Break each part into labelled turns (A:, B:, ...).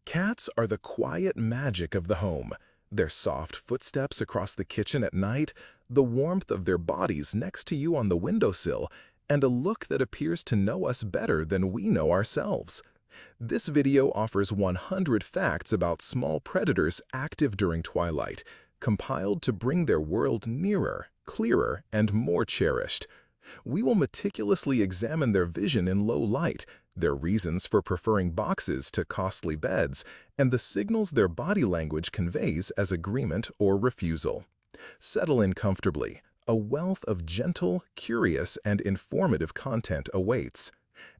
A: Cats are the quiet magic of the home. Their soft footsteps across the kitchen at night, the warmth of their bodies next to you on the windowsill, and a look that appears to know us better than we know ourselves. This video offers 100 facts about small predators active during twilight, compiled to bring their world nearer, clearer, and more cherished. We will meticulously examine their vision in low light, their reasons for preferring boxes to costly beds, and the signals their body language conveys as agreement or refusal. Settle in comfortably. A wealth of gentle, curious, and informative content awaits.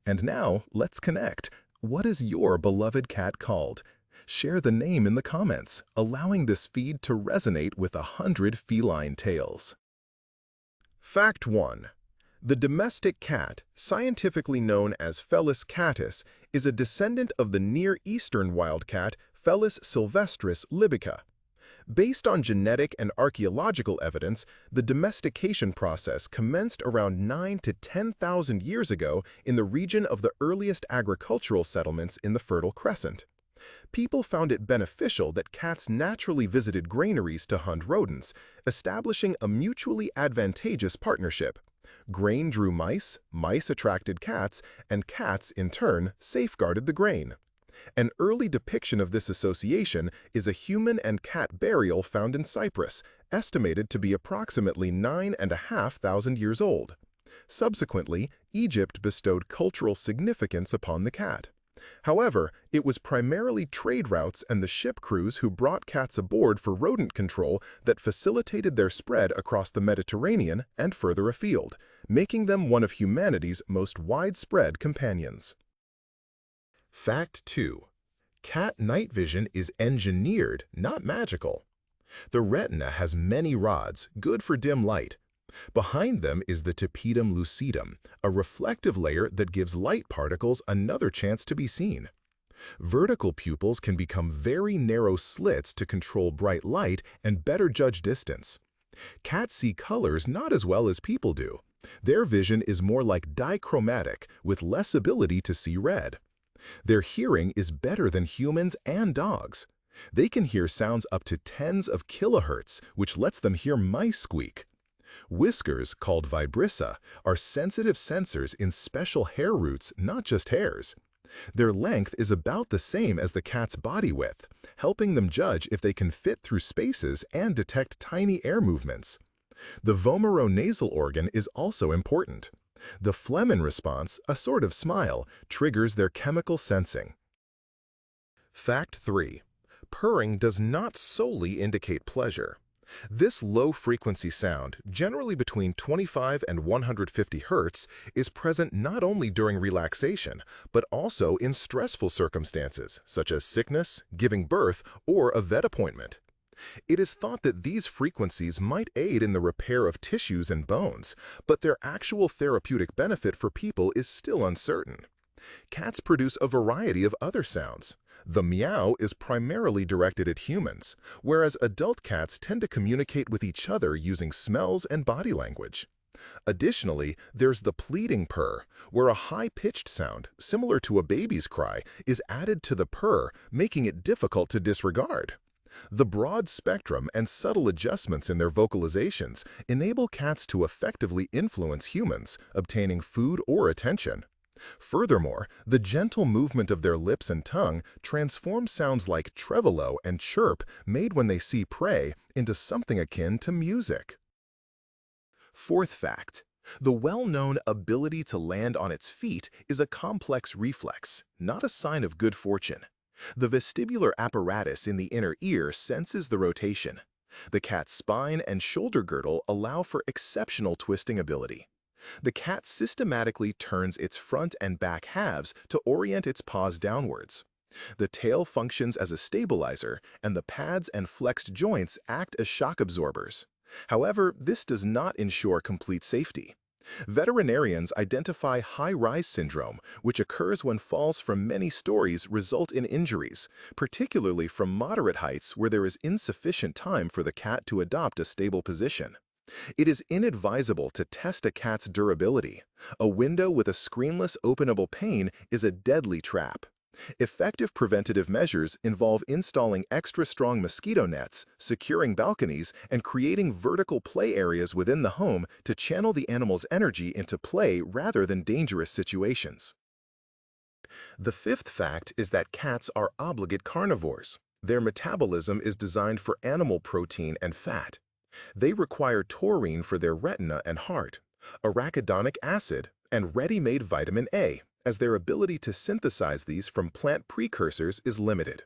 A: And now, let's connect. What is your beloved cat called? Share the name in the comments, allowing this feed to resonate with 100 feline tales. Fact 1. The domestic cat, scientifically known as Felis catus, is a descendant of the Near Eastern wildcat Felis sylvestris libica. Based on genetic and archaeological evidence, the domestication process commenced around 9 to 10,000 years ago in the region of the earliest agricultural settlements in the Fertile Crescent. People found it beneficial that cats naturally visited granaries to hunt rodents, establishing a mutually advantageous partnership. Grain drew mice, mice attracted cats, and cats, in turn, safeguarded the grain. An early depiction of this association is a human and cat burial found in Cyprus, estimated to be approximately 9,500 years old. Subsequently, Egypt bestowed cultural significance upon the cat. However, it was primarily trade routes and the ship crews who brought cats aboard for rodent control that facilitated their spread across the Mediterranean and further afield, making them one of humanity's most widespread companions. Fact 2. Cat night vision is engineered, not magical. The retina has many rods, good for dim light. Behind them is the tapetum lucidum, a reflective layer that gives light particles another chance to be seen. Vertical pupils can become very narrow slits to control bright light and better judge distance. Cats see colors not as well as people do. Their vision is more like dichromatic, with less ability to see red. Their hearing is better than humans and dogs. They can hear sounds up to tens of kilohertz, which lets them hear mice squeak. Whiskers, called vibrissa, are sensitive sensors in special hair roots, not just hairs. Their length is about the same as the cat's body width, helping them judge if they can fit through spaces and detect tiny air movements. The vomeronasal organ is also important. The phlegm response, a sort of smile, triggers their chemical sensing. Fact 3. Purring does not solely indicate pleasure. This low-frequency sound, generally between 25 and 150 Hz, is present not only during relaxation, but also in stressful circumstances, such as sickness, giving birth, or a vet appointment. It is thought that these frequencies might aid in the repair of tissues and bones, but their actual therapeutic benefit for people is still uncertain. Cats produce a variety of other sounds. The meow is primarily directed at humans, whereas adult cats tend to communicate with each other using smells and body language. Additionally, there's the pleading purr, where a high-pitched sound, similar to a baby's cry, is added to the purr, making it difficult to disregard. The broad spectrum and subtle adjustments in their vocalizations enable cats to effectively influence humans, obtaining food or attention. Furthermore, the gentle movement of their lips and tongue transforms sounds like tremolo and chirp made when they see prey into something akin to music. Fourth fact. The well-known ability to land on its feet is a complex reflex, not a sign of good fortune. The vestibular apparatus in the inner ear senses the rotation. The cat's spine and shoulder girdle allow for exceptional twisting ability. The cat systematically turns its front and back halves to orient its paws downwards. The tail functions as a stabilizer, and the pads and flexed joints act as shock absorbers. However, this does not ensure complete safety. Veterinarians identify high-rise syndrome, which occurs when falls from many stories result in injuries, particularly from moderate heights where there is insufficient time for the cat to adopt a stable position. It is inadvisable to test a cat's durability. A window with a screenless openable pane is a deadly trap. Effective preventative measures involve installing extra strong mosquito nets, securing balconies, and creating vertical play areas within the home to channel the animal's energy into play rather than dangerous situations. The fifth fact is that cats are obligate carnivores. Their metabolism is designed for animal protein and fat. They require taurine for their retina and heart, arachidonic acid, and ready-made vitamin A, as their ability to synthesize these from plant precursors is limited.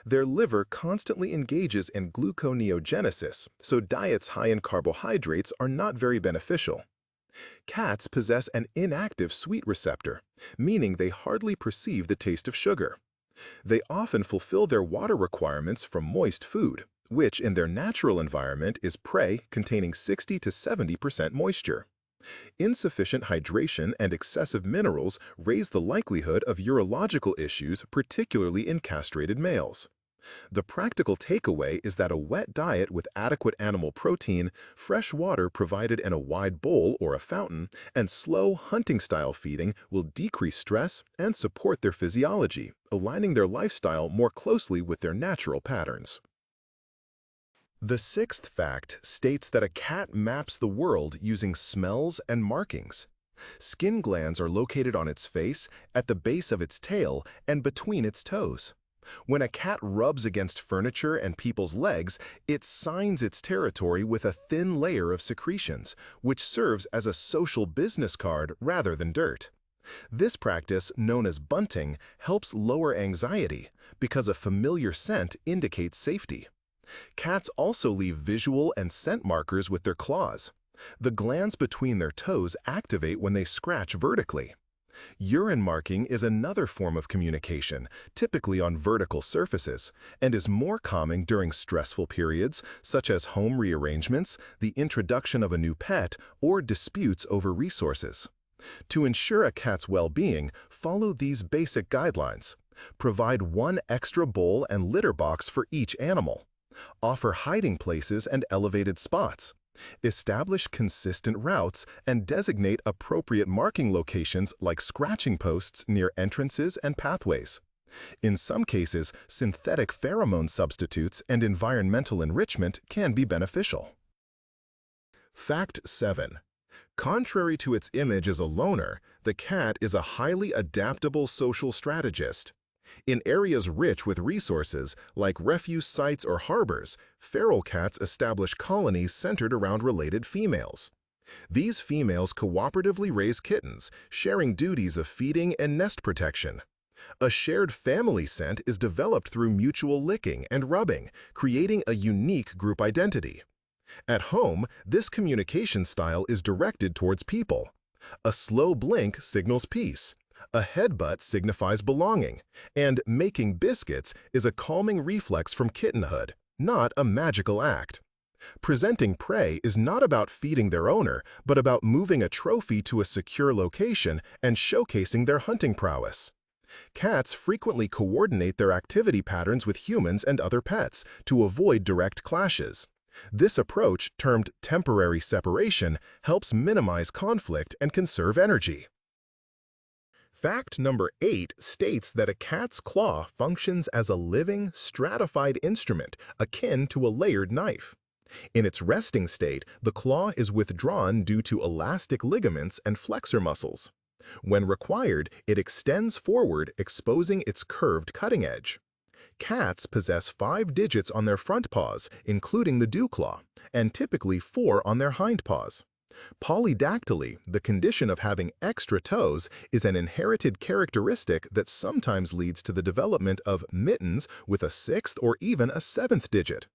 A: Their liver constantly engages in gluconeogenesis, so diets high in carbohydrates are not very beneficial. Cats possess an inactive sweet receptor, meaning they hardly perceive the taste of sugar. They often fulfill their water requirements from moist food, which in their natural environment is prey containing 60 to 70% moisture. Insufficient hydration and excessive minerals raise the likelihood of urological issues, particularly in castrated males. The practical takeaway is that a wet diet with adequate animal protein, fresh water provided in a wide bowl or a fountain, and slow hunting-style feeding will decrease stress and support their physiology, aligning their lifestyle more closely with their natural patterns. The sixth fact states that a cat maps the world using smells and markings. Skin glands are located on its face, at the base of its tail, and between its toes. When a cat rubs against furniture and people's legs, it signs its territory with a thin layer of secretions, which serves as a social business card rather than dirt. This practice, known as bunting, helps lower anxiety because a familiar scent indicates safety. Cats also leave visual and scent markers with their claws. The glands between their toes activate when they scratch vertically. Urine marking is another form of communication, typically on vertical surfaces, and is more common during stressful periods, such as home rearrangements, the introduction of a new pet, or disputes over resources. To ensure a cat's well-being, follow these basic guidelines. Provide one extra bowl and litter box for each animal. Offer hiding places and elevated spots. Establish consistent routes and designate appropriate marking locations like scratching posts near entrances and pathways. In some cases, synthetic pheromone substitutes and environmental enrichment can be beneficial. Fact 7. Contrary to its image as a loner, the cat is a highly adaptable social strategist. In areas rich with resources, like refuse sites or harbors, feral cats establish colonies centered around related females. These females cooperatively raise kittens, sharing duties of feeding and nest protection. A shared family scent is developed through mutual licking and rubbing, creating a unique group identity. At home, this communication style is directed towards people. A slow blink signals peace. A headbutt signifies belonging, and making biscuits is a calming reflex from kittenhood, not a magical act. Presenting prey is not about feeding their owner, but about moving a trophy to a secure location and showcasing their hunting prowess. Cats frequently coordinate their activity patterns with humans and other pets to avoid direct clashes. This approach, termed temporary separation, helps minimize conflict and conserve energy. Fact number 8 states that a cat's claw functions as a living, stratified instrument akin to a layered knife. In its resting state, the claw is withdrawn due to elastic ligaments and flexor muscles. When required, it extends forward, exposing its curved cutting edge. Cats possess 5 digits on their front paws, including the dew claw, and typically 4 on their hind paws. Polydactyly, the condition of having extra toes, is an inherited characteristic that sometimes leads to the development of mittens with a 6th or even a 7th digit.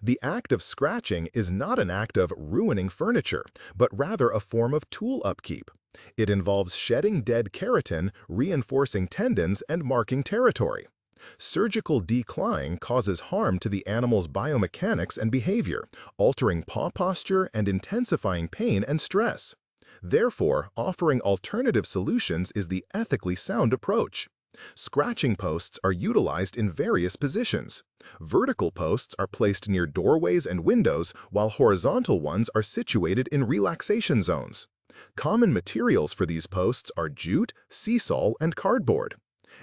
A: The act of scratching is not an act of ruining furniture, but rather a form of tool upkeep. It involves shedding dead keratin, reinforcing tendons, and marking territory. Surgical decline causes harm to the animal's biomechanics and behavior, altering paw posture and intensifying pain and stress. Therefore, offering alternative solutions is the ethically sound approach. Scratching posts are utilized in various positions. Vertical posts are placed near doorways and windows, while horizontal ones are situated in relaxation zones. Common materials for these posts are jute, sisal, and cardboard.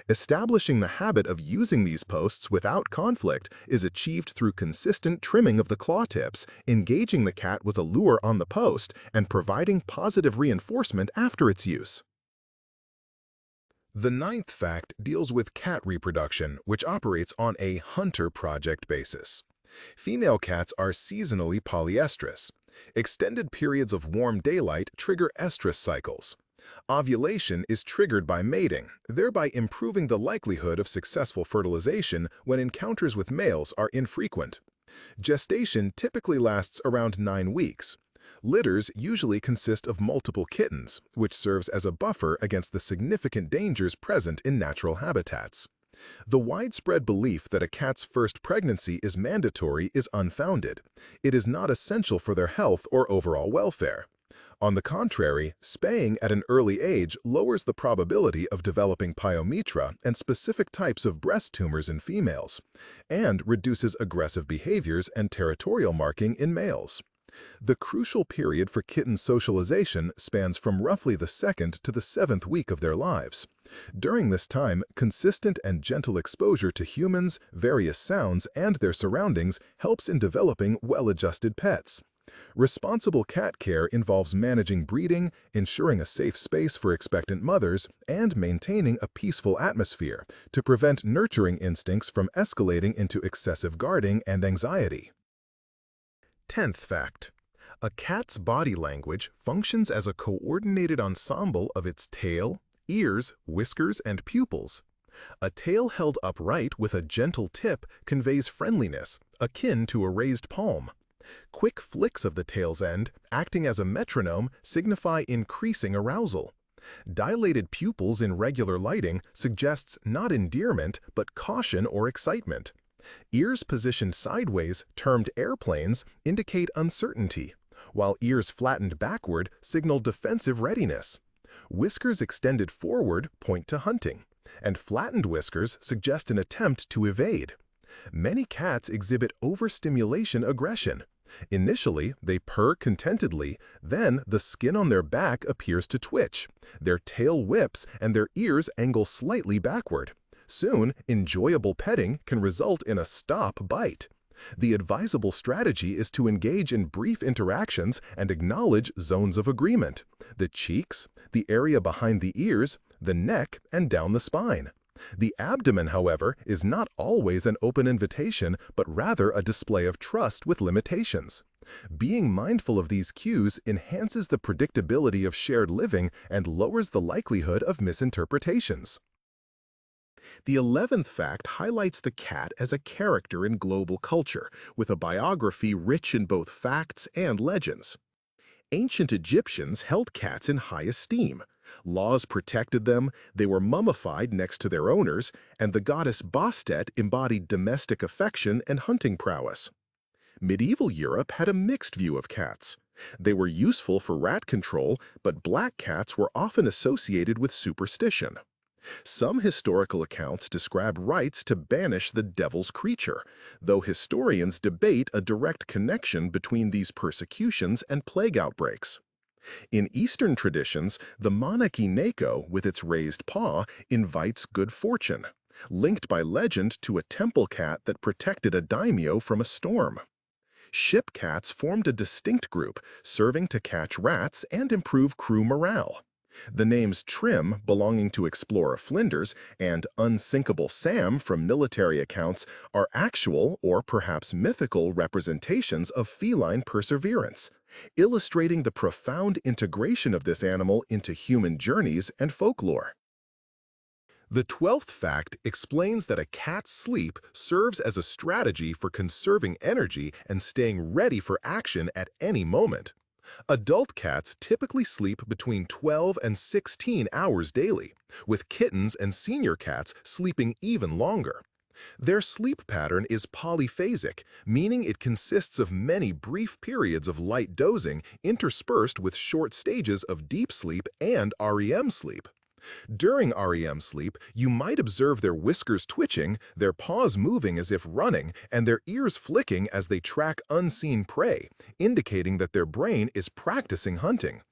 A: Establishing the habit of using these posts without conflict is achieved through consistent trimming of the claw tips, engaging the cat with a lure on the post, and providing positive reinforcement after its use. The ninth fact deals with cat reproduction, which operates on a hunter project basis. Female cats are seasonally polyestrous. Extended periods of warm daylight trigger estrus cycles. Ovulation is triggered by mating, thereby improving the likelihood of successful fertilization when encounters with males are infrequent. Gestation typically lasts around 9 weeks. Litters usually consist of multiple kittens, which serves as a buffer against the significant dangers present in natural habitats. The widespread belief that a cat's first pregnancy is mandatory is unfounded. It is not essential for their health or overall welfare. On the contrary, spaying at an early age lowers the probability of developing pyometra and specific types of breast tumors in females, and reduces aggressive behaviors and territorial marking in males. The crucial period for kitten socialization spans from roughly the 2nd to the 7th week of their lives. During this time, consistent and gentle exposure to humans, various sounds, and their surroundings helps in developing well-adjusted pets. Responsible cat care involves managing breeding, ensuring a safe space for expectant mothers, and maintaining a peaceful atmosphere to prevent nurturing instincts from escalating into excessive guarding and anxiety. 10th fact. A cat's body language functions as a coordinated ensemble of its tail, ears, whiskers, and pupils. A tail held upright with a gentle tip conveys friendliness, akin to a raised palm. Quick flicks of the tail's end, acting as a metronome, signify increasing arousal. Dilated pupils in regular lighting suggests not endearment, but caution or excitement. Ears positioned sideways, termed airplanes, indicate uncertainty, while ears flattened backward signal defensive readiness. Whiskers extended forward point to hunting, and flattened whiskers suggest an attempt to evade. Many cats exhibit overstimulation aggression. Initially, they purr contentedly, then the skin on their back appears to twitch, their tail whips, and their ears angle slightly backward. Soon, enjoyable petting can result in a stop bite. The advisable strategy is to engage in brief interactions and acknowledge zones of agreement: the cheeks, the area behind the ears, the neck, and down the spine. The abdomen, however, is not always an open invitation, but rather a display of trust with limitations. Being mindful of these cues enhances the predictability of shared living and lowers the likelihood of misinterpretations. The 11th fact highlights the cat as a character in global culture, with a biography rich in both facts and legends. Ancient Egyptians held cats in high esteem. Laws protected them, they were mummified next to their owners, and the goddess Bastet embodied domestic affection and hunting prowess. Medieval Europe had a mixed view of cats. They were useful for rat control, but black cats were often associated with superstition. Some historical accounts describe rites to banish the devil's creature, though historians debate a direct connection between these persecutions and plague outbreaks. In Eastern traditions, the monarchy Neko, with its raised paw, invites good fortune, linked by legend to a temple cat that protected a daimyo from a storm. Ship cats formed a distinct group, serving to catch rats and improve crew morale. The names Trim, belonging to explorer Flinders, and Unsinkable Sam from military accounts are actual or perhaps mythical representations of feline perseverance, illustrating the profound integration of this animal into human journeys and folklore. The 12th fact explains that a cat's sleep serves as a strategy for conserving energy and staying ready for action at any moment. Adult cats typically sleep between 12 and 16 hours daily, with kittens and senior cats sleeping even longer. Their sleep pattern is polyphasic, meaning it consists of many brief periods of light dozing interspersed with short stages of deep sleep and REM sleep. During REM sleep, you might observe their whiskers twitching, their paws moving as if running, and their ears flicking as they track unseen prey, indicating that their brain is practicing hunting.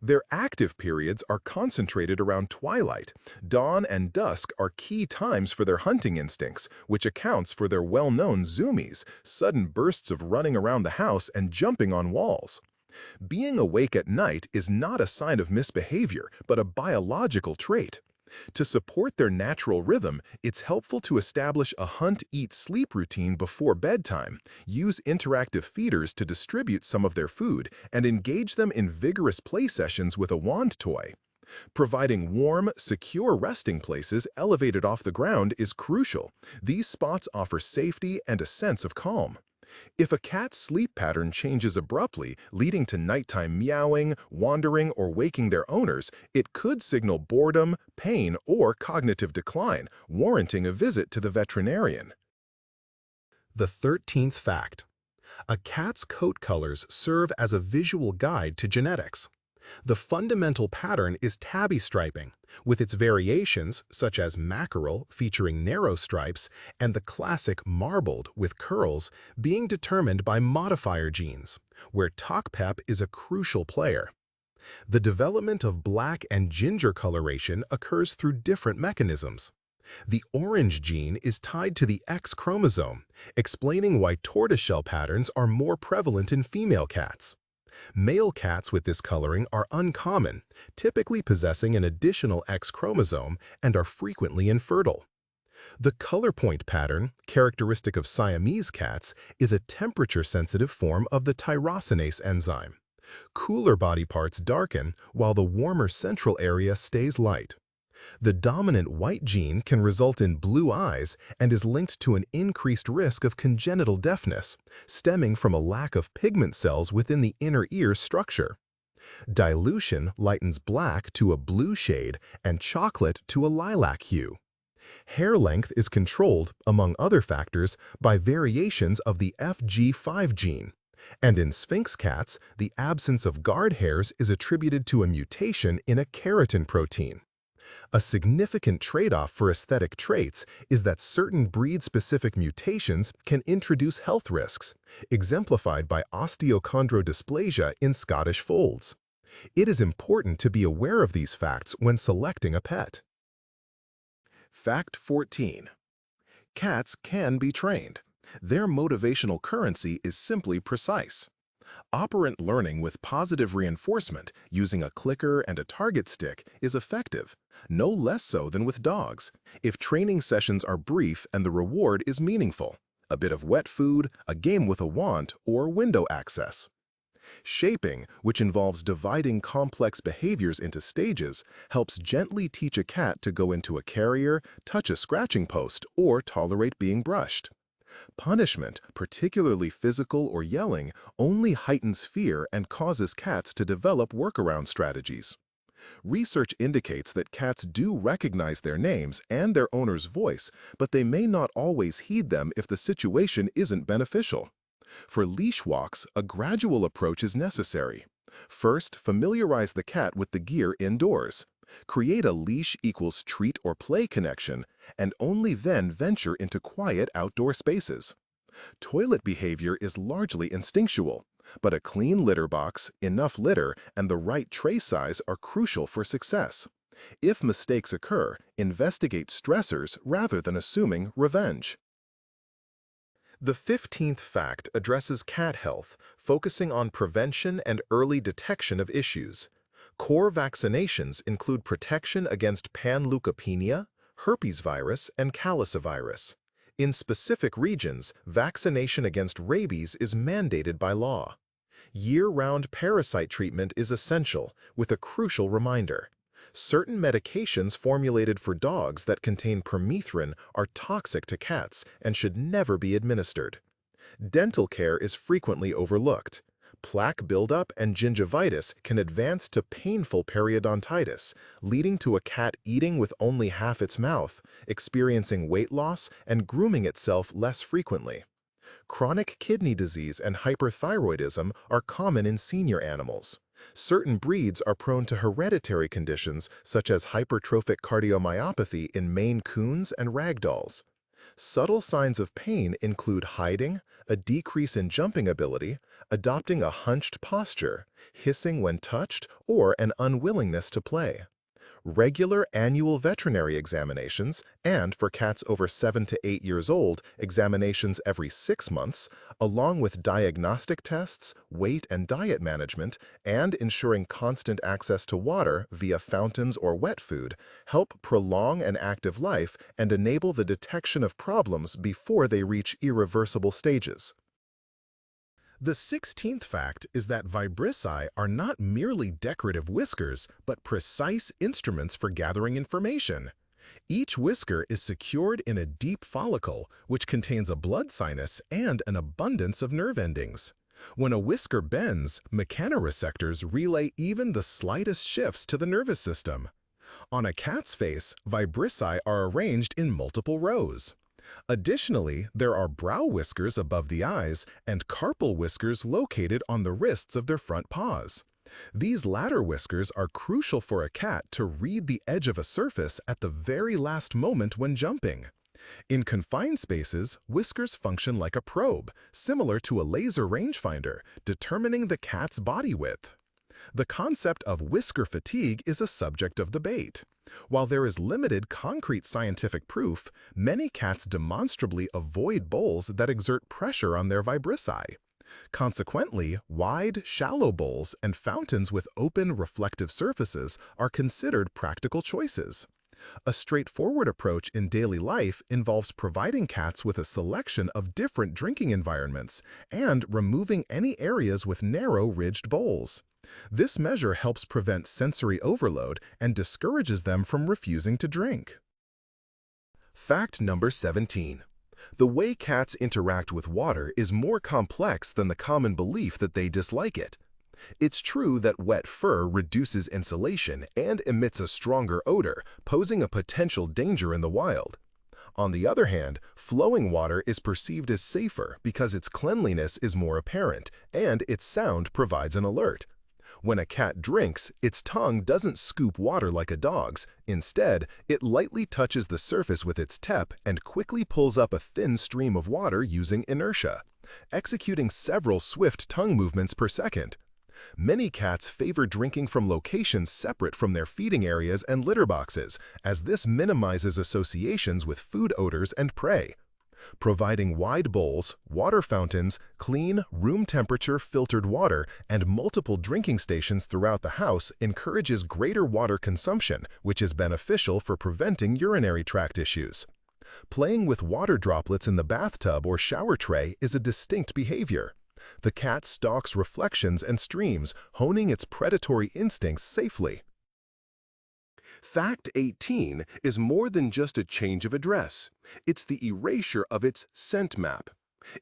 A: Their active periods are concentrated around twilight. Dawn and dusk are key times for their hunting instincts, which accounts for their well-known zoomies, sudden bursts of running around the house and jumping on walls. Being awake at night is not a sign of misbehavior, but a biological trait. To support their natural rhythm, it's helpful to establish a hunt-eat-sleep routine before bedtime, use interactive feeders to distribute some of their food, and engage them in vigorous play sessions with a wand toy. Providing warm, secure resting places elevated off the ground is crucial. These spots offer safety and a sense of calm. If a cat's sleep pattern changes abruptly, leading to nighttime meowing, wandering, or waking their owners, it could signal boredom, pain, or cognitive decline, warranting a visit to the veterinarian. The 13th fact: a cat's coat colors serve as a visual guide to genetics. The fundamental pattern is tabby striping, with its variations, such as mackerel featuring narrow stripes and the classic marbled with curls, being determined by modifier genes, where TOCPEP is a crucial player. The development of black and ginger coloration occurs through different mechanisms. The orange gene is tied to the X chromosome, explaining why tortoiseshell patterns are more prevalent in female cats. Male cats with this coloring are uncommon, typically possessing an additional X chromosome, and are frequently infertile. The color point pattern, characteristic of Siamese cats, is a temperature-sensitive form of the tyrosinase enzyme. Cooler body parts darken, while the warmer central area stays light. The dominant white gene can result in blue eyes and is linked to an increased risk of congenital deafness, stemming from a lack of pigment cells within the inner ear structure. Dilution lightens black to a blue shade and chocolate to a lilac hue. Hair length is controlled, among other factors, by variations of the FG5 gene. And in Sphinx cats, the absence of guard hairs is attributed to a mutation in a keratin protein. A significant trade-off for aesthetic traits is that certain breed-specific mutations can introduce health risks, exemplified by osteochondrodysplasia in Scottish folds. It is important to be aware of these facts when selecting a pet. Fact 14. Cats can be trained. Their motivational currency is simply precise. Operant learning with positive reinforcement using a clicker and a target stick is effective, no less so than with dogs, if training sessions are brief and the reward is meaningful: a bit of wet food, a game with a wand, or window access. Shaping, which involves dividing complex behaviors into stages, helps gently teach a cat to go into a carrier, touch a scratching post, or tolerate being brushed. Punishment, particularly physical or yelling, only heightens fear and causes cats to develop workaround strategies. Research indicates that cats do recognize their names and their owner's voice, but they may not always heed them if the situation isn't beneficial. For leash walks, a gradual approach is necessary. First, familiarize the cat with the gear indoors. Create a leash equals treat or play connection, and only then venture into quiet outdoor spaces. Toilet behavior is largely instinctual, but a clean litter box, enough litter, and the right tray size are crucial for success. If mistakes occur, investigate stressors rather than assuming revenge. The 15th fact addresses cat health, focusing on prevention and early detection of issues. Core vaccinations include protection against panleukopenia, herpes virus, and calicivirus. In specific regions, vaccination against rabies is mandated by law. Year-round parasite treatment is essential, with a crucial reminder: certain medications formulated for dogs that contain permethrin are toxic to cats and should never be administered. Dental care is frequently overlooked. Plaque buildup and gingivitis can advance to painful periodontitis, leading to a cat eating with only half its mouth, experiencing weight loss, and grooming itself less frequently. Chronic kidney disease and hyperthyroidism are common in senior animals. Certain breeds are prone to hereditary conditions such as hypertrophic cardiomyopathy in Maine Coons and Ragdolls. Subtle signs of pain include hiding, a decrease in jumping ability, adopting a hunched posture, hissing when touched, or an unwillingness to play. Regular annual veterinary examinations, and for cats over 7 to 8 years old, examinations every 6 months, along with diagnostic tests, weight and diet management, and ensuring constant access to water via fountains or wet food, help prolong an active life and enable the detection of problems before they reach irreversible stages. The 16th fact is that vibrissae are not merely decorative whiskers, but precise instruments for gathering information. Each whisker is secured in a deep follicle, which contains a blood sinus and an abundance of nerve endings. When a whisker bends, mechanoreceptors relay even the slightest shifts to the nervous system. On a cat's face, vibrissae are arranged in multiple rows. Additionally, there are brow whiskers above the eyes and carpal whiskers located on the wrists of their front paws. These latter whiskers are crucial for a cat to read the edge of a surface at the very last moment when jumping. In confined spaces, whiskers function like a probe, similar to a laser rangefinder, determining the cat's body width. The concept of whisker fatigue is a subject of debate. While there is limited concrete scientific proof, many cats demonstrably avoid bowls that exert pressure on their vibrissae. Consequently, wide, shallow bowls and fountains with open, reflective surfaces are considered practical choices. A straightforward approach in daily life involves providing cats with a selection of different drinking environments and removing any areas with narrow, ridged bowls. This measure helps prevent sensory overload and discourages them from refusing to drink. Fact number 17. The way cats interact with water is more complex than the common belief that they dislike it. It's true that wet fur reduces insulation and emits a stronger odor, posing a potential danger in the wild. On the other hand, flowing water is perceived as safer because its cleanliness is more apparent and its sound provides an alert. When a cat drinks, its tongue doesn't scoop water like a dog's. Instead, it lightly touches the surface with its tep and quickly pulls up a thin stream of water using inertia, executing several swift tongue movements per second. Many cats favor drinking from locations separate from their feeding areas and litter boxes, as this minimizes associations with food odors and prey. Providing wide bowls, water fountains, clean, room-temperature filtered water, and multiple drinking stations throughout the house encourages greater water consumption, which is beneficial for preventing urinary tract issues. Playing with water droplets in the bathtub or shower tray is a distinct behavior. The cat stalks reflections and streams, honing its predatory instincts safely. Fact 18 is more than just a change of address. It's the erasure of its scent map.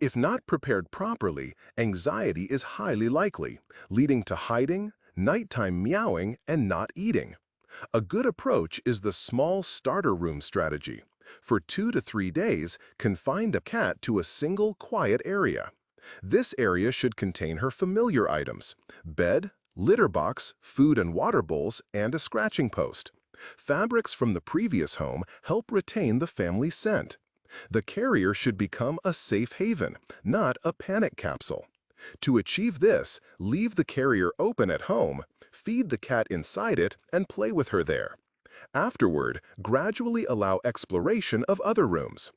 A: If not prepared properly, anxiety is highly likely, leading to hiding, nighttime meowing, and not eating. A good approach is the small starter room strategy. For 2 to 3 days, confine a cat to a single quiet area. This area should contain her familiar items: bed, litter box, food and water bowls, and a scratching post. Fabrics from the previous home help retain the family scent. The carrier should become a safe haven, not a panic capsule. To achieve this, leave the carrier open at home, feed the cat inside it, and play with her there. Afterward, gradually allow exploration of other rooms.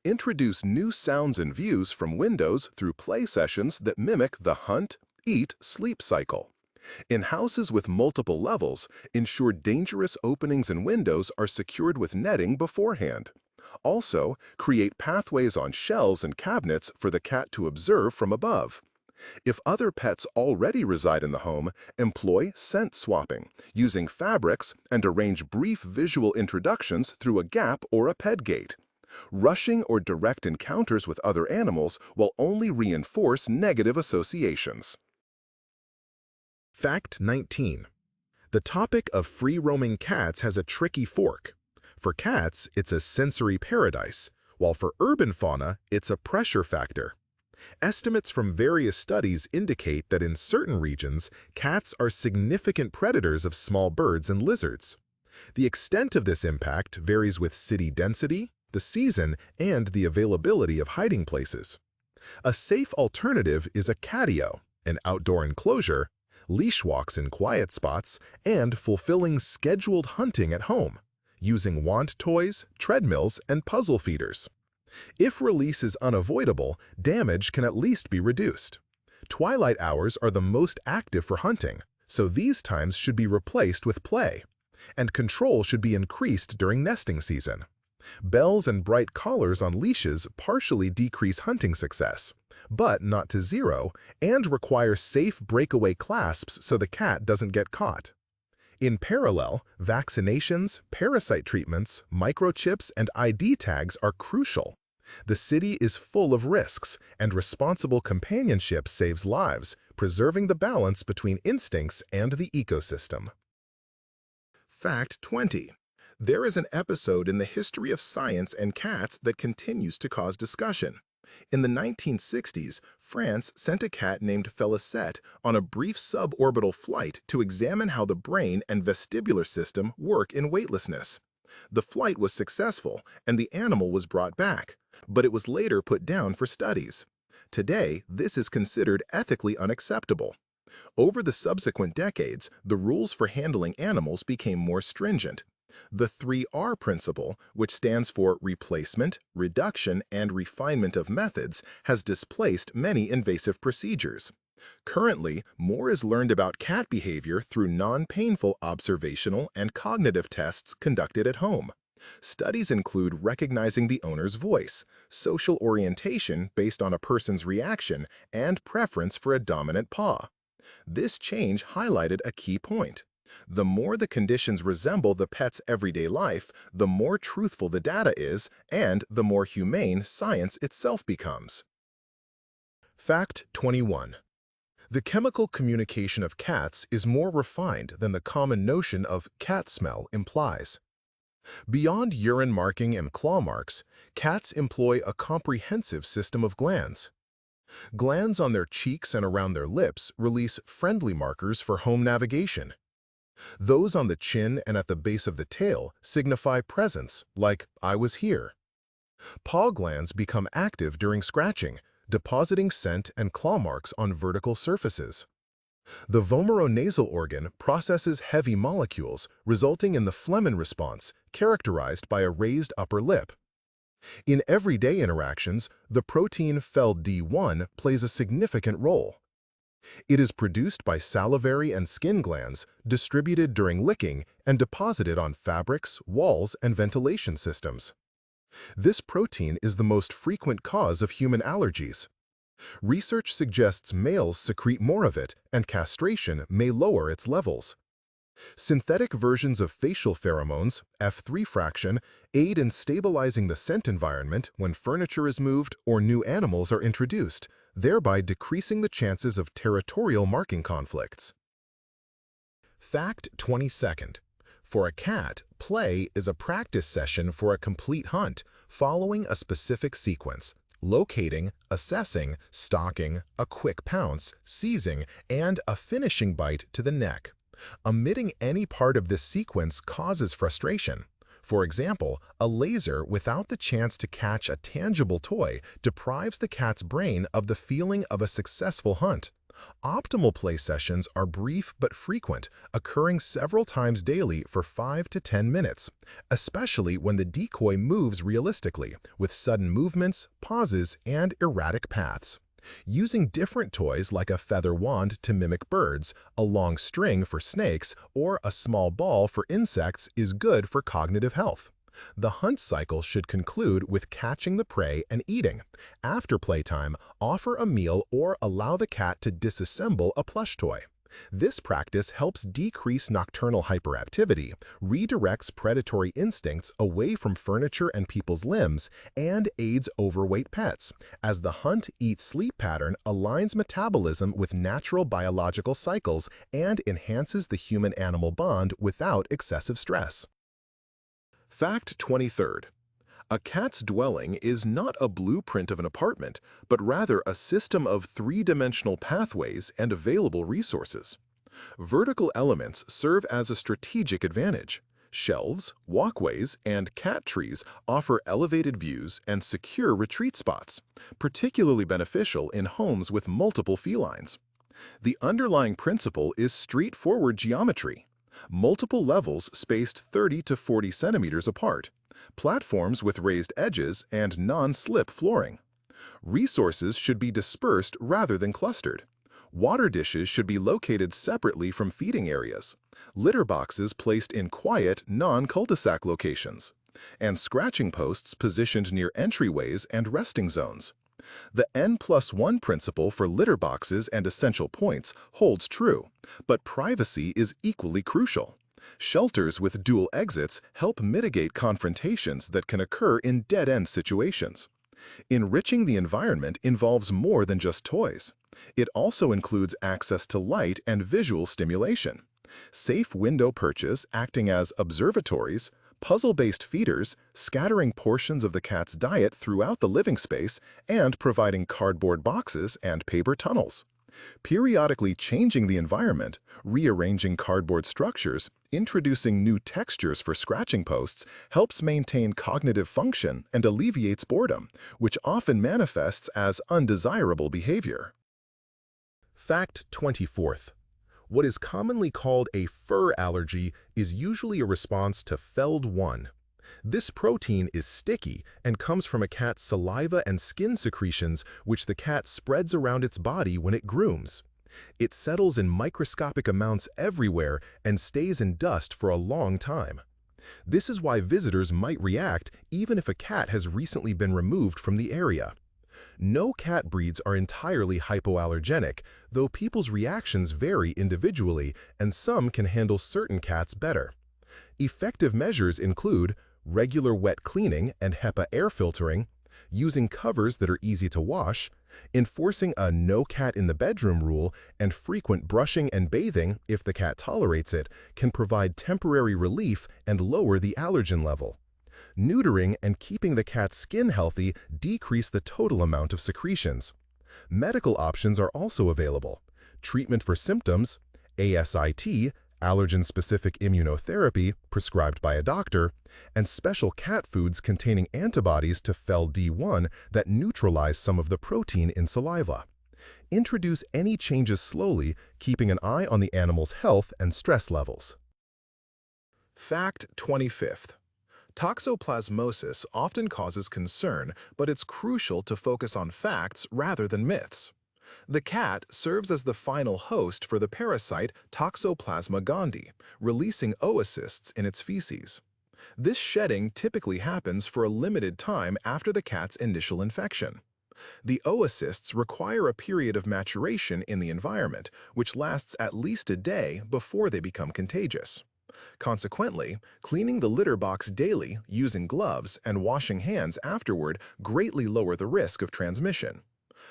A: Introduce new sounds and views from windows through play sessions that mimic the hunt, eat, sleep cycle. In houses with multiple levels, ensure dangerous openings and windows are secured with netting beforehand. Also, create pathways on shelves and cabinets for the cat to observe from above. If other pets already reside in the home, employ scent swapping, using fabrics, and arrange brief visual introductions through a gap or a ped gate. Rushing or direct encounters with other animals will only reinforce negative associations. Fact 19. The topic of free-roaming cats has a tricky fork. For cats, it's a sensory paradise, while for urban fauna, it's a pressure factor. Estimates from various studies indicate that in certain regions, cats are significant predators of small birds and lizards. The extent of this impact varies with city density, the season, and the availability of hiding places. A safe alternative is a catio, an outdoor enclosure, leash walks in quiet spots, and fulfilling scheduled hunting at home, using wand toys, treadmills, and puzzle feeders. If release is unavoidable, damage can at least be reduced. Twilight hours are the most active for hunting, so these times should be replaced with play, and control should be increased during nesting season. Bells and bright collars on leashes partially decrease hunting success, but not to zero, and require safe breakaway clasps so the cat doesn't get caught. In parallel, vaccinations, parasite treatments, microchips, and ID tags are crucial. The city is full of risks, and responsible companionship saves lives, preserving the balance between instincts and the ecosystem. Fact 20. There is an episode in the history of science and cats that continues to cause discussion. In the 1960s, France sent a cat named Felicette on a brief suborbital flight to examine how the brain and vestibular system work in weightlessness. The flight was successful, and the animal was brought back, but it was later put down for studies. Today, this is considered ethically unacceptable. Over the subsequent decades, the rules for handling animals became more stringent. The 3R principle, which stands for replacement, reduction, and refinement of methods, has displaced many invasive procedures. Currently, more is learned about cat behavior through non-painful observational and cognitive tests conducted at home. Studies include recognizing the owner's voice, social orientation based on a person's reaction, and preference for a dominant paw. This change highlighted a key point. The more the conditions resemble the pet's everyday life, the more truthful the data is, and the more humane science itself becomes. Fact 21. The chemical communication of cats is more refined than the common notion of cat smell implies. Beyond urine marking and claw marks, cats employ a comprehensive system of glands. Glands on their cheeks and around their lips release friendly markers for home navigation. Those on the chin and at the base of the tail signify presence, like "I was here." Paw glands become active during scratching, depositing scent and claw marks on vertical surfaces. The vomeronasal organ processes heavy molecules, resulting in the phlegm response, characterized by a raised upper lip. In everyday interactions, the protein FeLD1 plays a significant role. It is produced by salivary and skin glands, distributed during licking, and deposited on fabrics, walls, and ventilation systems. This protein is the most frequent cause of human allergies. Research suggests males secrete more of it, and castration may lower its levels. Synthetic versions of facial pheromones, F3 fraction, aid in stabilizing the scent environment when furniture is moved or new animals are introduced, thereby decreasing the chances of territorial marking conflicts. Fact 22. For a cat, play is a practice session for a complete hunt, following a specific sequence: locating, assessing, stalking, a quick pounce, seizing, and a finishing bite to the neck. Omitting any part of this sequence causes frustration. For example, a laser without the chance to catch a tangible toy deprives the cat's brain of the feeling of a successful hunt. Optimal play sessions are brief but frequent, occurring several times daily for 5 to 10 minutes, especially when the decoy moves realistically, with sudden movements, pauses, and erratic paths. Using different toys like a feather wand to mimic birds, a long string for snakes, or a small ball for insects is good for cognitive health. The hunt cycle should conclude with catching the prey and eating. After playtime, offer a meal or allow the cat to disassemble a plush toy. This practice helps decrease nocturnal hyperactivity, redirects predatory instincts away from furniture and people's limbs, and aids overweight pets, as the hunt-eat-sleep pattern aligns metabolism with natural biological cycles and enhances the human-animal bond without excessive stress. Fact 23. A cat's dwelling is not a blueprint of an apartment, but rather a system of three-dimensional pathways and available resources. Vertical elements serve as a strategic advantage. Shelves, walkways, and cat trees offer elevated views and secure retreat spots, particularly beneficial in homes with multiple felines. The underlying principle is straightforward geometry. Multiple levels spaced 30 to 40 centimeters apart, platforms with raised edges, and non-slip flooring. Resources should be dispersed rather than clustered. Water dishes should be located separately from feeding areas. Litter boxes placed in quiet, non-cul-de-sac locations. And scratching posts positioned near entryways and resting zones. The N+1 principle for litter boxes and essential points holds true, but privacy is equally crucial. Shelters with dual exits help mitigate confrontations that can occur in dead-end situations. Enriching the environment involves more than just toys. It also includes access to light and visual stimulation. Safe window perches acting as observatories, puzzle-based feeders, scattering portions of the cat's diet throughout the living space, and providing cardboard boxes and paper tunnels. Periodically changing the environment, rearranging cardboard structures, introducing new textures for scratching posts helps maintain cognitive function and alleviates boredom, which often manifests as undesirable behavior. Fact 24th. What is commonly called a fur allergy is usually a response to FeLD1. This protein is sticky and comes from a cat's saliva and skin secretions which the cat spreads around its body when it grooms. It settles in microscopic amounts everywhere and stays in dust for a long time. This is why visitors might react even if a cat has recently been removed from the area. No cat breeds are entirely hypoallergenic, though people's reactions vary individually and some can handle certain cats better. Effective measures include regular wet cleaning and HEPA air filtering, using covers that are easy to wash, enforcing a no cat in the bedroom rule, and frequent brushing and bathing, if the cat tolerates it, can provide temporary relief and lower the allergen level. Neutering and keeping the cat's skin healthy decrease the total amount of secretions. Medical options are also available. Treatment for symptoms, ASIT, allergen-specific immunotherapy prescribed by a doctor, and special cat foods containing antibodies to FeLD1 that neutralize some of the protein in saliva. Introduce any changes slowly, keeping an eye on the animal's health and stress levels. Fact 25th. Toxoplasmosis often causes concern, but it's crucial to focus on facts rather than myths. The cat serves as the final host for the parasite Toxoplasma gondii, releasing oocysts in its feces. This shedding typically happens for a limited time after the cat's initial infection. The oocysts require a period of maturation in the environment, which lasts at least a day before they become contagious. Consequently, cleaning the litter box daily using gloves and washing hands afterward greatly lower the risk of transmission.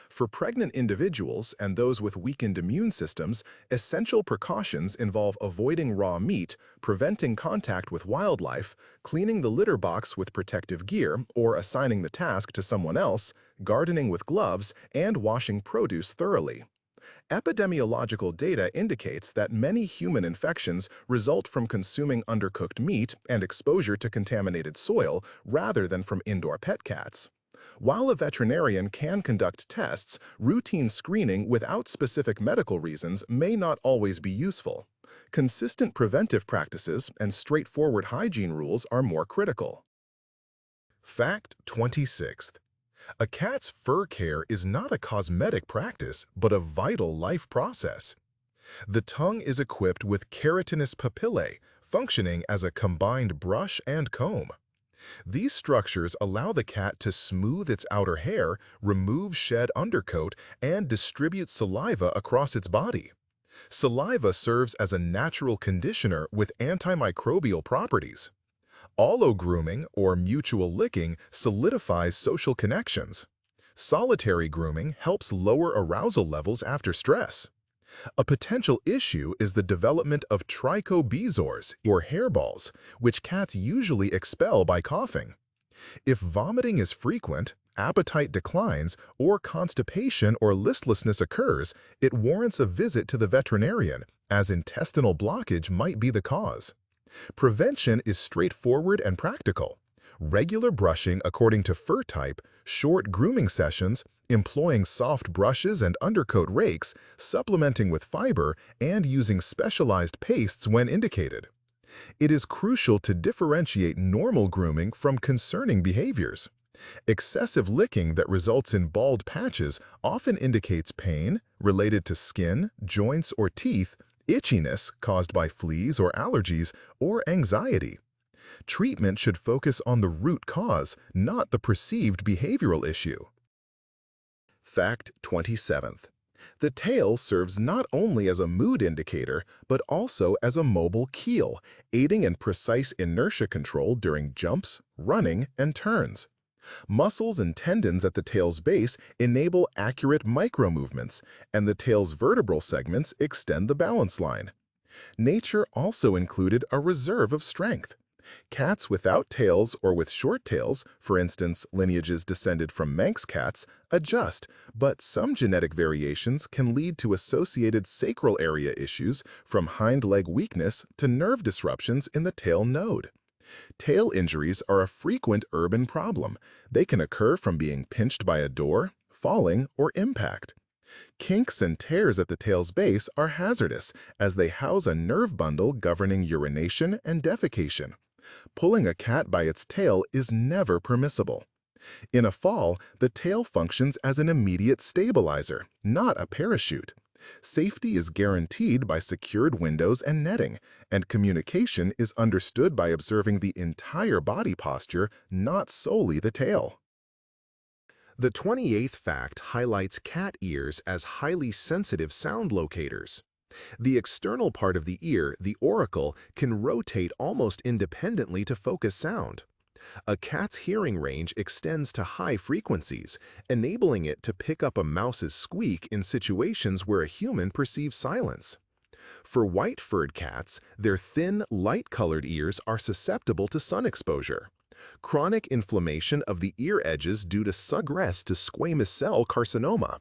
A: For pregnant individuals and those with weakened immune systems, essential precautions involve avoiding raw meat, preventing contact with wildlife, cleaning the litter box with protective gear or assigning the task to someone else, gardening with gloves, and washing produce thoroughly. Epidemiological data indicates that many human infections result from consuming undercooked meat and exposure to contaminated soil rather than from indoor pet cats. While a veterinarian can conduct tests, routine screening without specific medical reasons may not always be useful. Consistent preventive practices and straightforward hygiene rules are more critical. Fact 26th. A cat's fur care is not a cosmetic practice, but a vital life process. The tongue is equipped with keratinous papillae, functioning as a combined brush and comb. These structures allow the cat to smooth its outer hair, remove shed undercoat, and distribute saliva across its body. Saliva serves as a natural conditioner with antimicrobial properties. Allo-grooming, or mutual licking, solidifies social connections. Solitary grooming helps lower arousal levels after stress. A potential issue is the development of trichobezoars, or hairballs, which cats usually expel by coughing. If vomiting is frequent, appetite declines, or constipation or listlessness occurs, it warrants a visit to the veterinarian, as intestinal blockage might be the cause. Prevention is straightforward and practical. Regular brushing according to fur type, short grooming sessions, employing soft brushes and undercoat rakes, supplementing with fiber, and using specialized pastes when indicated. It is crucial to differentiate normal grooming from concerning behaviors. Excessive licking that results in bald patches often indicates pain related to skin, joints, or teeth, itchiness caused by fleas or allergies, or anxiety. Treatment should focus on the root cause, not the perceived behavioral issue. Fact 27th. The tail serves not only as a mood indicator, but also as a mobile keel, aiding in precise inertia control during jumps, running, and turns. Muscles and tendons at the tail's base enable accurate micro-movements, and the tail's vertebral segments extend the balance line. Nature also included a reserve of strength. Cats without tails or with short tails, for instance, lineages descended from Manx cats, adjust, but some genetic variations can lead to associated sacral area issues from hind leg weakness to nerve disruptions in the tail node. Tail injuries are a frequent urban problem. They can occur from being pinched by a door, falling, or impact. Kinks and tears at the tail's base are hazardous as they house a nerve bundle governing urination and defecation. Pulling a cat by its tail is never permissible. In a fall, the tail functions as an immediate stabilizer, not a parachute. Safety is guaranteed by secured windows and netting, and communication is understood by observing the entire body posture, not solely the tail. The 28th fact highlights cat ears as highly sensitive sound locators. The external part of the ear, the auricle, can rotate almost independently to focus sound. A cat's hearing range extends to high frequencies, enabling it to pick up a mouse's squeak in situations where a human perceives silence. For white-furred cats, their thin, light-colored ears are susceptible to sun exposure. Chronic inflammation of the ear edges due to progress to squamous cell carcinoma.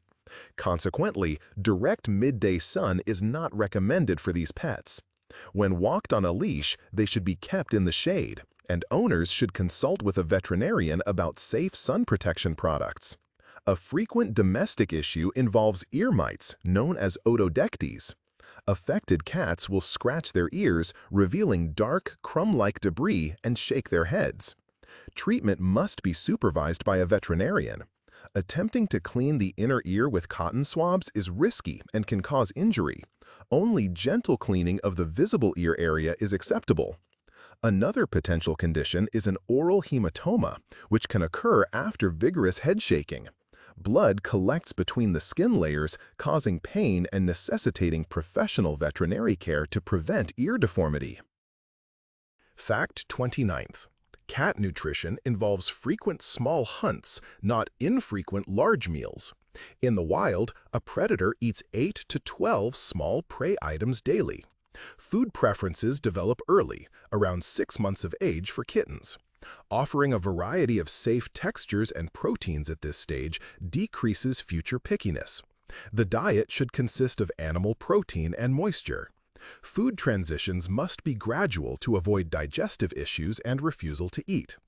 A: Consequently, direct midday sun is not recommended for these pets. When walked on a leash, they should be kept in the shade, and owners should consult with a veterinarian about safe sun protection products. A frequent domestic issue involves ear mites, known as otodectes. Affected cats will scratch their ears, revealing dark, crumb-like debris, and shake their heads. Treatment must be supervised by a veterinarian. Attempting to clean the inner ear with cotton swabs is risky and can cause injury. Only gentle cleaning of the visible ear area is acceptable. Another potential condition is an oral hematoma, which can occur after vigorous head shaking. Blood collects between the skin layers, causing pain and necessitating professional veterinary care to prevent ear deformity. Fact 29th. Cat nutrition involves frequent small hunts, not infrequent large meals. In the wild, a predator eats 8 to 12 small prey items daily. Food preferences develop early, around 6 months of age for kittens. Offering a variety of safe textures and proteins at this stage decreases future pickiness. The diet should consist of animal protein and moisture. Food transitions must be gradual to avoid digestive issues and refusal to eat.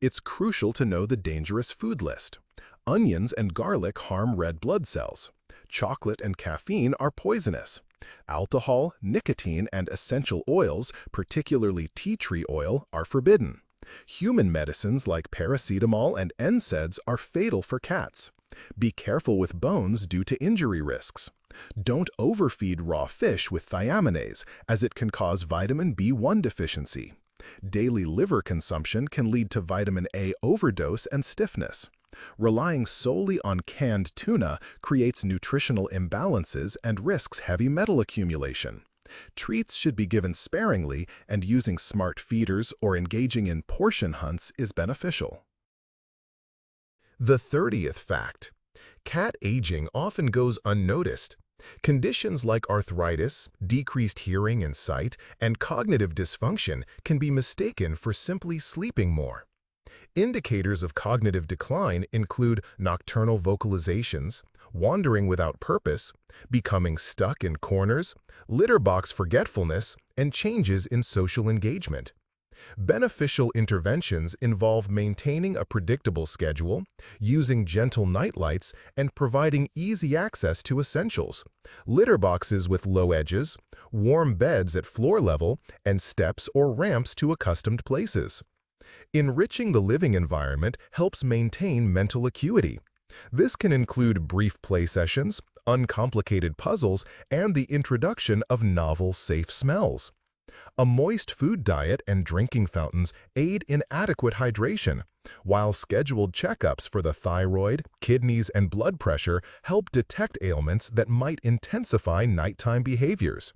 A: It's crucial to know the dangerous food list. Onions and garlic harm red blood cells. Chocolate and caffeine are poisonous. Alcohol, nicotine, and essential oils, particularly tea tree oil, are forbidden. Human medicines like paracetamol and NSAIDs are fatal for cats. Be careful with bones due to injury risks. Don't overfeed raw fish with thiaminase, as it can cause vitamin B1 deficiency. Daily liver consumption can lead to vitamin A overdose and stiffness. Relying solely on canned tuna creates nutritional imbalances and risks heavy metal accumulation. Treats should be given sparingly, and using smart feeders or engaging in portion hunts is beneficial. The 30th fact. Cat aging often goes unnoticed. Conditions like arthritis, decreased hearing and sight, and cognitive dysfunction can be mistaken for simply sleeping more. Indicators of cognitive decline include nocturnal vocalizations, wandering without purpose, becoming stuck in corners, litter box forgetfulness, and changes in social engagement. Beneficial interventions involve maintaining a predictable schedule, using gentle nightlights, and providing easy access to essentials, litter boxes with low edges, warm beds at floor level, and steps or ramps to accustomed places. Enriching the living environment helps maintain mental acuity. This can include brief play sessions, uncomplicated puzzles, and the introduction of novel, safe smells. A moist food diet and drinking fountains aid in adequate hydration, while scheduled checkups for the thyroid, kidneys, and blood pressure help detect ailments that might intensify nighttime behaviors.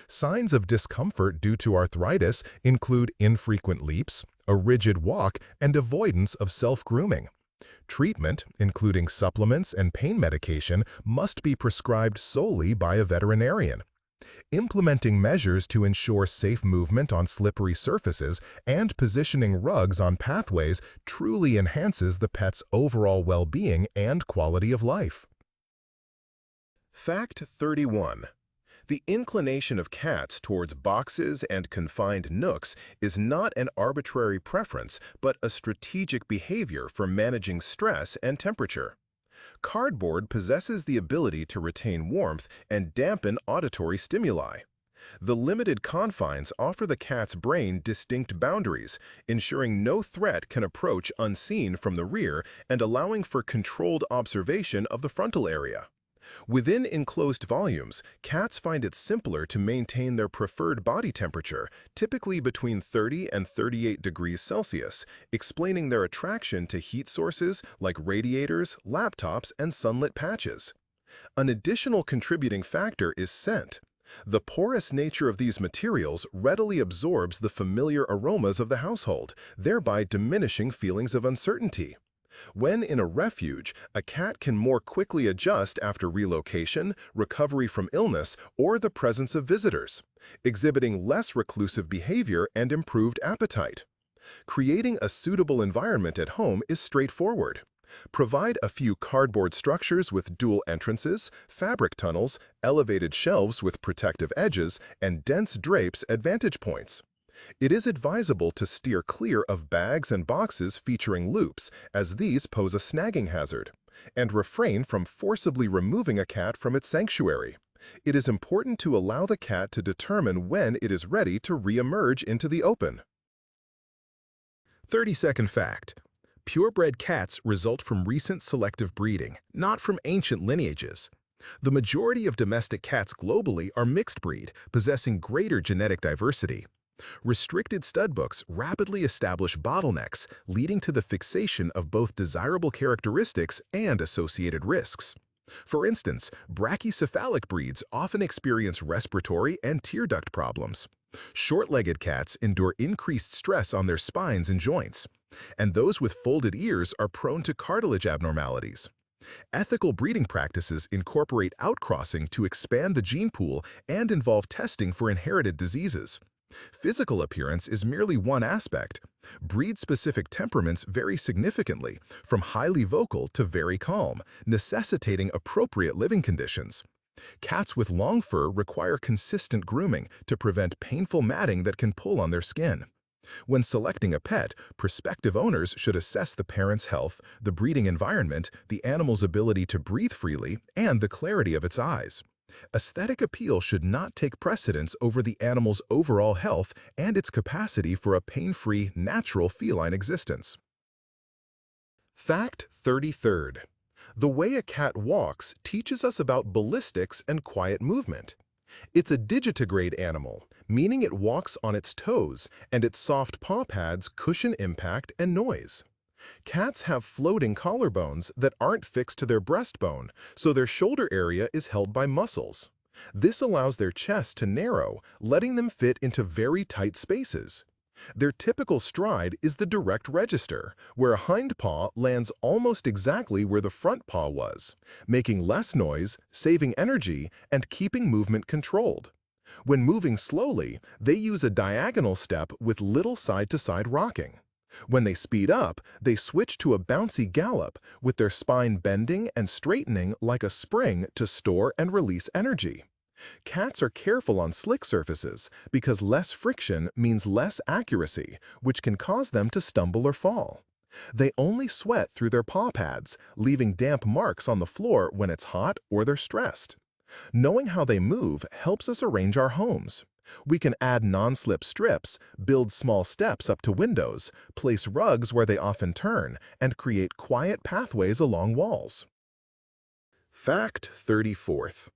A: Signs of discomfort due to arthritis include infrequent leaps, a rigid walk, and avoidance of self-grooming. Treatment, including supplements and pain medication, must be prescribed solely by a veterinarian. Implementing measures to ensure safe movement on slippery surfaces and positioning rugs on pathways truly enhances the pet's overall well-being and quality of life. Fact 31. The inclination of cats towards boxes and confined nooks is not an arbitrary preference, but a strategic behavior for managing stress and temperature. Cardboard possesses the ability to retain warmth and dampen auditory stimuli. The limited confines offer the cat's brain distinct boundaries, ensuring no threat can approach unseen from the rear and allowing for controlled observation of the frontal area. Within enclosed volumes, cats find it simpler to maintain their preferred body temperature, typically between 30 and 38 degrees Celsius, explaining their attraction to heat sources like radiators, laptops, and sunlit patches. An additional contributing factor is scent. The porous nature of these materials readily absorbs the familiar aromas of the household, thereby diminishing feelings of uncertainty. When in a refuge, a cat can more quickly adjust after relocation, recovery from illness, or the presence of visitors, exhibiting less reclusive behavior and improved appetite. Creating a suitable environment at home is straightforward. Provide a few cardboard structures with dual entrances, fabric tunnels, elevated shelves with protective edges, and dense drapes at vantage points. It is advisable to steer clear of bags and boxes featuring loops, as these pose a snagging hazard, and refrain from forcibly removing a cat from its sanctuary. It is important to allow the cat to determine when it is ready to re-emerge into the open. 30-second fact. Purebred cats result from recent selective breeding, not from ancient lineages. The majority of domestic cats globally are mixed breed, possessing greater genetic diversity. Restricted studbooks rapidly establish bottlenecks, leading to the fixation of both desirable characteristics and associated risks. For instance, brachycephalic breeds often experience respiratory and tear duct problems. Short-legged cats endure increased stress on their spines and joints, and those with folded ears are prone to cartilage abnormalities. Ethical breeding practices incorporate outcrossing to expand the gene pool and involve testing for inherited diseases. Physical appearance is merely one aspect. Breed-specific temperaments vary significantly, from highly vocal to very calm, necessitating appropriate living conditions. Cats with long fur require consistent grooming to prevent painful matting that can pull on their skin. When selecting a pet, prospective owners should assess the parent's health, the breeding environment, the animal's ability to breathe freely, and the clarity of its eyes. Aesthetic appeal should not take precedence over the animal's overall health and its capacity for a pain-free, natural feline existence. Fact 33. The way a cat walks teaches us about ballistics and quiet movement. It's a digitigrade animal, meaning it walks on its toes, and its soft paw pads cushion impact and noise. Cats have floating collarbones that aren't fixed to their breastbone, so their shoulder area is held by muscles. This allows their chest to narrow, letting them fit into very tight spaces. Their typical stride is the direct register, where a hind paw lands almost exactly where the front paw was, making less noise, saving energy, and keeping movement controlled. When moving slowly, they use a diagonal step with little side-to-side rocking. When they speed up, they switch to a bouncy gallop, with their spine bending and straightening like a spring to store and release energy. Cats are careful on slick surfaces because less friction means less accuracy, which can cause them to stumble or fall. They only sweat through their paw pads, leaving damp marks on the floor when it's hot or they're stressed. Knowing how they move helps us arrange our homes. We can add non-slip strips, build small steps up to windows, place rugs where they often turn, and create quiet pathways along walls. Fact 34th.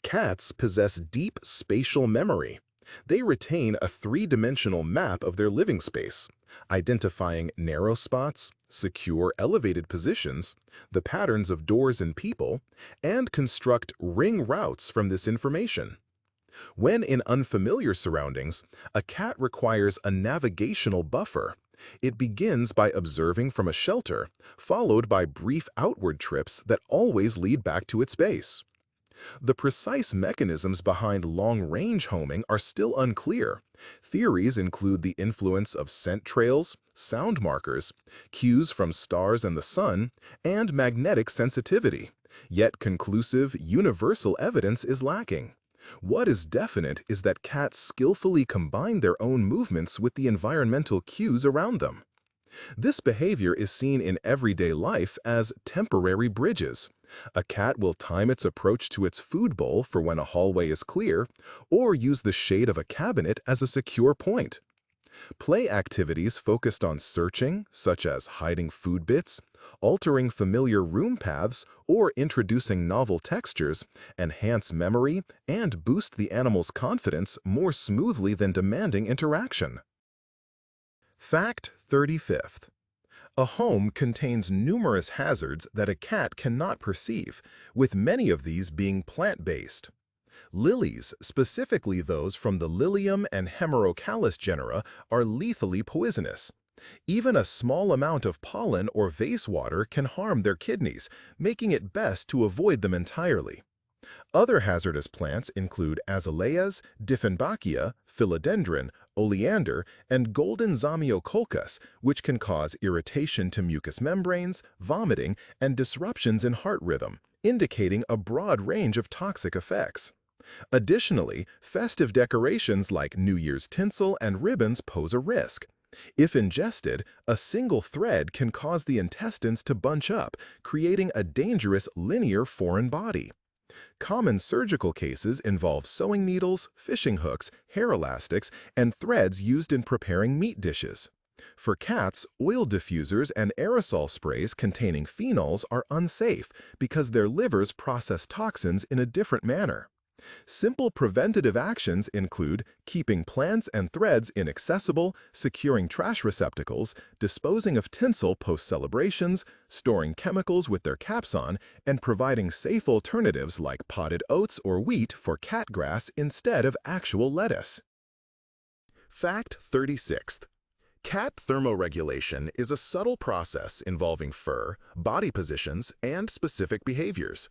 A: Cats possess deep spatial memory. They retain a three-dimensional map of their living space, identifying narrow spots, secure elevated positions, the patterns of doors and people, and construct ring routes from this information. When in unfamiliar surroundings, a cat requires a navigational buffer. It begins by observing from a shelter, followed by brief outward trips that always lead back to its base. The precise mechanisms behind long-range homing are still unclear. Theories include the influence of scent trails, sound markers, cues from stars and the sun, and magnetic sensitivity. Yet conclusive, universal evidence is lacking. What is definite is that cats skillfully combine their own movements with the environmental cues around them. This behavior is seen in everyday life as temporary bridges. A cat will time its approach to its food bowl for when a hallway is clear, or use the shade of a cabinet as a secure point. Play activities focused on searching, such as hiding food bits, altering familiar room paths, or introducing novel textures, enhance memory and boost the animal's confidence more smoothly than demanding interaction. Fact 35th. A home contains numerous hazards that a cat cannot perceive, with many of these being plant-based. Lilies, specifically those from the Lilium and Hemerocallis genera, are lethally poisonous. Even a small amount of pollen or vase water can harm their kidneys, making it best to avoid them entirely. Other hazardous plants include azaleas, Dieffenbachia, philodendron, oleander, and golden zamioculcas, which can cause irritation to mucous membranes, vomiting, and disruptions in heart rhythm, indicating a broad range of toxic effects. Additionally, festive decorations like New Year's tinsel and ribbons pose a risk. If ingested, a single thread can cause the intestines to bunch up, creating a dangerous linear foreign body. Common surgical cases involve sewing needles, fishing hooks, hair elastics, and threads used in preparing meat dishes. For cats, oil diffusers and aerosol sprays containing phenols are unsafe because their livers process toxins in a different manner. Simple preventative actions include keeping plants and threads inaccessible, securing trash receptacles, disposing of tinsel post-celebrations, storing chemicals with their caps on, and providing safe alternatives like potted oats or wheat for cat grass instead of actual lettuce. Fact 36th. Cat thermoregulation is a subtle process involving fur, body positions, and specific behaviors.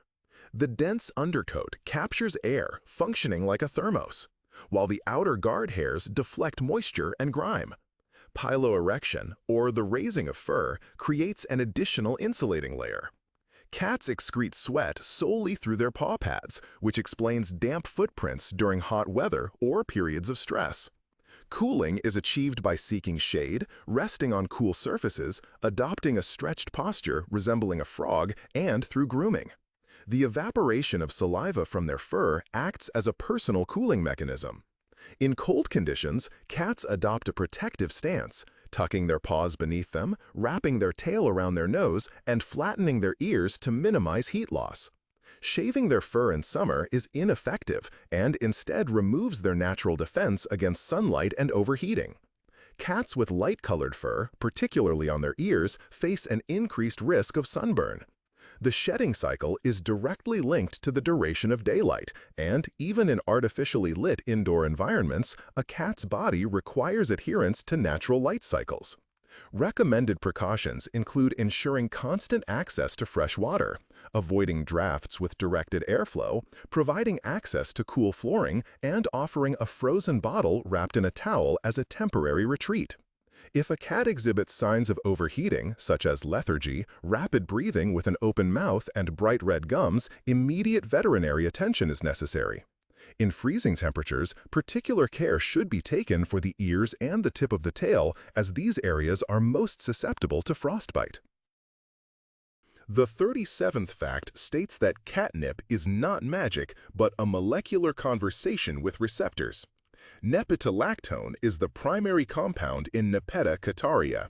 A: The dense undercoat captures air, functioning like a thermos, while the outer guard hairs deflect moisture and grime. Piloerection, or the raising of fur, creates an additional insulating layer. Cats excrete sweat solely through their paw pads, which explains damp footprints during hot weather or periods of stress. Cooling is achieved by seeking shade, resting on cool surfaces, adopting a stretched posture resembling a frog, and through grooming. The evaporation of saliva from their fur acts as a personal cooling mechanism. In cold conditions, cats adopt a protective stance, tucking their paws beneath them, wrapping their tail around their nose, and flattening their ears to minimize heat loss. Shaving their fur in summer is ineffective and instead removes their natural defense against sunlight and overheating. Cats with light-colored fur, particularly on their ears, face an increased risk of sunburn. The shedding cycle is directly linked to the duration of daylight, and even in artificially lit indoor environments, a cat's body requires adherence to natural light cycles. Recommended precautions include ensuring constant access to fresh water, avoiding drafts with directed airflow, providing access to cool flooring, and offering a frozen bottle wrapped in a towel as a temporary retreat. If a cat exhibits signs of overheating, such as lethargy, rapid breathing with an open mouth, and bright red gums, immediate veterinary attention is necessary. In freezing temperatures, particular care should be taken for the ears and the tip of the tail, as these areas are most susceptible to frostbite. The 37th fact states that catnip is not magic, but a molecular conversation with receptors. Nepetalactone is the primary compound in Nepeta cataria.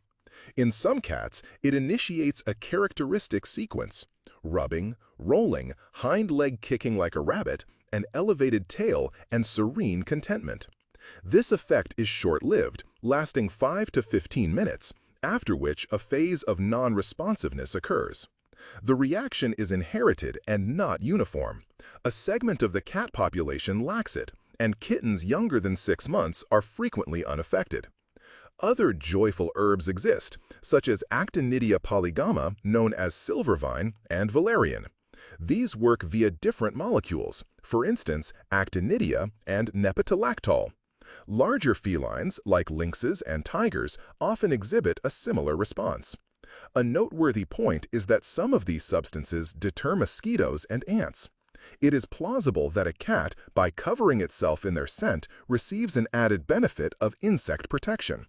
A: In some cats, it initiates a characteristic sequence: rubbing, rolling, hind leg kicking like a rabbit, an elevated tail, and serene contentment. This effect is short-lived, lasting 5 to 15 minutes, after which a phase of non-responsiveness occurs. The reaction is inherited and not uniform. A segment of the cat population lacks it, and kittens younger than 6 months are frequently unaffected. Other joyful herbs exist, such as Actinidia polygama, known as silvervine, and valerian. These work via different molecules, for instance, actinidia and nepetalactol. Larger felines, like lynxes and tigers, often exhibit a similar response. A noteworthy point is that some of these substances deter mosquitoes and ants. It is plausible that a cat, by covering itself in their scent, receives an added benefit of insect protection.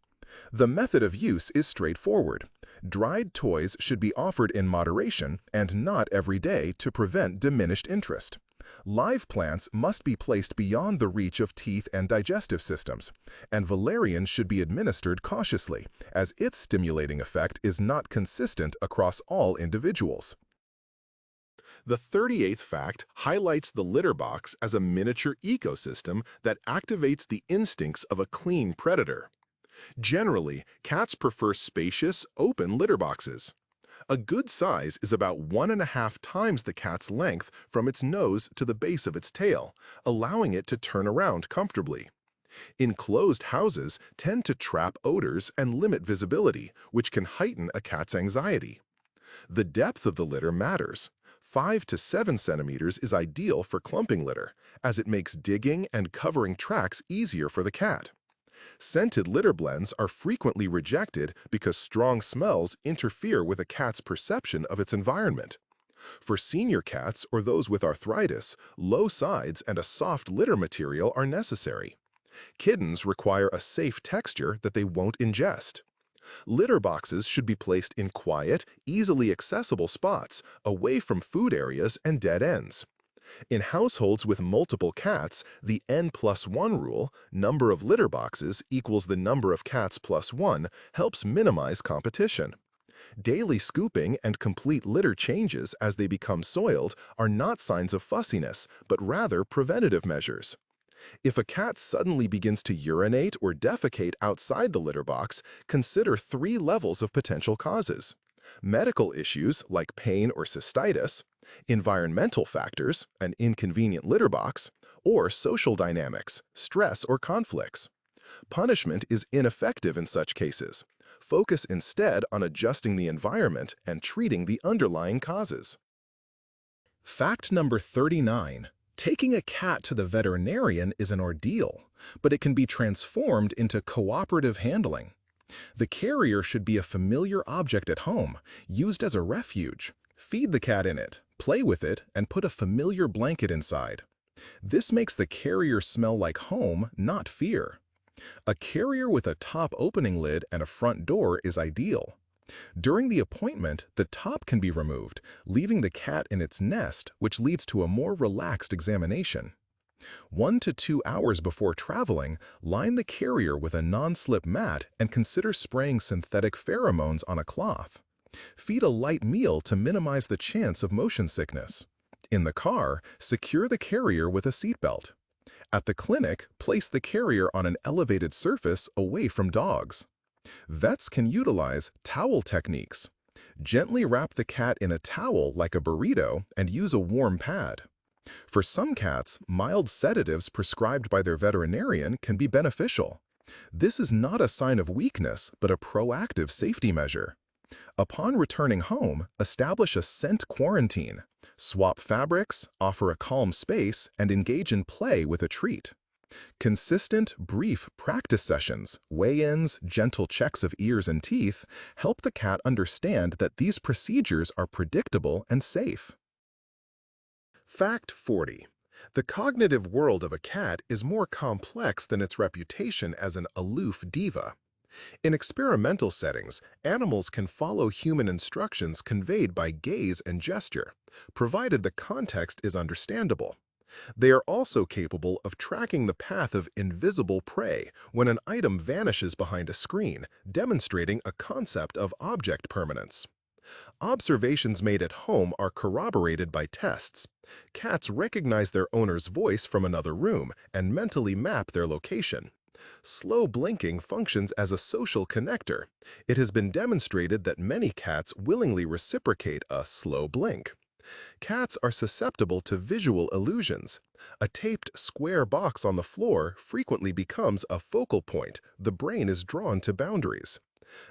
A: The method of use is straightforward. Dried toys should be offered in moderation and not every day to prevent diminished interest. Live plants must be placed beyond the reach of teeth and digestive systems, and valerian should be administered cautiously, as its stimulating effect is not consistent across all individuals. The 38th fact highlights the litter box as a miniature ecosystem that activates the instincts of a clean predator. Generally, cats prefer spacious, open litter boxes. A good size is about 1.5 times the cat's length from its nose to the base of its tail, allowing it to turn around comfortably. Enclosed houses tend to trap odors and limit visibility, which can heighten a cat's anxiety. The depth of the litter matters. 5 to 7 centimeters is ideal for clumping litter, as it makes digging and covering tracks easier for the cat. Scented litter blends are frequently rejected because strong smells interfere with a cat's perception of its environment. For senior cats or those with arthritis, low sides and a soft litter material are necessary. Kittens require a safe texture that they won't ingest. Litter boxes should be placed in quiet, easily accessible spots, away from food areas and dead ends. In households with multiple cats, the N+1 rule, number of litter boxes equals the number of cats plus 1, helps minimize competition. Daily scooping and complete litter changes as they become soiled are not signs of fussiness, but rather preventative measures. If a cat suddenly begins to urinate or defecate outside the litter box, consider 3 levels of potential causes: medical issues like pain or cystitis, environmental factors, an inconvenient litter box, or social dynamics, stress or conflicts. Punishment is ineffective in such cases. Focus instead on adjusting the environment and treating the underlying causes. Fact number 39. Taking a cat to the veterinarian is an ordeal, but it can be transformed into cooperative handling. The carrier should be a familiar object at home, used as a refuge. Feed the cat in it, play with it, and put a familiar blanket inside. This makes the carrier smell like home, not fear. A carrier with a top opening lid and a front door is ideal. During the appointment, the top can be removed, leaving the cat in its nest, which leads to a more relaxed examination. 1 to 2 hours before traveling, line the carrier with a non-slip mat and consider spraying synthetic pheromones on a cloth. Feed a light meal to minimize the chance of motion sickness. In the car, secure the carrier with a seatbelt. At the clinic, place the carrier on an elevated surface away from dogs. Vets can utilize towel techniques. Gently wrap the cat in a towel like a burrito and use a warm pad. For some cats, mild sedatives prescribed by their veterinarian can be beneficial. This is not a sign of weakness, but a proactive safety measure. Upon returning home, establish a scent quarantine. Swap fabrics, offer a calm space, and engage in play with a treat. Consistent, brief practice sessions, weigh-ins, gentle checks of ears and teeth help the cat understand that these procedures are predictable and safe. Fact 40. The cognitive world of a cat is more complex than its reputation as an aloof diva. In experimental settings, animals can follow human instructions conveyed by gaze and gesture, provided the context is understandable. They are also capable of tracking the path of invisible prey when an item vanishes behind a screen, demonstrating a concept of object permanence. Observations made at home are corroborated by tests. Cats recognize their owner's voice from another room and mentally map their location. Slow blinking functions as a social connector. It has been demonstrated that many cats willingly reciprocate a slow blink. Cats are susceptible to visual illusions. A taped square box on the floor frequently becomes a focal point. The brain is drawn to boundaries.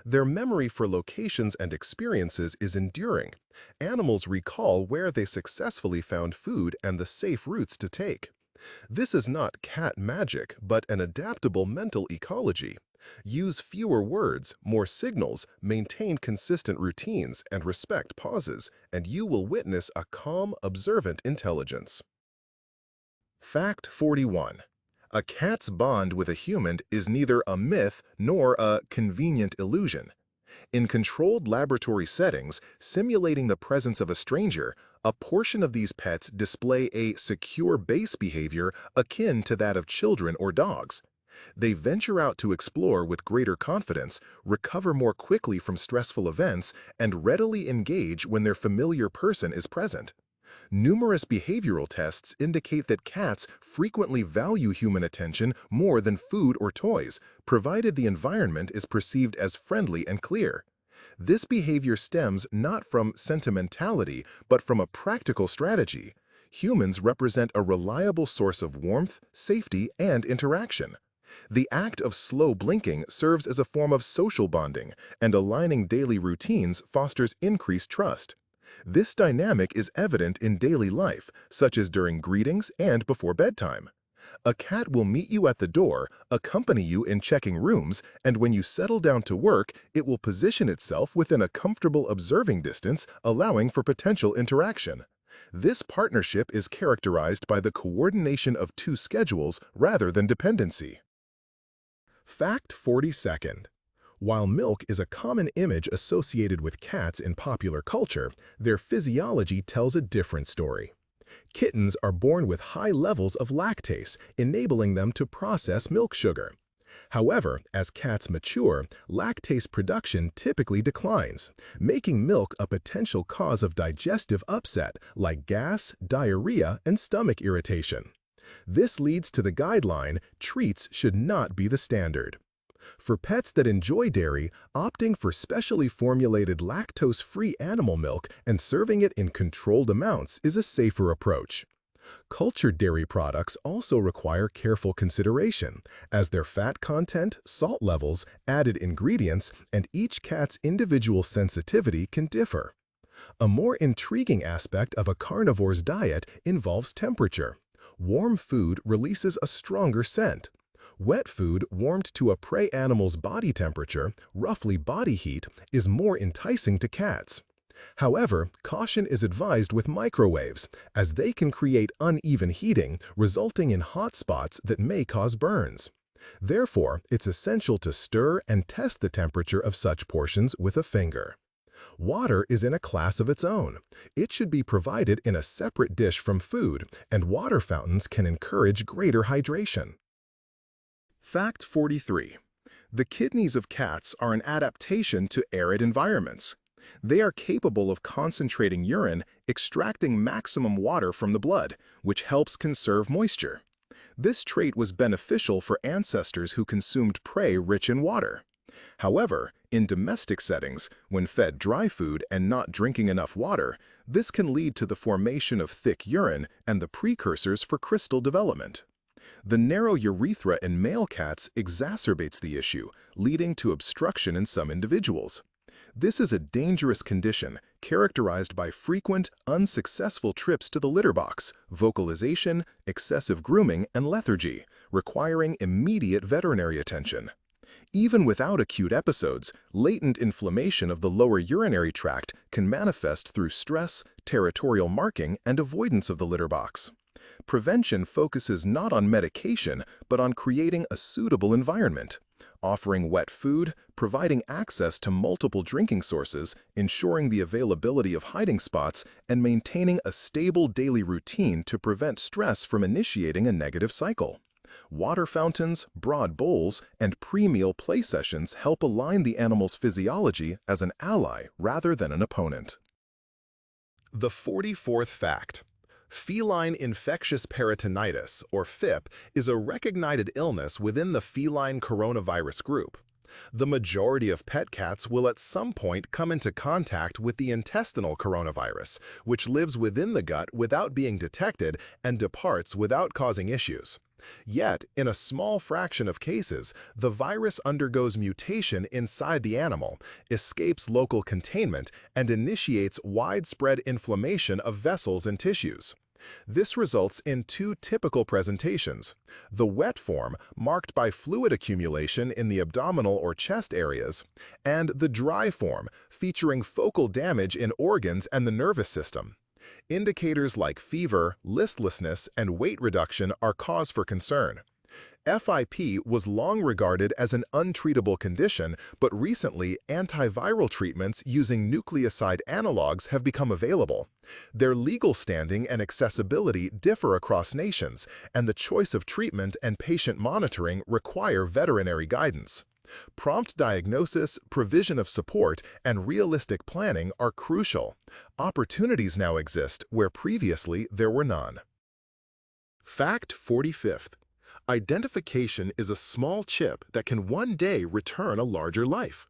A: Their memory for locations and experiences is enduring. Animals recall where they successfully found food and the safe routes to take. This is not cat magic, but an adaptable mental ecology. Use fewer words, more signals, maintain consistent routines, and respect pauses, and you will witness a calm, observant intelligence. Fact 41. A cat's bond with a human is neither a myth nor a convenient illusion. In controlled laboratory settings, simulating the presence of a stranger, a portion of these pets display a secure base behavior akin to that of children or dogs. They venture out to explore with greater confidence, recover more quickly from stressful events, and readily engage when their familiar person is present. Numerous behavioral tests indicate that cats frequently value human attention more than food or toys, provided the environment is perceived as friendly and clear. This behavior stems not from sentimentality, but from a practical strategy. Humans represent a reliable source of warmth, safety, and interaction. The act of slow blinking serves as a form of social bonding, and aligning daily routines fosters increased trust. This dynamic is evident in daily life, such as during greetings and before bedtime. A cat will meet you at the door, accompany you in checking rooms, and when you settle down to work, it will position itself within a comfortable observing distance, allowing for potential interaction. This partnership is characterized by the coordination of two schedules rather than dependency. Fact 42. While milk is a common image associated with cats in popular culture, their physiology tells a different story. Kittens are born with high levels of lactase, enabling them to process milk sugar. However, as cats mature, lactase production typically declines, making milk a potential cause of digestive upset like gas, diarrhea, and stomach irritation. This leads to the guideline, treats should not be the standard. For pets that enjoy dairy, opting for specially formulated lactose-free animal milk and serving it in controlled amounts is a safer approach. Cultured dairy products also require careful consideration, as their fat content, salt levels, added ingredients, and each cat's individual sensitivity can differ. A more intriguing aspect of a carnivore's diet involves temperature. Warm food releases a stronger scent. Wet food warmed to a prey animal's body temperature, roughly body heat, is more enticing to cats. However, caution is advised with microwaves, as they can create uneven heating, resulting in hot spots that may cause burns. Therefore, it's essential to stir and test the temperature of such portions with a finger. Water is in a class of its own. It should be provided in a separate dish from food, and water fountains can encourage greater hydration. Fact 43. The kidneys of cats are an adaptation to arid environments. They are capable of concentrating urine, extracting maximum water from the blood, which helps conserve moisture. This trait was beneficial for ancestors who consumed prey rich in water. However, in domestic settings, when fed dry food and not drinking enough water, this can lead to the formation of thick urine and the precursors for crystal development. The narrow urethra in male cats exacerbates the issue, leading to obstruction in some individuals. This is a dangerous condition, characterized by frequent, unsuccessful trips to the litter box, vocalization, excessive grooming, and lethargy, requiring immediate veterinary attention. Even without acute episodes, latent inflammation of the lower urinary tract can manifest through stress, territorial marking, and avoidance of the litter box. Prevention focuses not on medication, but on creating a suitable environment, offering wet food, providing access to multiple drinking sources, ensuring the availability of hiding spots, and maintaining a stable daily routine to prevent stress from initiating a negative cycle. Water fountains, broad bowls, and pre-meal play sessions help align the animal's physiology as an ally rather than an opponent. The 44th fact. Feline infectious peritonitis, or FIP, is a recognized illness within the feline coronavirus group. The majority of pet cats will at some point come into contact with the intestinal coronavirus, which lives within the gut without being detected and departs without causing issues. Yet, in a small fraction of cases, the virus undergoes mutation inside the animal, escapes local containment, and initiates widespread inflammation of vessels and tissues. This results in two typical presentations: the wet form, marked by fluid accumulation in the abdominal or chest areas, and the dry form, featuring focal damage in organs and the nervous system. Indicators like fever, listlessness, and weight reduction are cause for concern. FIP was long regarded as an untreatable condition, but recently antiviral treatments using nucleoside analogs have become available. Their legal standing and accessibility differ across nations, and the choice of treatment and patient monitoring require veterinary guidance. Prompt diagnosis, provision of support, and realistic planning are crucial. Opportunities now exist where previously there were none. Fact 45th. Identification is a small chip that can one day return a larger life.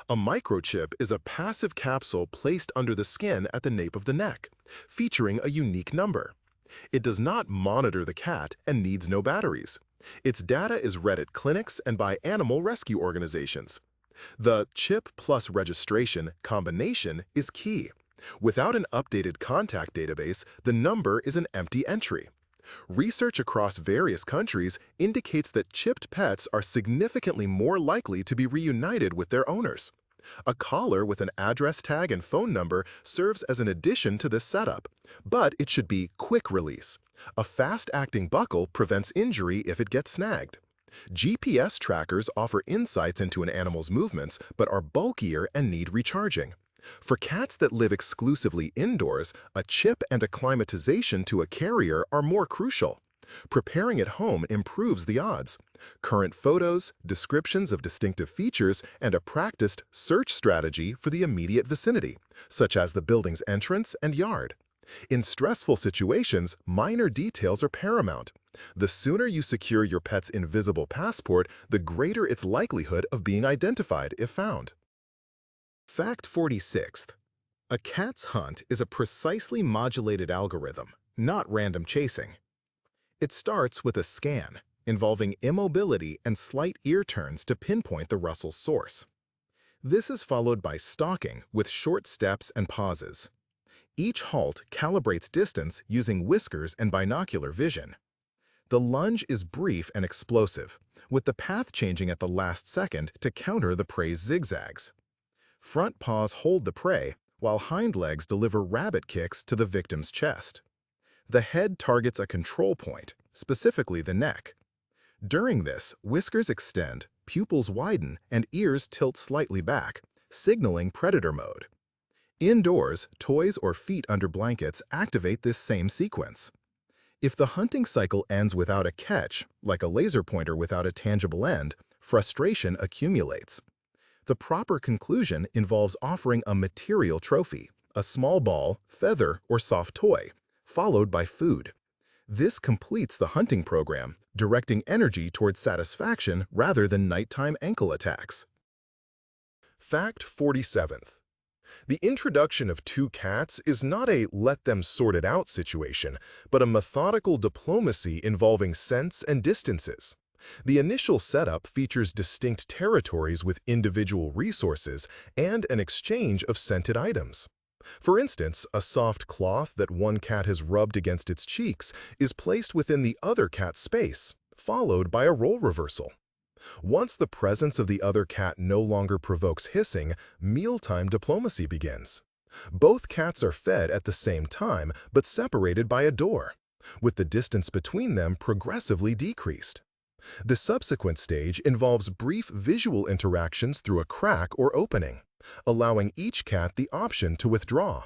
A: A microchip is a passive capsule placed under the skin at the nape of the neck, featuring a unique number. It does not monitor the cat and needs no batteries. Its data is read at clinics and by animal rescue organizations. The chip plus registration combination is key. Without an updated contact database, the number is an empty entry. Research across various countries indicates that chipped pets are significantly more likely to be reunited with their owners. A collar with an address tag and phone number serves as an addition to this setup, but it should be quick release. A fast-acting buckle prevents injury if it gets snagged. GPS trackers offer insights into an animal's movements but are bulkier and need recharging. For cats that live exclusively indoors, a chip and acclimatization to a carrier are more crucial. Preparing at home improves the odds. Current photos, descriptions of distinctive features, and a practiced search strategy for the immediate vicinity, such as the building's entrance and yard. In stressful situations, minor details are paramount. The sooner you secure your pet's invisible passport, the greater its likelihood of being identified if found. Fact 46th. A cat's hunt is a precisely modulated algorithm, not random chasing. It starts with a scan, involving immobility and slight ear turns to pinpoint the rustle's source. This is followed by stalking with short steps and pauses. Each halt calibrates distance using whiskers and binocular vision. The lunge is brief and explosive, with the path changing at the last second to counter the prey's zigzags. Front paws hold the prey, while hind legs deliver rabbit kicks to the victim's chest. The head targets a control point, specifically the neck. During this, whiskers extend, pupils widen, and ears tilt slightly back, signaling predator mode. Indoors, toys or feet under blankets activate this same sequence. If the hunting cycle ends without a catch, like a laser pointer without a tangible end, frustration accumulates. The proper conclusion involves offering a material trophy, a small ball, feather, or soft toy, followed by food. This completes the hunting program, directing energy towards satisfaction rather than nighttime ankle attacks. Fact 47th. The introduction of two cats is not a let-them-sort-it-out situation, but a methodical diplomacy involving scents and distances. The initial setup features distinct territories with individual resources and an exchange of scented items. For instance, a soft cloth that one cat has rubbed against its cheeks is placed within the other cat's space, followed by a role reversal. Once the presence of the other cat no longer provokes hissing, mealtime diplomacy begins. Both cats are fed at the same time, but separated by a door, with the distance between them progressively decreased. The subsequent stage involves brief visual interactions through a crack or opening, allowing each cat the option to withdraw.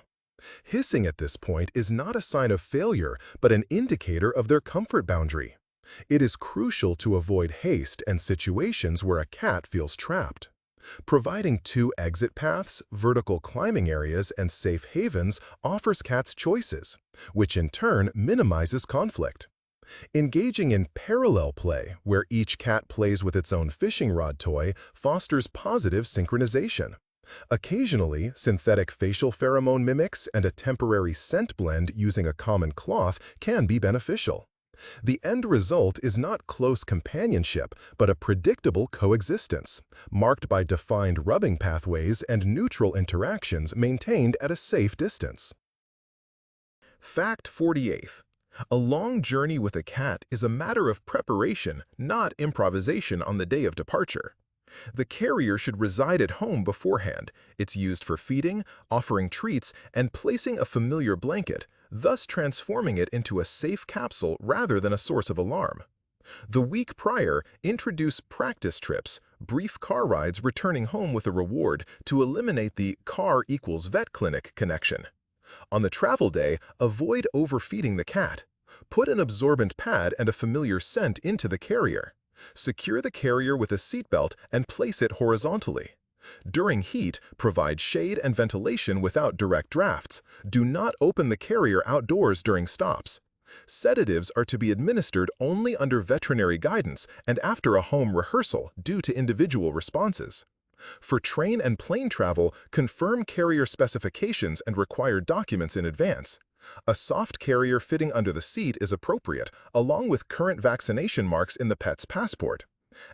A: Hissing at this point is not a sign of failure, but an indicator of their comfort boundary. It is crucial to avoid haste and situations where a cat feels trapped. Providing two exit paths, vertical climbing areas, and safe havens offers cats choices, which in turn minimizes conflict. Engaging in parallel play, where each cat plays with its own fishing rod toy, fosters positive synchronization. Occasionally, synthetic facial pheromone mimics and a temporary scent blend using a common cloth can be beneficial. The end result is not close companionship, but a predictable coexistence, marked by defined rubbing pathways and neutral interactions maintained at a safe distance. Fact 48. A long journey with a cat is a matter of preparation, not improvisation on the day of departure. The carrier should reside at home beforehand. It's used for feeding, offering treats, and placing a familiar blanket, thus transforming it into a safe capsule rather than a source of alarm. The week prior, introduce practice trips, brief car rides returning home with a reward to eliminate the car equals vet clinic connection. On the travel day, avoid overfeeding the cat. Put an absorbent pad and a familiar scent into the carrier. Secure the carrier with a seatbelt and place it horizontally. During heat, provide shade and ventilation without direct drafts. Do not open the carrier outdoors during stops. Sedatives are to be administered only under veterinary guidance and after a home rehearsal due to individual responses. For train and plane travel, confirm carrier specifications and required documents in advance. A soft carrier fitting under the seat is appropriate, along with current vaccination marks in the pet's passport.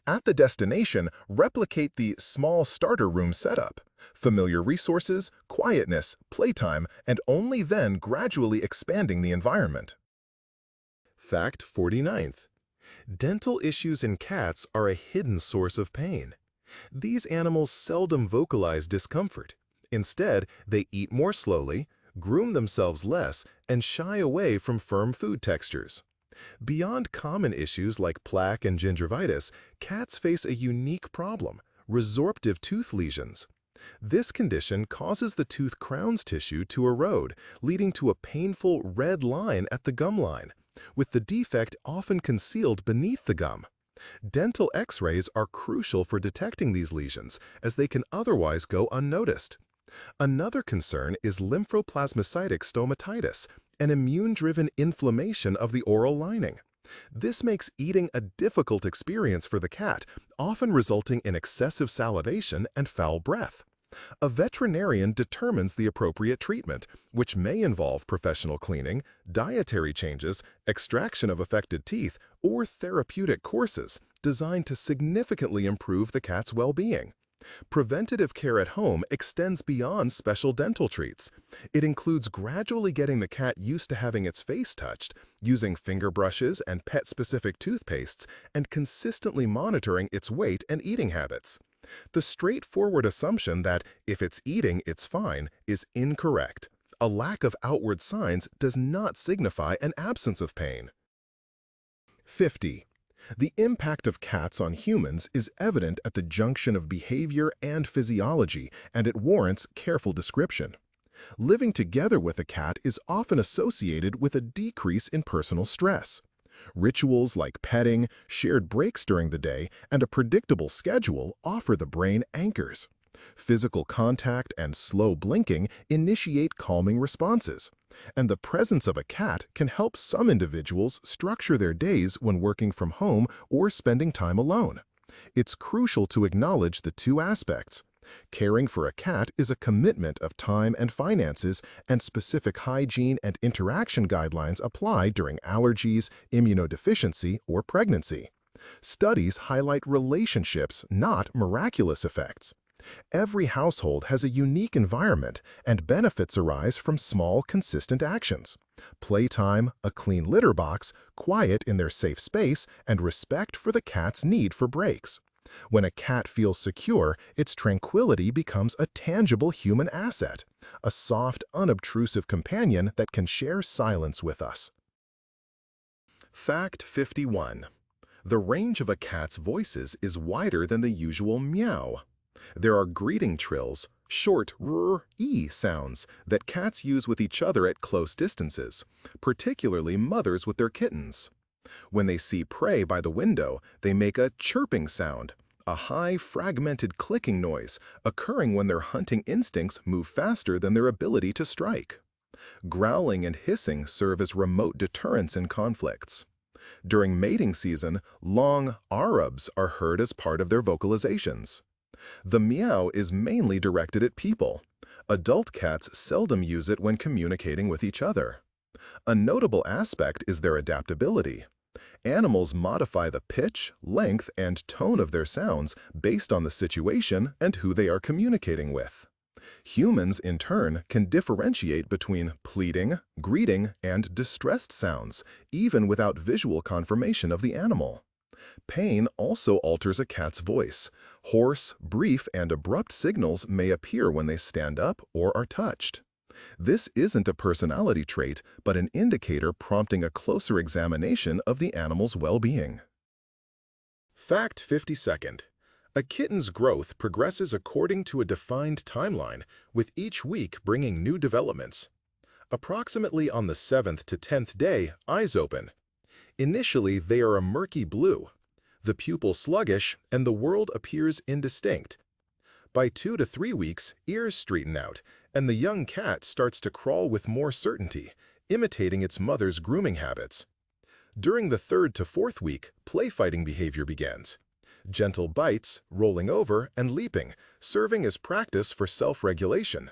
A: At the destination, replicate the small starter room setup. Familiar resources, quietness, playtime, and only then gradually expanding the environment. Fact 49. Dental issues in cats are a hidden source of pain. These animals seldom vocalize discomfort. Instead, they eat more slowly, groom themselves less, and shy away from firm food textures. Beyond common issues like plaque and gingivitis, cats face a unique problem: resorptive tooth lesions. This condition causes the tooth crown's tissue to erode, leading to a painful red line at the gum line, with the defect often concealed beneath the gum. Dental X-rays are crucial for detecting these lesions, as they can otherwise go unnoticed. Another concern is lymphoplasmacytic stomatitis, an immune-driven inflammation of the oral lining. This makes eating a difficult experience for the cat, often resulting in excessive salivation and foul breath. A veterinarian determines the appropriate treatment, which may involve professional cleaning, dietary changes, extraction of affected teeth, or therapeutic courses designed to significantly improve the cat's well-being. Preventative care at home extends beyond special dental treats. It includes gradually getting the cat used to having its face touched, using finger brushes and pet-specific toothpastes, and consistently monitoring its weight and eating habits. The straightforward assumption that if it's eating, it's fine is incorrect. A lack of outward signs does not signify an absence of pain. 50. The impact of cats on humans is evident at the junction of behavior and physiology, and it warrants careful description. Living together with a cat is often associated with a decrease in personal stress. Rituals like petting, shared breaks during the day, and a predictable schedule offer the brain anchors. Physical contact and slow blinking initiate calming responses, and the presence of a cat can help some individuals structure their days when working from home or spending time alone. It's crucial to acknowledge the two aspects. Caring for a cat is a commitment of time and finances, and specific hygiene and interaction guidelines apply during allergies, immunodeficiency, or pregnancy. Studies highlight relationships, not miraculous effects. Every household has a unique environment, and benefits arise from small, consistent actions. Playtime, a clean litter box, quiet in their safe space, and respect for the cat's need for breaks. When a cat feels secure, its tranquility becomes a tangible human asset, a soft, unobtrusive companion that can share silence with us. Fact 51. The range of a cat's voices is wider than the usual meow. There are greeting trills, short r-e sounds that cats use with each other at close distances, particularly mothers with their kittens. When they see prey by the window, they make a chirping sound, a high, fragmented clicking noise occurring when their hunting instincts move faster than their ability to strike. Growling and hissing serve as remote deterrents in conflicts. During mating season, long arubs are heard as part of their vocalizations. The meow is mainly directed at people. Adult cats seldom use it when communicating with each other. A notable aspect is their adaptability. Animals modify the pitch, length, and tone of their sounds based on the situation and who they are communicating with. Humans, in turn, can differentiate between pleading, greeting, and distressed sounds, even without visual confirmation of the animal. Pain also alters a cat's voice. Hoarse, brief, and abrupt signals may appear when they stand up or are touched. This isn't a personality trait, but an indicator prompting a closer examination of the animal's well-being. Fact 52. A kitten's growth progresses according to a defined timeline, with each week bringing new developments. Approximately on the 7th to 10th day, eyes open. Initially, they are a murky blue, the pupil sluggish, and the world appears indistinct. By 2 to 3 weeks, ears straighten out, and the young cat starts to crawl with more certainty, imitating its mother's grooming habits. During the 3rd to 4th week, play-fighting behavior begins. Gentle bites, rolling over, and leaping, serving as practice for self-regulation.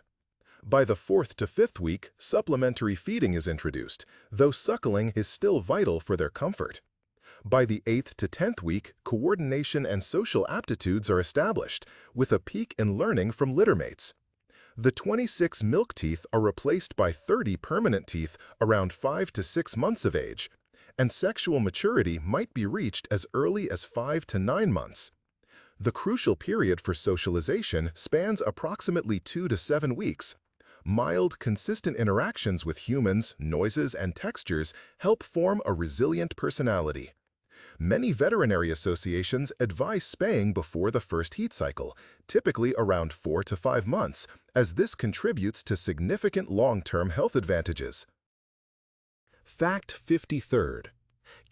A: By the 4th to 5th week, supplementary feeding is introduced, though suckling is still vital for their comfort. By the 8th to 10th week, coordination and social aptitudes are established, with a peak in learning from littermates. The 26 milk teeth are replaced by 30 permanent teeth around 5 to 6 months of age, and sexual maturity might be reached as early as 5 to 9 months. The crucial period for socialization spans approximately 2 to 7 weeks. Mild, consistent interactions with humans, noises, and textures help form a resilient personality. Many veterinary associations advise spaying before the first heat cycle, typically around 4 to 5 months, as this contributes to significant long-term health advantages. Fact 53.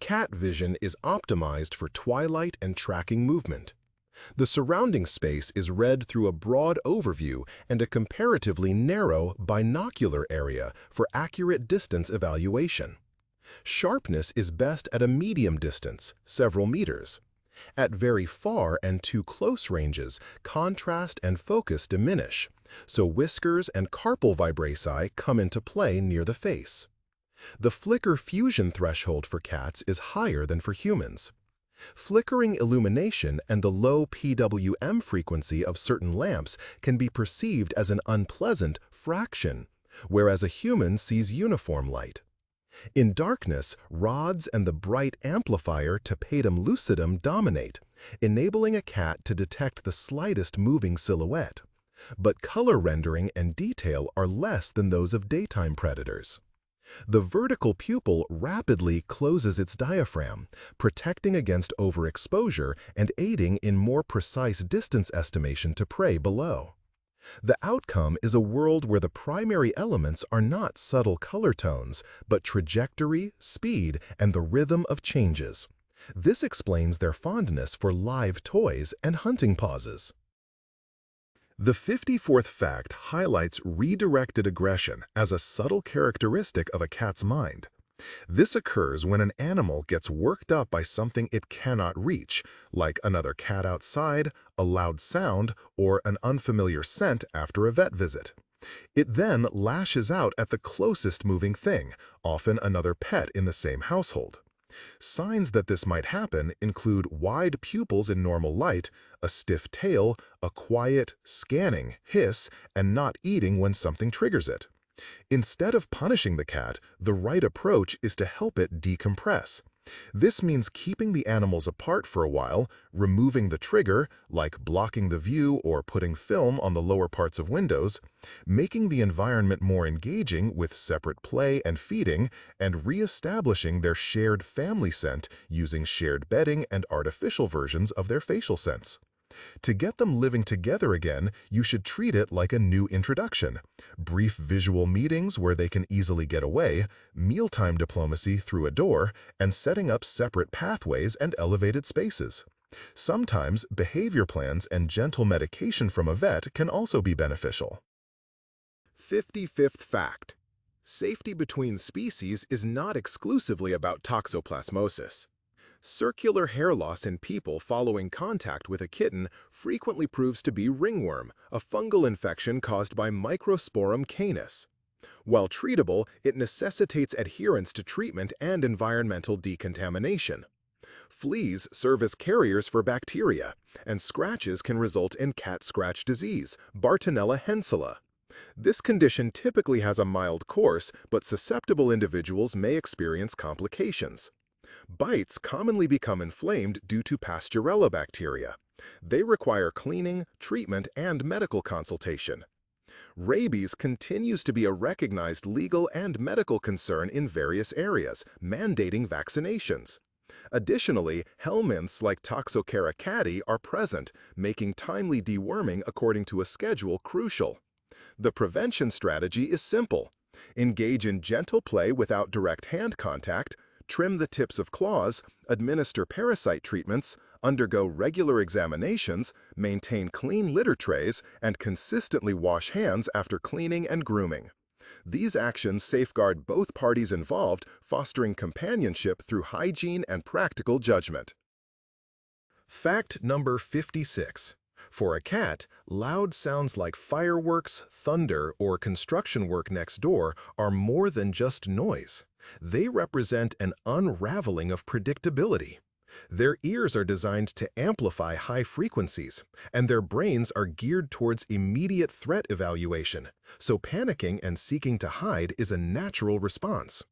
A: Cat vision is optimized for twilight and tracking movement. The surrounding space is read through a broad overview and a comparatively narrow binocular area for accurate distance evaluation. Sharpness is best at a medium distance, several meters. At very far and too close ranges, contrast and focus diminish, so whiskers and carpal vibraci come into play near the face. The flicker fusion threshold for cats is higher than for humans. Flickering illumination and the low PWM frequency of certain lamps can be perceived as an unpleasant fraction, whereas a human sees uniform light. In darkness, rods and the bright amplifier tapetum lucidum dominate, enabling a cat to detect the slightest moving silhouette. But color rendering and detail are less than those of daytime predators. The vertical pupil rapidly closes its diaphragm, protecting against overexposure and aiding in more precise distance estimation to prey below. The outcome is a world where the primary elements are not subtle color tones, but trajectory, speed, and the rhythm of changes. This explains their fondness for live toys and hunting pauses. The 54th fact highlights redirected aggression as a subtle characteristic of a cat's mind. This occurs when an animal gets worked up by something it cannot reach, like another cat outside, a loud sound, or an unfamiliar scent after a vet visit. It then lashes out at the closest moving thing, often another pet in the same household. Signs that this might happen include wide pupils in normal light, a stiff tail, a quiet, scanning hiss, and not eating when something triggers it. Instead of punishing the cat, the right approach is to help it decompress. This means keeping the animals apart for a while, removing the trigger, like blocking the view or putting film on the lower parts of windows, making the environment more engaging with separate play and feeding, and re-establishing their shared family scent using shared bedding and artificial versions of their facial scents. To get them living together again, you should treat it like a new introduction. Brief visual meetings where they can easily get away, mealtime diplomacy through a door, and setting up separate pathways and elevated spaces. Sometimes behavior plans and gentle medication from a vet can also be beneficial. 55th fact: safety between species is not exclusively about toxoplasmosis. Circular hair loss in people following contact with a kitten frequently proves to be ringworm, a fungal infection caused by Microsporum canis. While treatable, it necessitates adherence to treatment and environmental decontamination. Fleas serve as carriers for bacteria, and scratches can result in cat scratch disease, Bartonella hensela. This condition typically has a mild course, but susceptible individuals may experience complications. Bites commonly become inflamed due to Pasteurella bacteria. They require cleaning, treatment, and medical consultation. Rabies continues to be a recognized legal and medical concern in various areas, mandating vaccinations. Additionally, helminths like Toxocara cati are present, making timely deworming according to a schedule crucial. The prevention strategy is simple. Engage in gentle play without direct hand contact, trim the tips of claws, administer parasite treatments, undergo regular examinations, maintain clean litter trays, and consistently wash hands after cleaning and grooming. These actions safeguard both parties involved, fostering companionship through hygiene and practical judgment. Fact number 56. For a cat, loud sounds like fireworks, thunder, or construction work next door are more than just noise. They represent an unraveling of predictability. Their ears are designed to amplify high frequencies, and their brains are geared towards immediate threat evaluation, so panicking and seeking to hide is a natural response.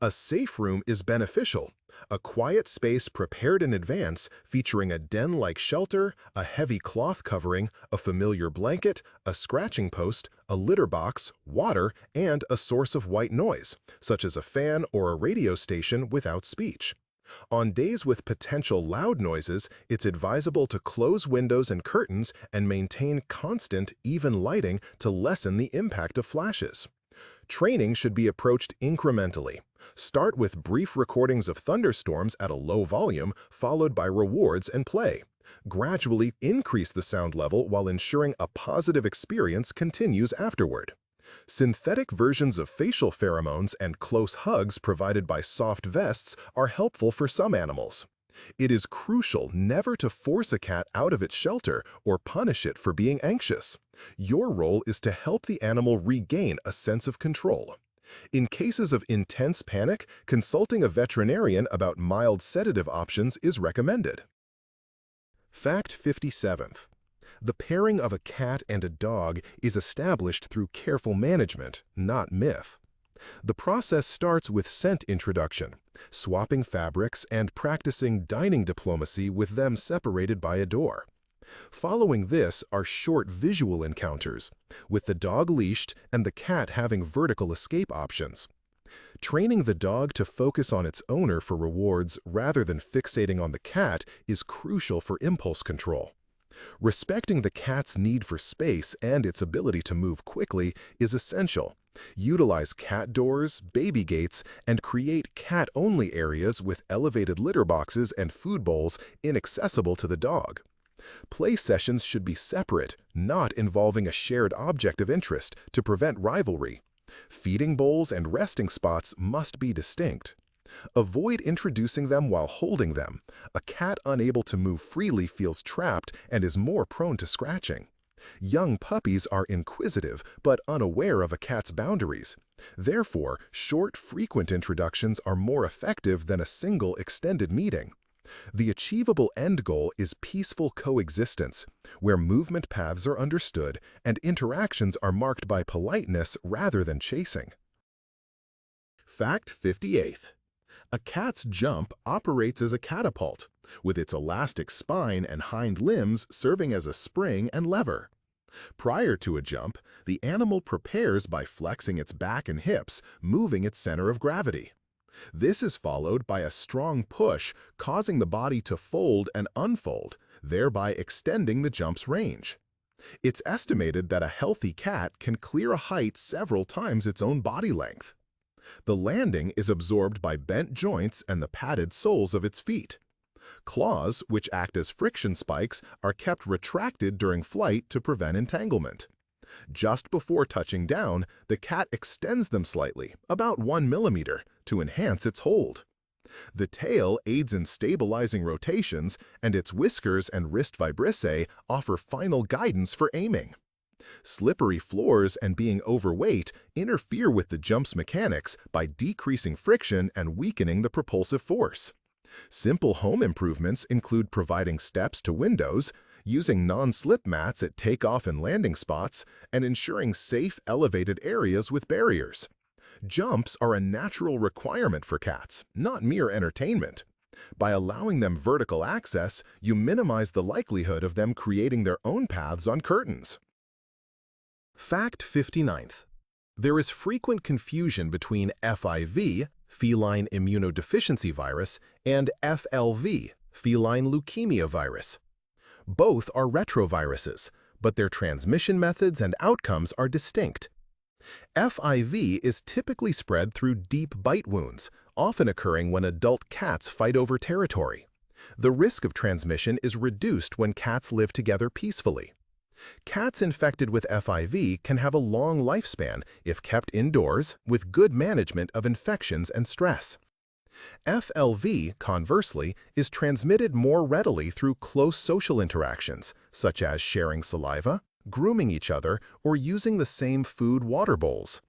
A: A safe room is beneficial. A quiet space prepared in advance, featuring a den-like shelter, a heavy cloth covering, a familiar blanket, a scratching post, a litter box, water, and a source of white noise, such as a fan or a radio station without speech. On days with potential loud noises, it's advisable to close windows and curtains and maintain constant, even lighting to lessen the impact of flashes. Training should be approached incrementally. Start with brief recordings of thunderstorms at a low volume, followed by rewards and play. Gradually increase the sound level while ensuring a positive experience continues afterward. Synthetic versions of facial pheromones and close hugs provided by soft vests are helpful for some animals. It is crucial never to force a cat out of its shelter or punish it for being anxious. Your role is to help the animal regain a sense of control. In cases of intense panic, consulting a veterinarian about mild sedative options is recommended. Fact 57. The pairing of a cat and a dog is established through careful management, not myth. The process starts with scent introduction, swapping fabrics, and practicing dining diplomacy with them separated by a door. Following this are short visual encounters, with the dog leashed and the cat having vertical escape options. Training the dog to focus on its owner for rewards rather than fixating on the cat is crucial for impulse control. Respecting the cat's need for space and its ability to move quickly is essential. Utilize cat doors, baby gates, and create cat-only areas with elevated litter boxes and food bowls inaccessible to the dog. Play sessions should be separate, not involving a shared object of interest, to prevent rivalry. Feeding bowls and resting spots must be distinct. Avoid introducing them while holding them. A cat unable to move freely feels trapped and is more prone to scratching. Young puppies are inquisitive but unaware of a cat's boundaries. Therefore, short, frequent introductions are more effective than a single extended meeting. The achievable end goal is peaceful coexistence, where movement paths are understood and interactions are marked by politeness rather than chasing. Fact 58. A cat's jump operates as a catapult, with its elastic spine and hind limbs serving as a spring and lever. Prior to a jump, the animal prepares by flexing its back and hips, moving its center of gravity. This is followed by a strong push, causing the body to fold and unfold, thereby extending the jump's range. It's estimated that a healthy cat can clear a height several times its own body length. The landing is absorbed by bent joints and the padded soles of its feet. Claws, which act as friction spikes, are kept retracted during flight to prevent entanglement. Just before touching down, the cat extends them slightly, about 1 millimeter, to enhance its hold. The tail aids in stabilizing rotations, and its whiskers and wrist vibrissae offer final guidance for aiming. Slippery floors and being overweight interfere with the jump's mechanics by decreasing friction and weakening the propulsive force. Simple home improvements include providing steps to windows, using non-slip mats at takeoff and landing spots, and ensuring safe, elevated areas with barriers. Jumps are a natural requirement for cats, not mere entertainment. By allowing them vertical access, you minimize the likelihood of them creating their own paths on curtains. Fact 59th. There is frequent confusion between FIV, feline immunodeficiency virus, and FLV, feline leukemia virus. Both are retroviruses, but their transmission methods and outcomes are distinct. FIV is typically spread through deep bite wounds, often occurring when adult cats fight over territory. The risk of transmission is reduced when cats live together peacefully. Cats infected with FIV can have a long lifespan if kept indoors with good management of infections and stress. FLV, conversely, is transmitted more readily through close social interactions, such as sharing saliva, grooming each other, or using the same food-water bowls.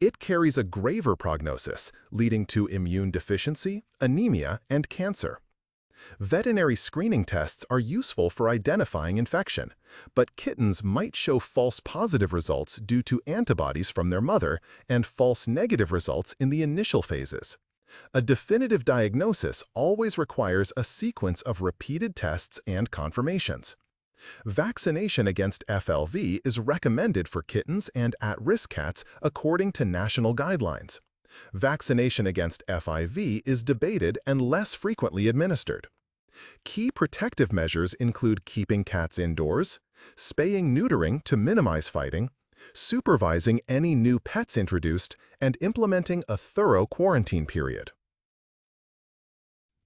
A: It carries a graver prognosis, leading to immune deficiency, anemia, and cancer. Veterinary screening tests are useful for identifying infection, but kittens might show false positive results due to antibodies from their mother and false negative results in the initial phases. A definitive diagnosis always requires a sequence of repeated tests and confirmations. Vaccination against FLV is recommended for kittens and at-risk cats according to national guidelines. Vaccination against FIV is debated and less frequently administered. Key protective measures include keeping cats indoors, spaying-neutering to minimize fighting, supervising any new pets introduced, and implementing a thorough quarantine period.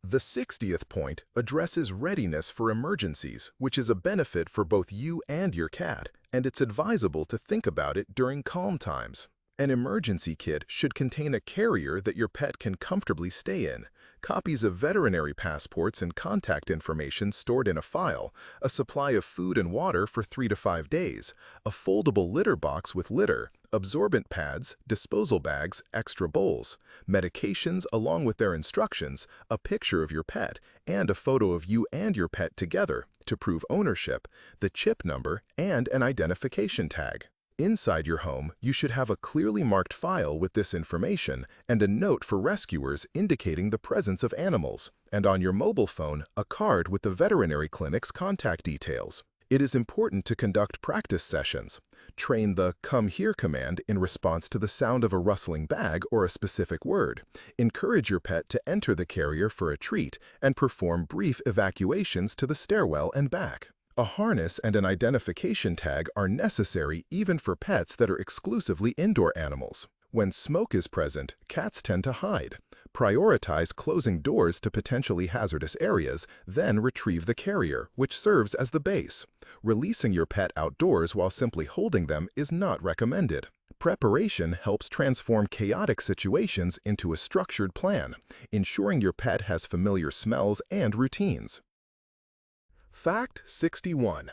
A: The 60th point addresses readiness for emergencies, which is a benefit for both you and your cat, and it's advisable to think about it during calm times. An emergency kit should contain a carrier that your pet can comfortably stay in, copies of veterinary passports and contact information stored in a file, a supply of food and water for 3 to 5 days, a foldable litter box with litter, absorbent pads, disposal bags, extra bowls, medications along with their instructions, a picture of your pet, and a photo of you and your pet together to prove ownership, the chip number, and an identification tag. Inside your home, you should have a clearly marked file with this information and a note for rescuers indicating the presence of animals, and on your mobile phone, a card with the veterinary clinic's contact details. It is important to conduct practice sessions. Train the "come here" command in response to the sound of a rustling bag or a specific word. Encourage your pet to enter the carrier for a treat and perform brief evacuations to the stairwell and back. A harness and an identification tag are necessary even for pets that are exclusively indoor animals. When smoke is present, cats tend to hide. Prioritize closing doors to potentially hazardous areas, then retrieve the carrier, which serves as the base. Releasing your pet outdoors while simply holding them is not recommended. Preparation helps transform chaotic situations into a structured plan, ensuring your pet has familiar smells and routines. Fact 61.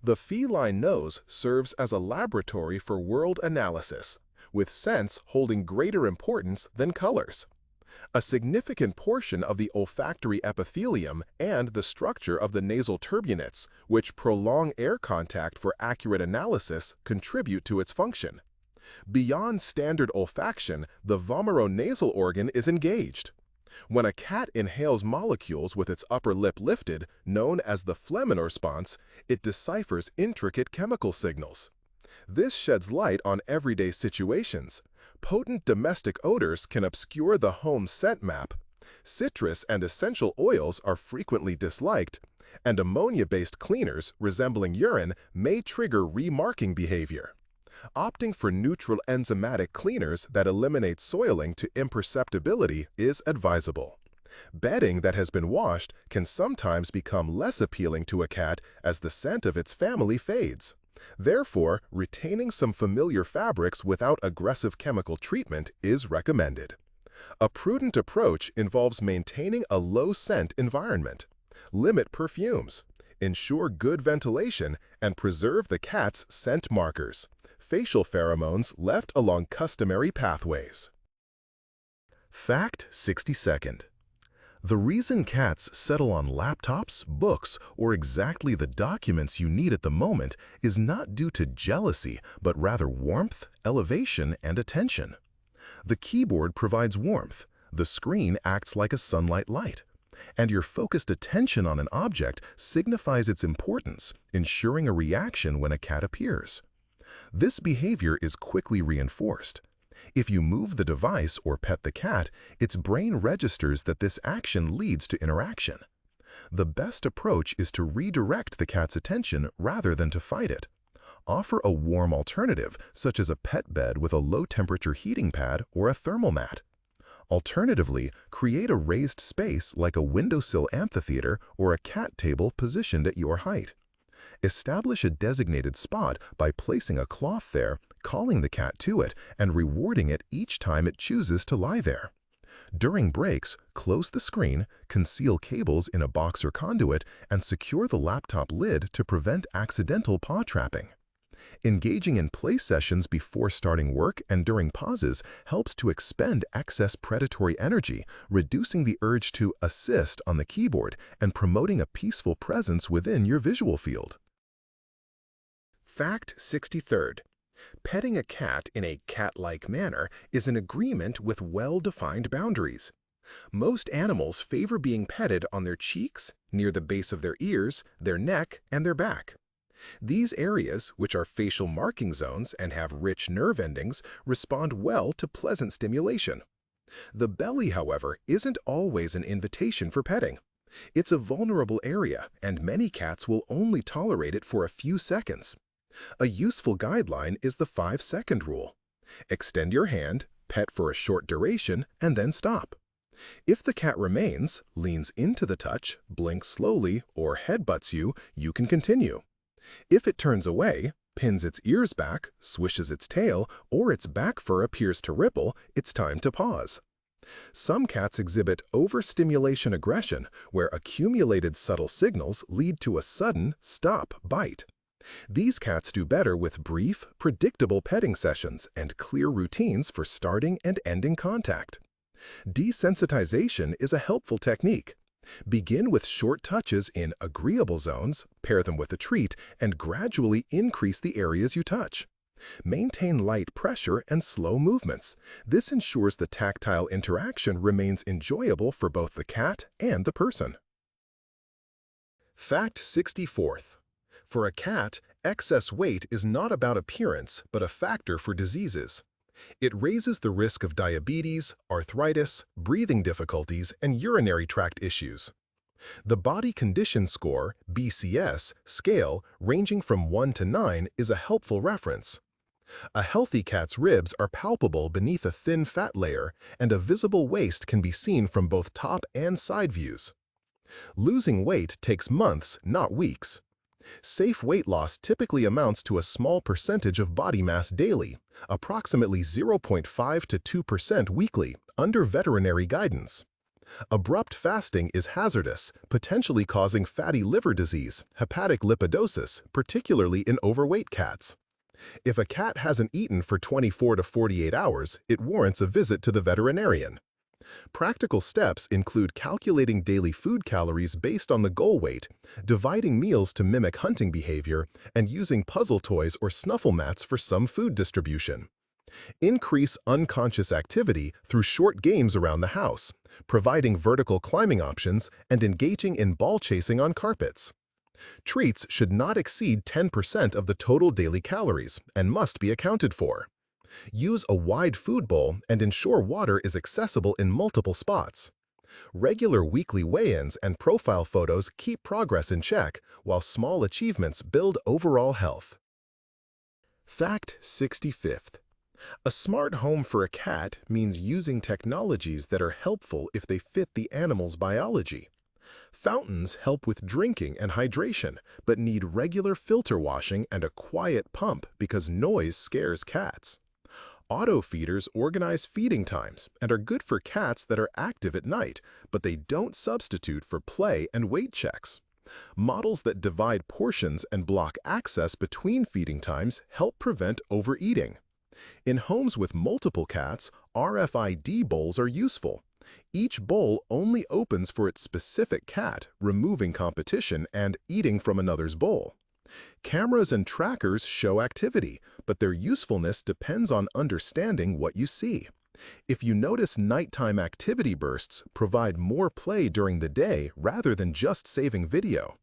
A: The feline nose serves as a laboratory for world analysis, with scents holding greater importance than colors. A significant portion of the olfactory epithelium and the structure of the nasal turbinates, which prolong air contact for accurate analysis, contribute to its function. Beyond standard olfaction, the vomeronasal organ is engaged. When a cat inhales molecules with its upper lip lifted, known as the phlegmon response, it deciphers intricate chemical signals. This sheds light on everyday situations. Potent domestic odors can obscure the home scent map. Citrus and essential oils are frequently disliked, and ammonia-based cleaners resembling urine may trigger remarking behavior. Opting for neutral enzymatic cleaners that eliminate soiling to imperceptibility is advisable. Bedding that has been washed can sometimes become less appealing to a cat as the scent of its family fades. Therefore, retaining some familiar fabrics without aggressive chemical treatment is recommended. A prudent approach involves maintaining a low-scent environment. Limit perfumes. Ensure good ventilation and preserve the cat's scent markers, facial pheromones left along customary pathways. Fact 62nd. The reason cats settle on laptops, books, or exactly the documents you need at the moment is not due to jealousy, but rather warmth, elevation, and attention. The keyboard provides warmth, the screen acts like a sunlight light, and your focused attention on an object signifies its importance, ensuring a reaction when a cat appears. This behavior is quickly reinforced. If you move the device or pet the cat, its brain registers that this action leads to interaction. The best approach is to redirect the cat's attention rather than to fight it. Offer a warm alternative, such as a pet bed with a low-temperature heating pad or a thermal mat. Alternatively, create a raised space like a windowsill amphitheater or a cat table positioned at your height. Establish a designated spot by placing a cloth there, calling the cat to it, and rewarding it each time it chooses to lie there. During breaks, close the screen, conceal cables in a box or conduit, and secure the laptop lid to prevent accidental paw trapping. Engaging in play sessions before starting work and during pauses helps to expend excess predatory energy, reducing the urge to assist on the keyboard and promoting a peaceful presence within your visual field. Fact 63rd. Petting a cat in a cat-like manner is an agreement with well-defined boundaries. Most animals favor being petted on their cheeks, near the base of their ears, their neck, and their back. These areas, which are facial marking zones and have rich nerve endings, respond well to pleasant stimulation. The belly, however, isn't always an invitation for petting. It's a vulnerable area, and many cats will only tolerate it for a few seconds. A useful guideline is the 5-second rule. Extend your hand, pet for a short duration, and then stop. If the cat remains, leans into the touch, blinks slowly, or headbutts you, you can continue. If it turns away, pins its ears back, swishes its tail, or its back fur appears to ripple, it's time to pause. Some cats exhibit overstimulation aggression, where accumulated subtle signals lead to a sudden stop bite. These cats do better with brief, predictable petting sessions and clear routines for starting and ending contact. Desensitization is a helpful technique. Begin with short touches in agreeable zones, pair them with a treat, and gradually increase the areas you touch. Maintain light pressure and slow movements. This ensures the tactile interaction remains enjoyable for both the cat and the person. Fact 64th. For a cat, excess weight is not about appearance, but a factor for diseases. It raises the risk of diabetes, arthritis, breathing difficulties, and urinary tract issues. The Body Condition Score (BCS) scale, ranging from 1 to 9, is a helpful reference. A healthy cat's ribs are palpable beneath a thin fat layer, and a visible waist can be seen from both top and side views. Losing weight takes months, not weeks. Safe weight loss typically amounts to a small percentage of body mass daily, approximately 0.5 to 2% weekly, under veterinary guidance. Abrupt fasting is hazardous, potentially causing fatty liver disease, hepatic lipidosis, particularly in overweight cats. If a cat hasn't eaten for 24 to 48 hours, it warrants a visit to the veterinarian. Practical steps include calculating daily food calories based on the goal weight, dividing meals to mimic hunting behavior, and using puzzle toys or snuffle mats for some food distribution. Increase unconscious activity through short games around the house, providing vertical climbing options, and engaging in ball chasing on carpets. Treats should not exceed 10% of the total daily calories and must be accounted for. Use a wide food bowl and ensure water is accessible in multiple spots. Regular weekly weigh-ins and profile photos keep progress in check, while small achievements build overall health. Fact 65th. A smart home for a cat means using technologies that are helpful if they fit the animal's biology. Fountains help with drinking and hydration, but need regular filter washing and a quiet pump because noise scares cats. Auto feeders organize feeding times and are good for cats that are active at night, but they don't substitute for play and weight checks. Models that divide portions and block access between feeding times help prevent overeating. In homes with multiple cats, RFID bowls are useful. Each bowl only opens for its specific cat, removing competition and eating from another's bowl. Cameras and trackers show activity, but their usefulness depends on understanding what you see. If you notice nighttime activity bursts, provide more play during the day rather than just saving video.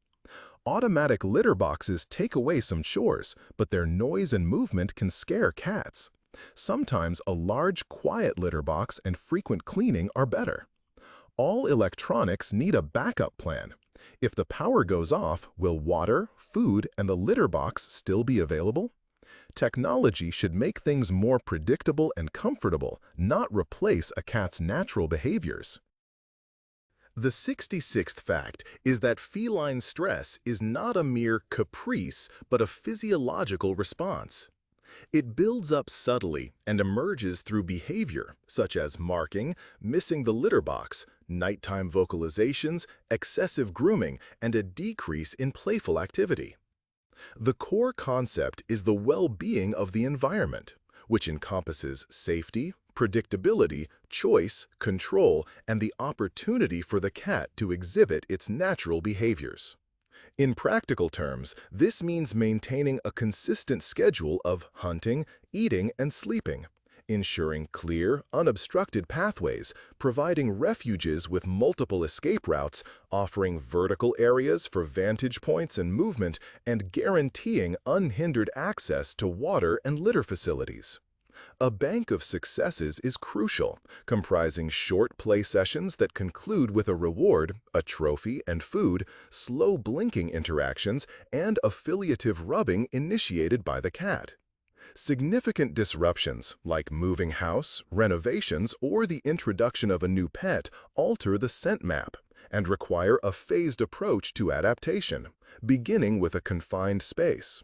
A: Automatic litter boxes take away some chores, but their noise and movement can scare cats. Sometimes a large, quiet litter box and frequent cleaning are better. All electronics need a backup plan. If the power goes off, will water, food, and the litter box still be available? Technology should make things more predictable and comfortable, not replace a cat's natural behaviors. The 66th fact is that feline stress is not a mere caprice, but a physiological response. It builds up subtly and emerges through behavior, such as marking, missing the litter box, nighttime vocalizations, excessive grooming, and a decrease in playful activity. The core concept is the well-being of the environment, which encompasses safety, predictability, choice, control, and the opportunity for the cat to exhibit its natural behaviors. In practical terms, this means maintaining a consistent schedule of hunting, eating, and sleeping, ensuring clear, unobstructed pathways, providing refuges with multiple escape routes, offering vertical areas for vantage points and movement, and guaranteeing unhindered access to water and litter facilities. A bank of successes is crucial, comprising short play sessions that conclude with a reward, a trophy and food, slow blinking interactions, and affiliative rubbing initiated by the cat. Significant disruptions, like moving house, renovations, or the introduction of a new pet, alter the scent map and require a phased approach to adaptation, beginning with a confined space.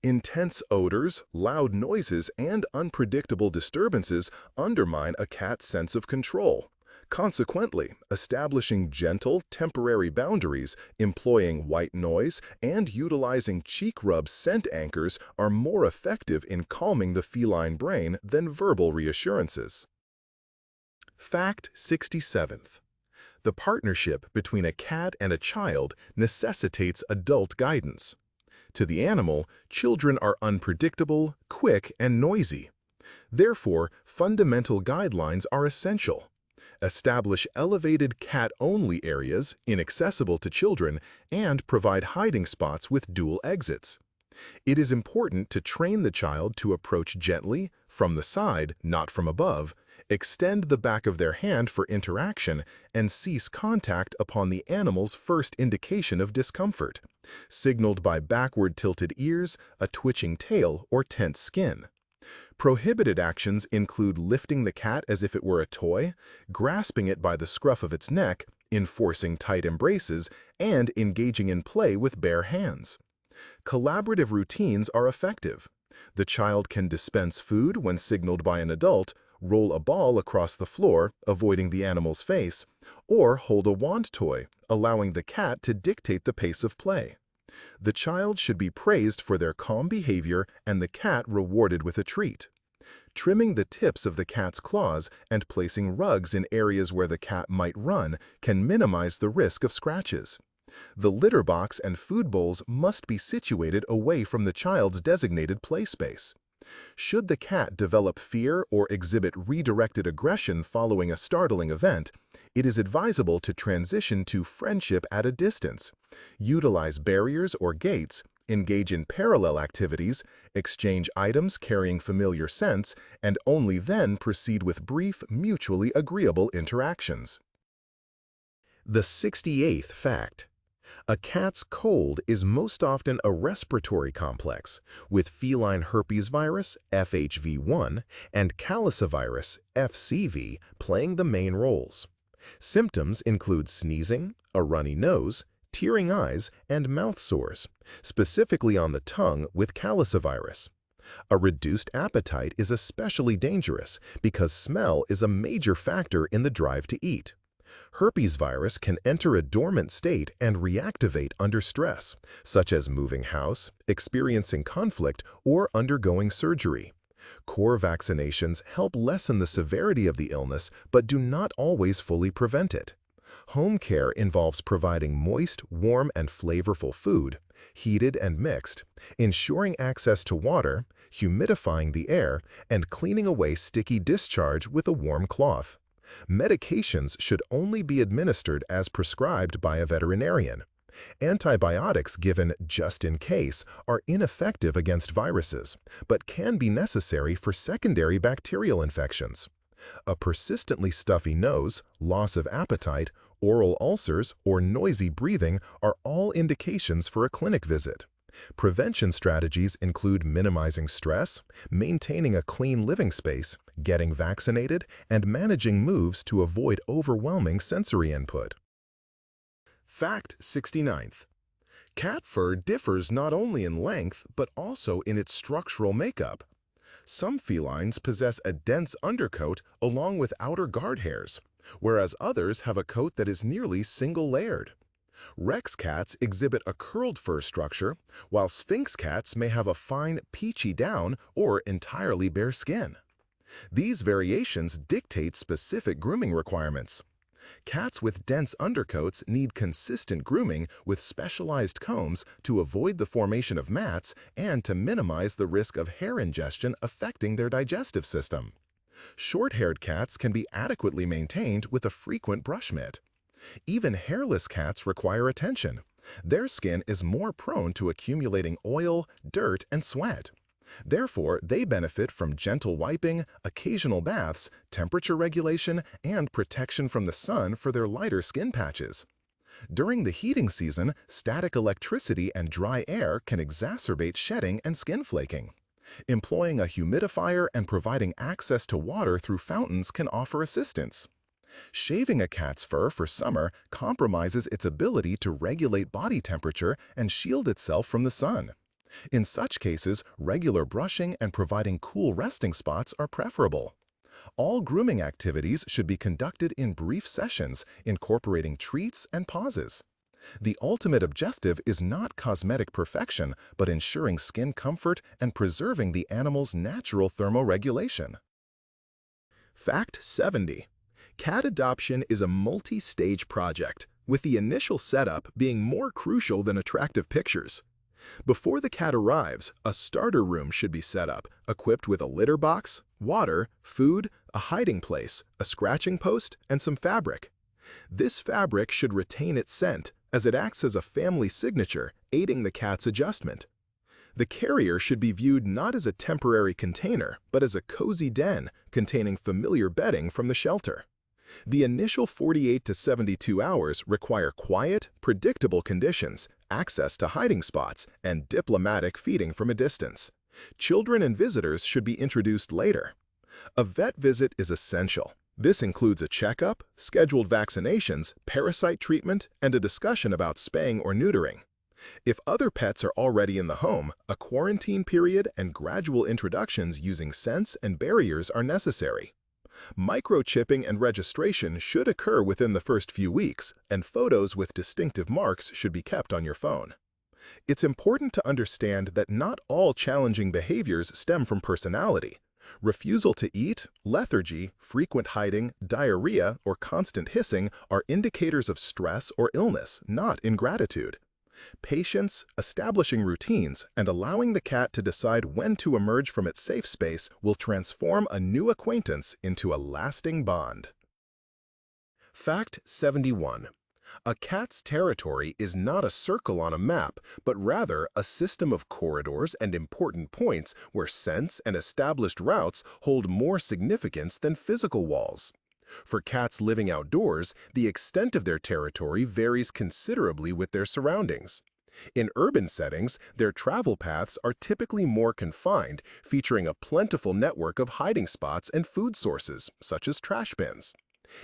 A: Intense odors, loud noises, and unpredictable disturbances undermine a cat's sense of control. Consequently, establishing gentle, temporary boundaries, employing white noise, and utilizing cheek rub scent anchors are more effective in calming the feline brain than verbal reassurances. Fact 67th. The partnership between a cat and a child necessitates adult guidance. To the animal, children are unpredictable, quick, and noisy. Therefore, fundamental guidelines are essential. Establish elevated cat-only areas, inaccessible to children, and provide hiding spots with dual exits. It is important to train the child to approach gently, from the side, not from above, extend the back of their hand for interaction, and cease contact upon the animal's first indication of discomfort, signaled by backward tilted ears, a twitching tail, or tense skin. Prohibited actions include lifting the cat as if it were a toy, grasping it by the scruff of its neck, enforcing tight embraces, and engaging in play with bare hands. Collaborative routines are effective. The child can dispense food when signaled by an adult, roll a ball across the floor, avoiding the animal's face, or hold a wand toy, allowing the cat to dictate the pace of play. The child should be praised for their calm behavior and the cat rewarded with a treat. Trimming the tips of the cat's claws and placing rugs in areas where the cat might run can minimize the risk of scratches. The litter box and food bowls must be situated away from the child's designated play space. Should the cat develop fear or exhibit redirected aggression following a startling event, it is advisable to transition to friendship at a distance. Utilize barriers or gates, engage in parallel activities, exchange items carrying familiar scents, and only then proceed with brief, mutually agreeable interactions. The 68th fact. A cat's cold is most often a respiratory complex, with feline herpes virus, FHV1, and calicivirus, FCV, playing the main roles. Symptoms include sneezing, a runny nose, tearing eyes, and mouth sores, specifically on the tongue with calicivirus. A reduced appetite is especially dangerous because smell is a major factor in the drive to eat. Herpes virus can enter a dormant state and reactivate under stress, such as moving house, experiencing conflict, or undergoing surgery. Core vaccinations help lessen the severity of the illness but do not always fully prevent it. Home care involves providing moist, warm, and flavorful food, heated and mixed, ensuring access to water, humidifying the air, and cleaning away sticky discharge with a warm cloth. Medications should only be administered as prescribed by a veterinarian. Antibiotics given just in case are ineffective against viruses, but can be necessary for secondary bacterial infections. A persistently stuffy nose, loss of appetite, oral ulcers, or noisy breathing are all indications for a clinic visit. Prevention strategies include minimizing stress, maintaining a clean living space, getting vaccinated, and managing moves to avoid overwhelming sensory input. Fact 69th. Cat fur differs not only in length but also in its structural makeup. Some felines possess a dense undercoat along with outer guard hairs, whereas others have a coat that is nearly single-layered. Rex cats exhibit a curled fur structure, while Sphinx cats may have a fine, peachy down or entirely bare skin. These variations dictate specific grooming requirements. Cats with dense undercoats need consistent grooming with specialized combs to avoid the formation of mats and to minimize the risk of hair ingestion affecting their digestive system. Short-haired cats can be adequately maintained with a frequent brush mitt. Even hairless cats require attention. Their skin is more prone to accumulating oil, dirt, and sweat. Therefore, they benefit from gentle wiping, occasional baths, temperature regulation, and protection from the sun for their lighter skin patches. During the heating season, static electricity and dry air can exacerbate shedding and skin flaking. Employing a humidifier and providing access to water through fountains can offer assistance. Shaving a cat's fur for summer compromises its ability to regulate body temperature and shield itself from the sun. In such cases, regular brushing and providing cool resting spots are preferable. All grooming activities should be conducted in brief sessions, incorporating treats and pauses. The ultimate objective is not cosmetic perfection, but ensuring skin comfort and preserving the animal's natural thermoregulation. Fact 70. Cat adoption is a multi-stage project, with the initial setup being more crucial than attractive pictures. Before the cat arrives, a starter room should be set up, equipped with a litter box, water, food, a hiding place, a scratching post, and some fabric. This fabric should retain its scent, as it acts as a family signature, aiding the cat's adjustment. The carrier should be viewed not as a temporary container, but as a cozy den containing familiar bedding from the shelter. The initial 48 to 72 hours require quiet, predictable conditions, access to hiding spots, and diplomatic feeding from a distance. Children and visitors should be introduced later. A vet visit is essential. This includes a checkup, scheduled vaccinations, parasite treatment, and a discussion about spaying or neutering. If other pets are already in the home, a quarantine period and gradual introductions using scents and barriers are necessary. Microchipping and registration should occur within the first few weeks, and photos with distinctive marks should be kept on your phone. It's important to understand that not all challenging behaviors stem from personality. Refusal to eat, lethargy, frequent hiding, diarrhea, or constant hissing are indicators of stress or illness, not ingratitude. Patience, establishing routines, and allowing the cat to decide when to emerge from its safe space will transform a new acquaintance into a lasting bond. Fact 71. A cat's territory is not a circle on a map, but rather a system of corridors and important points where scents and established routes hold more significance than physical walls. For cats living outdoors, the extent of their territory varies considerably with their surroundings. In urban settings, their travel paths are typically more confined, featuring a plentiful network of hiding spots and food sources, such as trash bins.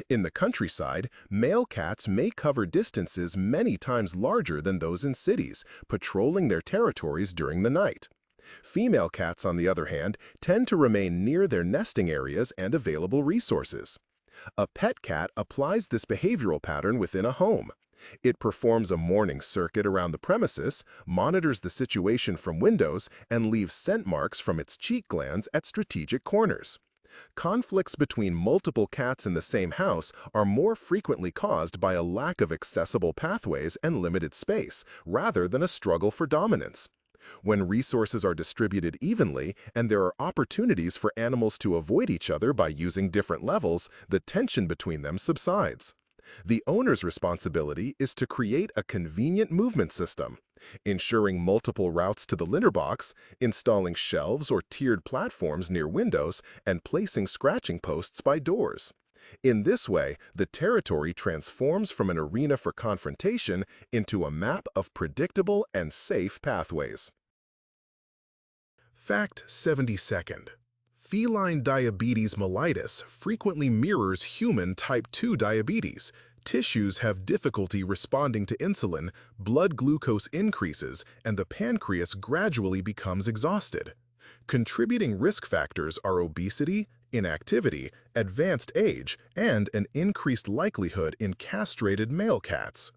A: In the countryside, male cats may cover distances many times larger than those in cities, patrolling their territories during the night. Female cats, on the other hand, tend to remain near their nesting areas and available resources. A pet cat applies this behavioral pattern within a home. It performs a morning circuit around the premises, monitors the situation from windows, and leaves scent marks from its cheek glands at strategic corners. Conflicts between multiple cats in the same house are more frequently caused by a lack of accessible pathways and limited space, rather than a struggle for dominance. When resources are distributed evenly and there are opportunities for animals to avoid each other by using different levels, the tension between them subsides. The owner's responsibility is to create a convenient movement system, ensuring multiple routes to the litter box, installing shelves or tiered platforms near windows, and placing scratching posts by doors. In this way, the territory transforms from an arena for confrontation into a map of predictable and safe pathways. Fact 72. Feline diabetes mellitus frequently mirrors human type 2 diabetes. Tissues have difficulty responding to insulin, blood glucose increases, and the pancreas gradually becomes exhausted. Contributing risk factors are obesity, inactivity, advanced age, and an increased likelihood in castrated male cats.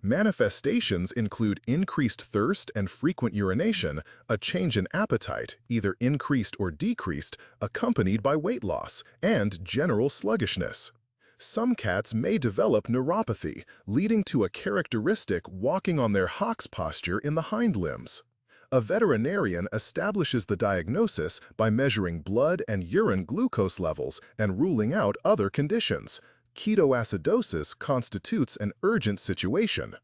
A: Manifestations include increased thirst and frequent urination, a change in appetite, either increased or decreased, accompanied by weight loss, and general sluggishness. Some cats may develop neuropathy, leading to a characteristic walking on their hocks posture in the hind limbs. A veterinarian establishes the diagnosis by measuring blood and urine glucose levels and ruling out other conditions. Ketoacidosis constitutes an urgent situation.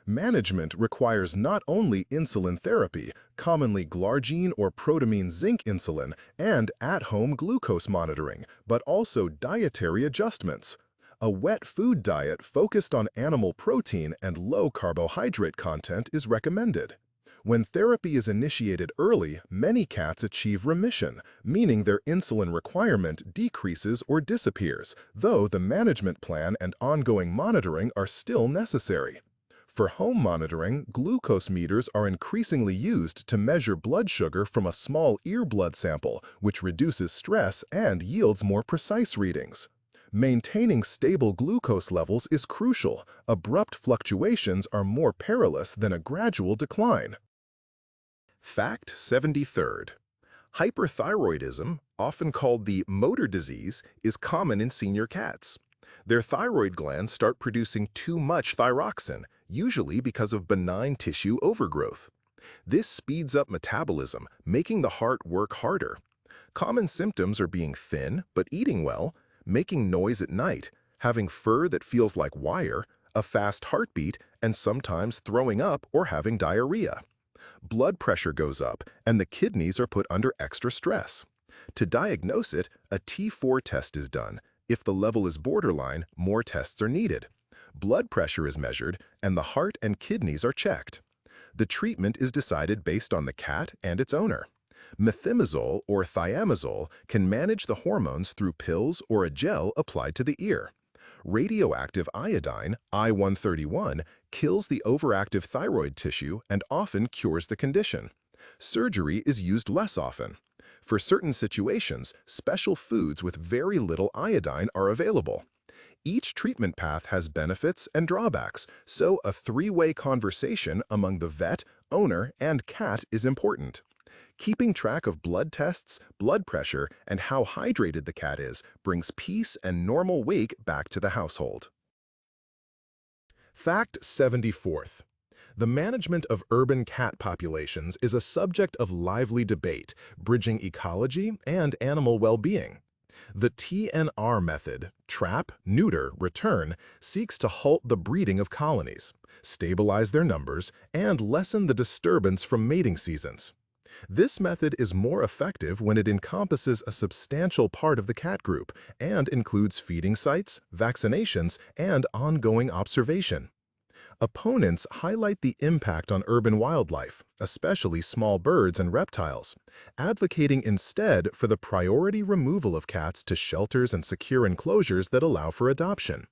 A: Management requires not only insulin therapy, commonly glargine or protamine zinc insulin, and at-home glucose monitoring, but also dietary adjustments. A wet food diet focused on animal protein and low carbohydrate content is recommended. When therapy is initiated early, many cats achieve remission, meaning their insulin requirement decreases or disappears, though the management plan and ongoing monitoring are still necessary. For home monitoring, glucose meters are increasingly used to measure blood sugar from a small ear blood sample, which reduces stress and yields more precise readings. Maintaining stable glucose levels is crucial. Abrupt fluctuations are more perilous than a gradual decline. Fact 73. Hyperthyroidism, often called the motor disease, is common in senior cats. Their thyroid glands start producing too much thyroxine, usually because of benign tissue overgrowth. This speeds up metabolism, making the heart work harder. Common symptoms are being thin but eating well, making noise at night, having fur that feels like wire, a fast heartbeat, and sometimes throwing up or having diarrhea. Blood pressure goes up, and the kidneys are put under extra stress. To diagnose it, a T4 test is done. If the level is borderline, more tests are needed. Blood pressure is measured, and the heart and kidneys are checked. The treatment is decided based on the cat and its owner. Methimazole or thiamazole can manage the hormones through pills or a gel applied to the ear. Radioactive iodine, I-131, kills the overactive thyroid tissue and often cures the condition. Surgery is used less often. For certain situations, special foods with very little iodine are available. Each treatment path has benefits and drawbacks, so a three-way conversation among the vet, owner, and cat is important. Keeping track of blood tests, blood pressure, and how hydrated the cat is brings peace and normal weight back to the household. Fact 74th. The management of urban cat populations is a subject of lively debate, bridging ecology and animal well-being. The TNR method, trap, neuter, return, seeks to halt the breeding of colonies, stabilize their numbers, and lessen the disturbance from mating seasons. This method is more effective when it encompasses a substantial part of the cat group and includes feeding sites, vaccinations, and ongoing observation. Opponents highlight the impact on urban wildlife, especially small birds and reptiles, advocating instead for the priority removal of cats to shelters and secure enclosures that allow for adoption.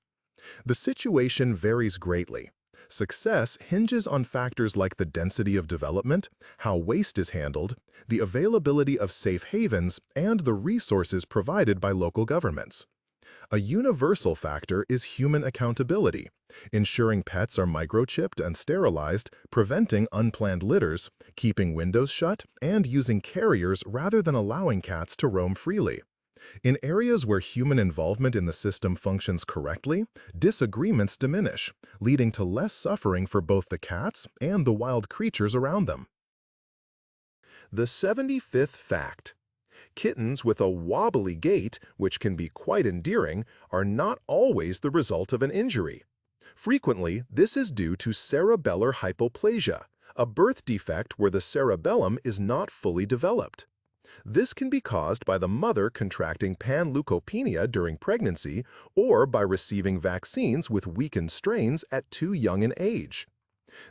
A: The situation varies greatly. Success hinges on factors like the density of development, how waste is handled, the availability of safe havens, and the resources provided by local governments. A universal factor is human accountability, ensuring pets are microchipped and sterilized, preventing unplanned litters, keeping windows shut, and using carriers rather than allowing cats to roam freely. In areas where human involvement in the system functions correctly, disagreements diminish, leading to less suffering for both the cats and the wild creatures around them. The 75th fact. Kittens with a wobbly gait, which can be quite endearing, are not always the result of an injury. Frequently, this is due to cerebellar hypoplasia, a birth defect where the cerebellum is not fully developed. This can be caused by the mother contracting panleukopenia during pregnancy or by receiving vaccines with weakened strains at too young an age.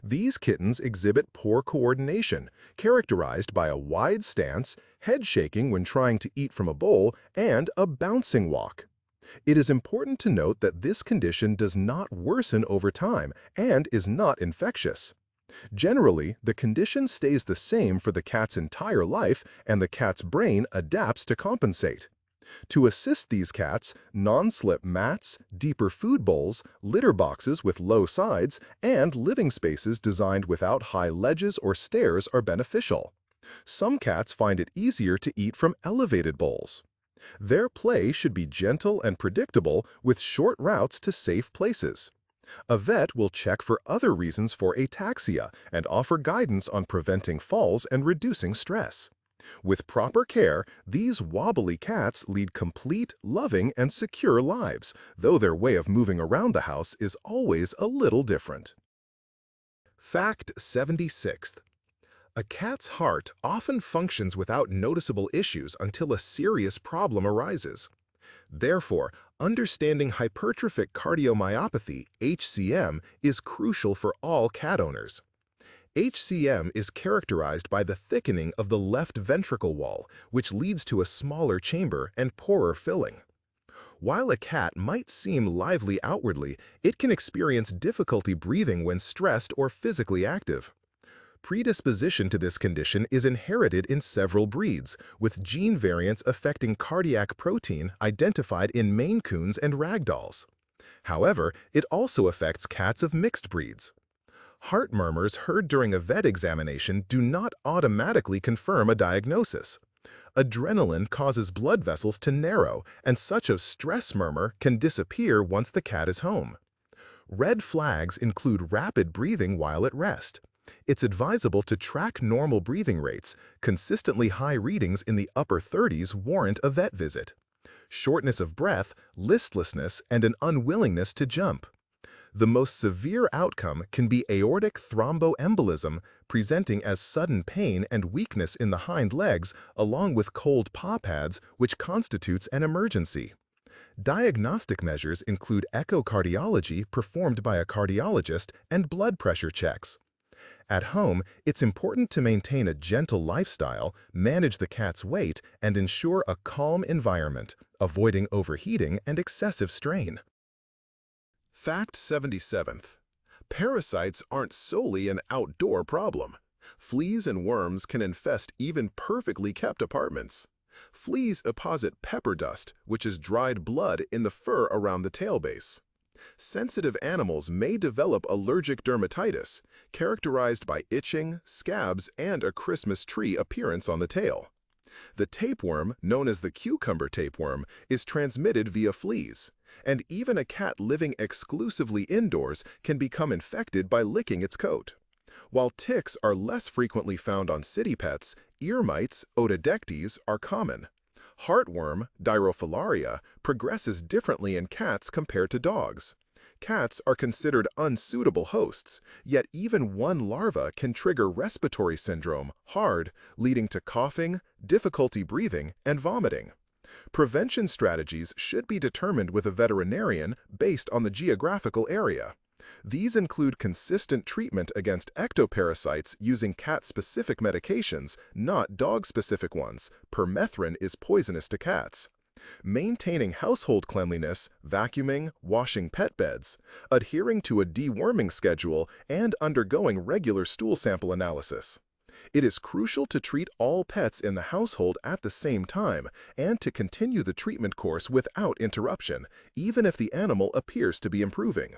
A: These kittens exhibit poor coordination, characterized by a wide stance, head shaking when trying to eat from a bowl, and a bouncing walk. It is important to note that this condition does not worsen over time and is not infectious. Generally, the condition stays the same for the cat's entire life, and the cat's brain adapts to compensate. To assist these cats, non-slip mats, deeper food bowls, litter boxes with low sides, and living spaces designed without high ledges or stairs are beneficial. Some cats find it easier to eat from elevated bowls. Their play should be gentle and predictable with short routes to safe places. A vet will check for other reasons for ataxia and offer guidance on preventing falls and reducing stress. With proper care, these wobbly cats lead complete, loving, and secure lives, though their way of moving around the house is always a little different. Fact 76th. A cat's heart often functions without noticeable issues until a serious problem arises. Therefore, understanding hypertrophic cardiomyopathy, HCM, is crucial for all cat owners. HCM is characterized by the thickening of the left ventricle wall, which leads to a smaller chamber and poorer filling. While a cat might seem lively outwardly, it can experience difficulty breathing when stressed or physically active. Predisposition to this condition is inherited in several breeds, with gene variants affecting cardiac protein identified in Maine Coons and Ragdolls. However, it also affects cats of mixed breeds. Heart murmurs heard during a vet examination do not automatically confirm a diagnosis. Adrenaline causes blood vessels to narrow, and such a stress murmur can disappear once the cat is home. Red flags include rapid breathing while at rest. It's advisable to track normal breathing rates. Consistently high readings in the upper 30s warrant a vet visit. Shortness of breath, listlessness, and an unwillingness to jump. The most severe outcome can be aortic thromboembolism, presenting as sudden pain and weakness in the hind legs, along with cold paw pads, which constitutes an emergency. Diagnostic measures include echocardiology performed by a cardiologist and blood pressure checks. At home, it's important to maintain a gentle lifestyle, manage the cat's weight, and ensure a calm environment, avoiding overheating and excessive strain. Fact 77th. Parasites aren't solely an outdoor problem. Fleas and worms can infest even perfectly kept apartments. Fleas deposit pepper dust, which is dried blood in the fur around the tail base. Sensitive animals may develop allergic dermatitis, characterized by itching, scabs, and a Christmas tree appearance on the tail. The tapeworm, known as the cucumber tapeworm, is transmitted via fleas, and even a cat living exclusively indoors can become infected by licking its coat. While ticks are less frequently found on city pets, ear mites, otodectes, are common. Heartworm, Dirofilaria, progresses differently in cats compared to dogs. Cats are considered unsuitable hosts, yet even one larva can trigger respiratory syndrome, HARD, leading to coughing, difficulty breathing, and vomiting. Prevention strategies should be determined with a veterinarian based on the geographical area. These include consistent treatment against ectoparasites using cat-specific medications, not dog-specific ones. Permethrin is poisonous to cats. Maintaining household cleanliness, vacuuming, washing pet beds, adhering to a deworming schedule, and undergoing regular stool sample analysis. It is crucial to treat all pets in the household at the same time and to continue the treatment course without interruption, even if the animal appears to be improving.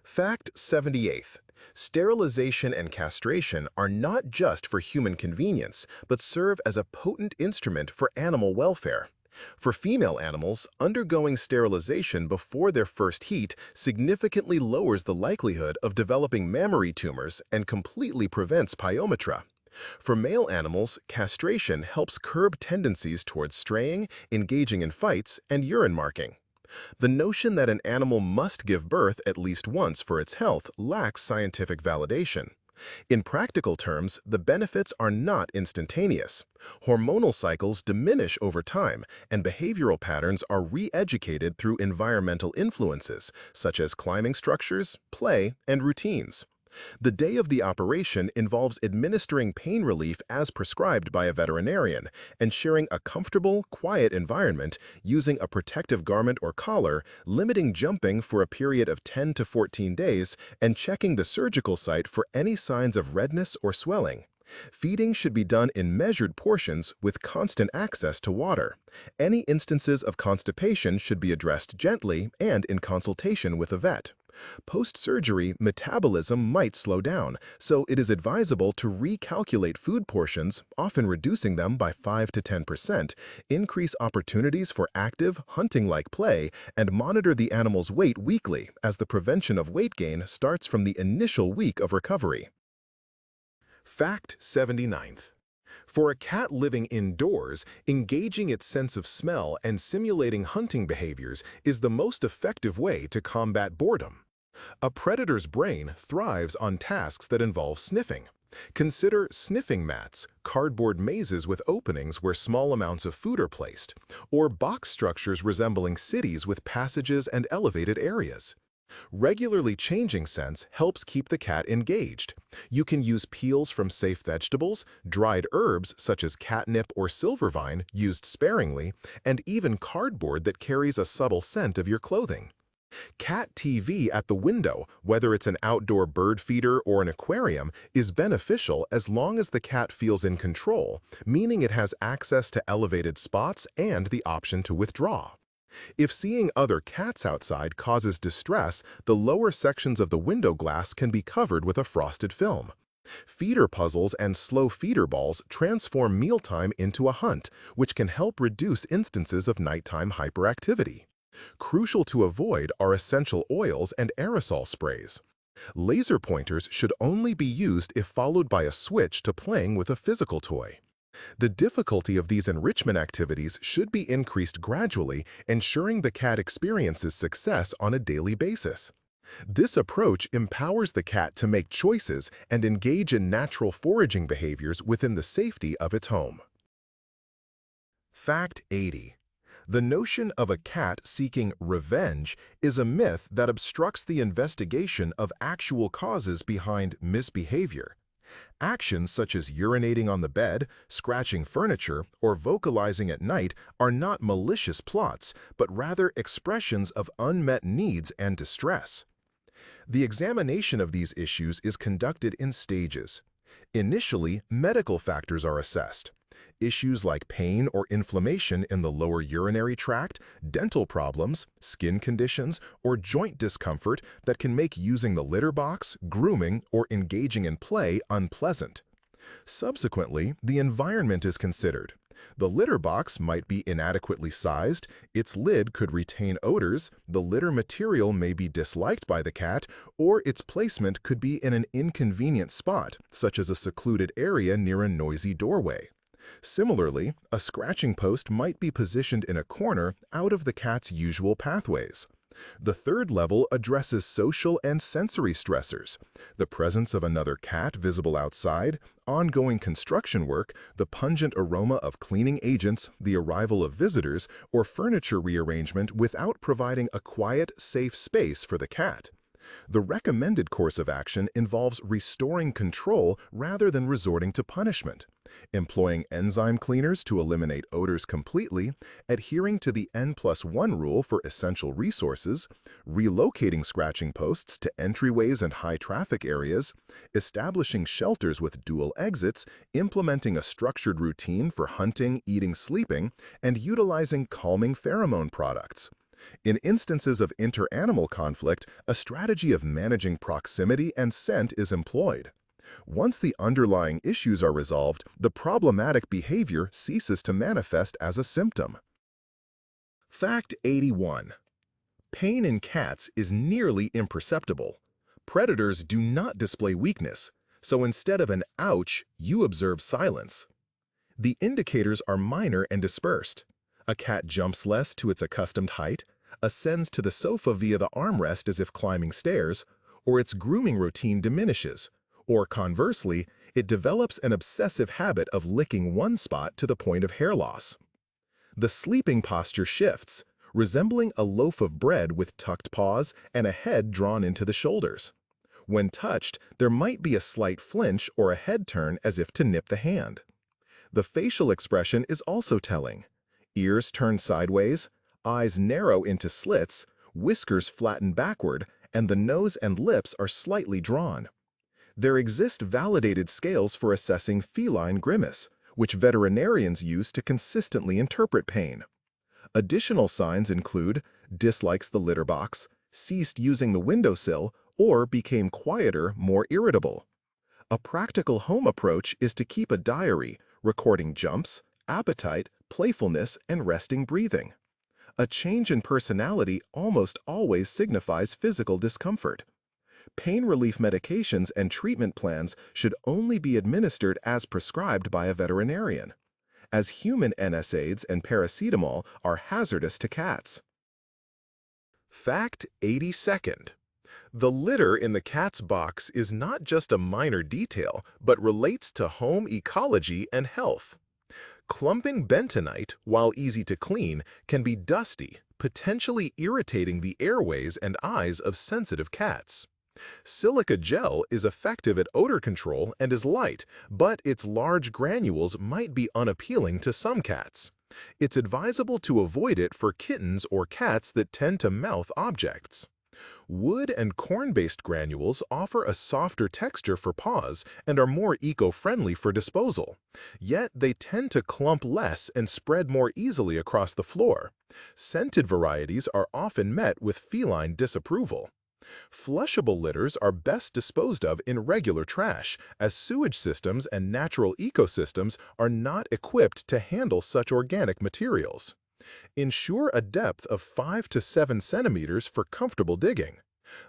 A: Fact 78. Sterilization and castration are not just for human convenience, but serve as a potent instrument for animal welfare. For female animals, undergoing sterilization before their first heat significantly lowers the likelihood of developing mammary tumors and completely prevents pyometra. For male animals, castration helps curb tendencies towards straying, engaging in fights, and urine marking. The notion that an animal must give birth at least once for its health lacks scientific validation. In practical terms, the benefits are not instantaneous. Hormonal cycles diminish over time, and behavioral patterns are re-educated through environmental influences, such as climbing structures, play, and routines. The day of the operation involves administering pain relief as prescribed by a veterinarian and sharing a comfortable, quiet environment using a protective garment or collar, limiting jumping for a period of 10 to 14 days, and checking the surgical site for any signs of redness or swelling. Feeding should be done in measured portions with constant access to water. Any instances of constipation should be addressed gently and in consultation with a vet. Post-surgery, metabolism might slow down, so it is advisable to recalculate food portions, often reducing them by 5 to 10%, increase opportunities for active, hunting-like play, and monitor the animal's weight weekly, as the prevention of weight gain starts from the initial week of recovery. Fact 79th. For a cat living indoors, engaging its sense of smell and simulating hunting behaviors is the most effective way to combat boredom. A predator's brain thrives on tasks that involve sniffing. Consider sniffing mats, cardboard mazes with openings where small amounts of food are placed, or box structures resembling cities with passages and elevated areas. Regularly changing scents helps keep the cat engaged. You can use peels from safe vegetables, dried herbs such as catnip or silvervine used sparingly, and even cardboard that carries a subtle scent of your clothing. Cat TV at the window, whether it's an outdoor bird feeder or an aquarium, is beneficial as long as the cat feels in control, meaning it has access to elevated spots and the option to withdraw. If seeing other cats outside causes distress, the lower sections of the window glass can be covered with a frosted film. Feeder puzzles and slow feeder balls transform mealtime into a hunt, which can help reduce instances of nighttime hyperactivity. Crucial to avoid are essential oils and aerosol sprays. Laser pointers should only be used if followed by a switch to playing with a physical toy. The difficulty of these enrichment activities should be increased gradually, ensuring the cat experiences success on a daily basis. This approach empowers the cat to make choices and engage in natural foraging behaviors within the safety of its home. Fact 80. The notion of a cat seeking revenge is a myth that obstructs the investigation of actual causes behind misbehavior. Actions such as urinating on the bed, scratching furniture, or vocalizing at night are not malicious plots, but rather expressions of unmet needs and distress. The examination of these issues is conducted in stages. Initially, medical factors are assessed. Issues like pain or inflammation in the lower urinary tract, dental problems, skin conditions, or joint discomfort that can make using the litter box, grooming, or engaging in play unpleasant. Subsequently, the environment is considered. The litter box might be inadequately sized, its lid could retain odors, the litter material may be disliked by the cat, or its placement could be in an inconvenient spot, such as a secluded area near a noisy doorway. Similarly, a scratching post might be positioned in a corner out of the cat's usual pathways. The third level addresses social and sensory stressors. The presence of another cat visible outside, ongoing construction work, the pungent aroma of cleaning agents, the arrival of visitors, or furniture rearrangement without providing a quiet, safe space for the cat. The recommended course of action involves restoring control rather than resorting to punishment, employing enzyme cleaners to eliminate odors completely, adhering to the N+1 rule for essential resources, relocating scratching posts to entryways and high-traffic areas, establishing shelters with dual exits, implementing a structured routine for hunting, eating, sleeping, and utilizing calming pheromone products. In instances of inter-animal conflict, a strategy of managing proximity and scent is employed. Once the underlying issues are resolved, the problematic behavior ceases to manifest as a symptom. Fact 81. Pain in cats is nearly imperceptible. Predators do not display weakness, so instead of an ouch, you observe silence. The indicators are minor and dispersed. A cat jumps less to its accustomed height, ascends to the sofa via the armrest as if climbing stairs, or its grooming routine diminishes, or conversely, it develops an obsessive habit of licking one spot to the point of hair loss. The sleeping posture shifts, resembling a loaf of bread with tucked paws and a head drawn into the shoulders. When touched, there might be a slight flinch or a head turn as if to nip the hand. The facial expression is also telling. Ears turn sideways, eyes narrow into slits, whiskers flatten backward, and the nose and lips are slightly drawn. There exist validated scales for assessing feline grimace, which veterinarians use to consistently interpret pain. Additional signs include dislikes the litter box, ceased using the windowsill, or became quieter, more irritable. A practical home approach is to keep a diary, recording jumps, appetite, playfulness, and resting breathing. A change in personality almost always signifies physical discomfort. Pain relief medications and treatment plans should only be administered as prescribed by a veterinarian, as human NSAIDs and paracetamol are hazardous to cats. Fact 82nd. The litter in the cat's box is not just a minor detail, but relates to home ecology and health. Clumping bentonite, while easy to clean, can be dusty, potentially irritating the airways and eyes of sensitive cats. Silica gel is effective at odor control and is light, but its large granules might be unappealing to some cats. It's advisable to avoid it for kittens or cats that tend to mouth objects. Wood and corn-based granules offer a softer texture for paws and are more eco-friendly for disposal. Yet they tend to clump less and spread more easily across the floor. Scented varieties are often met with feline disapproval. Flushable litters are best disposed of in regular trash, as sewage systems and natural ecosystems are not equipped to handle such organic materials. Ensure a depth of 5 to 7 centimeters for comfortable digging.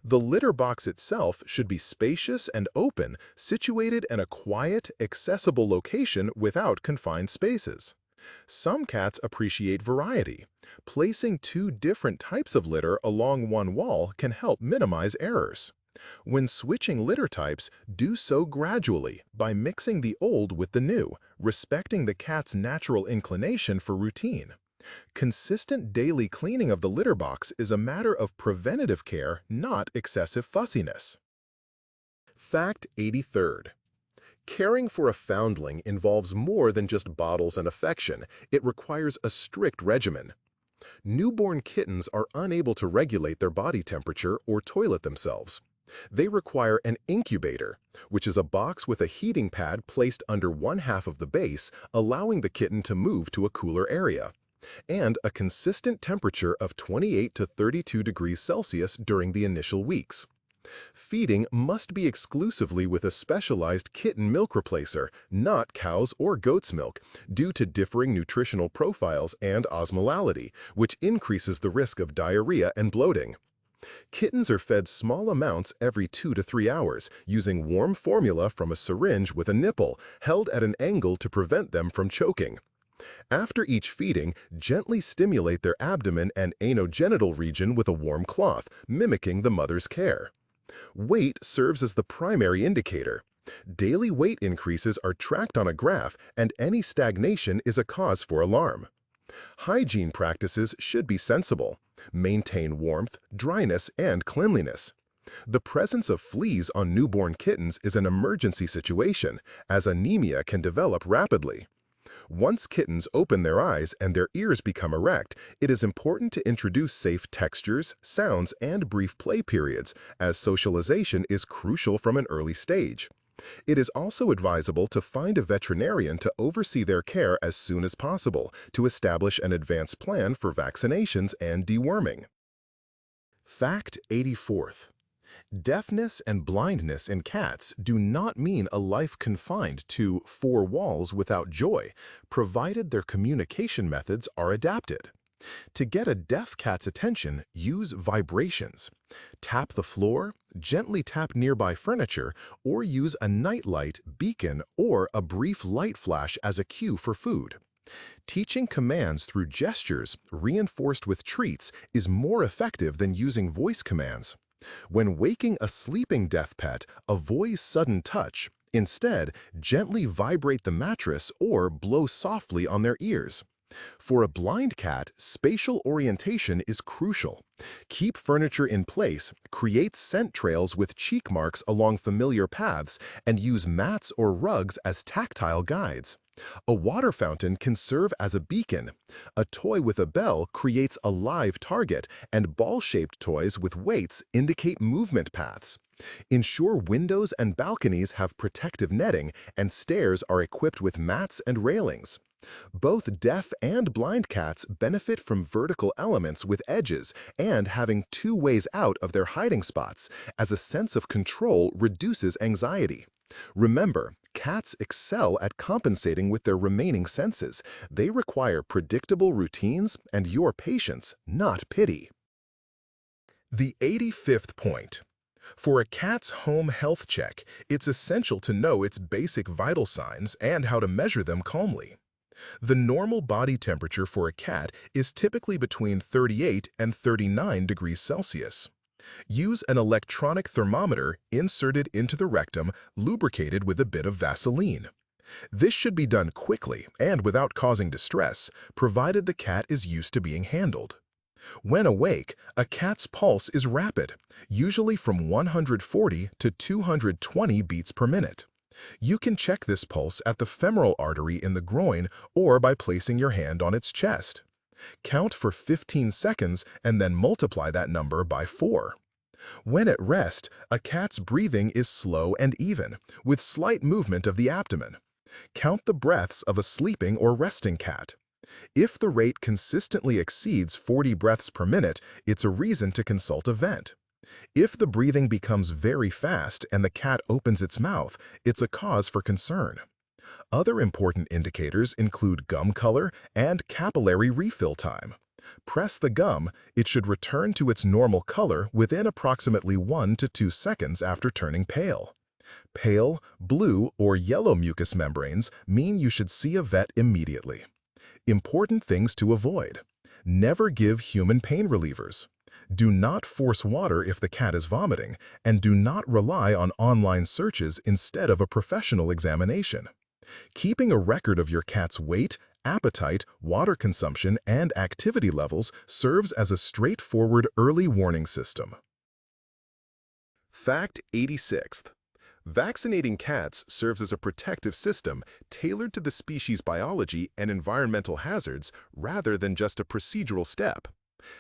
A: The litter box itself should be spacious and open, situated in a quiet, accessible location without confined spaces. Some cats appreciate variety. Placing 2 different types of litter along one wall can help minimize errors. When switching litter types, do so gradually by mixing the old with the new, respecting the cat's natural inclination for routine. Consistent daily cleaning of the litter box is a matter of preventative care, not excessive fussiness. Fact 83rd. Caring for a foundling involves more than just bottles and affection. It requires a strict regimen. Newborn kittens are unable to regulate their body temperature or toilet themselves. They require an incubator, which is a box with a heating pad placed under one half of the base, allowing the kitten to move to a cooler area, and a consistent temperature of 28 to 32 degrees Celsius during the initial weeks. Feeding must be exclusively with a specialized kitten milk replacer, not cow's or goat's milk, due to differing nutritional profiles and osmolality, which increases the risk of diarrhea and bloating. Kittens are fed small amounts every 2 to 3 hours, using warm formula from a syringe with a nipple, held at an angle to prevent them from choking. After each feeding, gently stimulate their abdomen and anogenital region with a warm cloth, mimicking the mother's care. Weight serves as the primary indicator. Daily weight increases are tracked on a graph, and any stagnation is a cause for alarm. Hygiene practices should be sensible. Maintain warmth, dryness, and cleanliness. The presence of fleas on newborn kittens is an emergency situation, as anemia can develop rapidly. Once kittens open their eyes and their ears become erect, it is important to introduce safe textures, sounds, and brief play periods, as socialization is crucial from an early stage. It is also advisable to find a veterinarian to oversee their care as soon as possible to establish an advanced plan for vaccinations and deworming. Fact 84th. Deafness and blindness in cats do not mean a life confined to four walls without joy, provided their communication methods are adapted. To get a deaf cat's attention, use vibrations. Tap the floor, gently tap nearby furniture, or use a nightlight, beacon, or a brief light flash as a cue for food. Teaching commands through gestures, reinforced with treats, is more effective than using voice commands. When waking a sleeping deaf pet, avoid sudden touch. Instead, gently vibrate the mattress or blow softly on their ears. For a blind cat, spatial orientation is crucial. Keep furniture in place, create scent trails with cheek marks along familiar paths, and use mats or rugs as tactile guides. A water fountain can serve as a beacon. A toy with a bell creates a live target, and ball-shaped toys with weights indicate movement paths. Ensure windows and balconies have protective netting, and stairs are equipped with mats and railings. Both deaf and blind cats benefit from vertical elements with edges and having two ways out of their hiding spots, as a sense of control reduces anxiety. Remember, cats excel at compensating with their remaining senses. They require predictable routines and your patience, not pity. The 85th point. For a cat's home health check, it's essential to know its basic vital signs and how to measure them calmly. The normal body temperature for a cat is typically between 38 and 39 degrees Celsius. Use an electronic thermometer inserted into the rectum, lubricated with a bit of Vaseline. This should be done quickly and without causing distress, provided the cat is used to being handled. When awake, a cat's pulse is rapid, usually from 140 to 220 beats per minute. You can check this pulse at the femoral artery in the groin or by placing your hand on its chest. Count for 15 seconds and then multiply that number by 4. When at rest, a cat's breathing is slow and even, with slight movement of the abdomen. Count the breaths of a sleeping or resting cat. If the rate consistently exceeds 40 breaths per minute, it's a reason to consult a vet. If the breathing becomes very fast and the cat opens its mouth, it's a cause for concern. Other important indicators include gum color and capillary refill time. Press the gum, it should return to its normal color within approximately 1 to 2 seconds after turning pale. Pale, blue, or yellow mucous membranes mean you should see a vet immediately. Important things to avoid. Never give human pain relievers. Do not force water if the cat is vomiting, and do not rely on online searches instead of a professional examination. Keeping a record of your cat's weight, appetite, water consumption, and activity levels serves as a straightforward early warning system. Fact 86th. Vaccinating cats serves as a protective system tailored to the species' biology and environmental hazards rather than just a procedural step.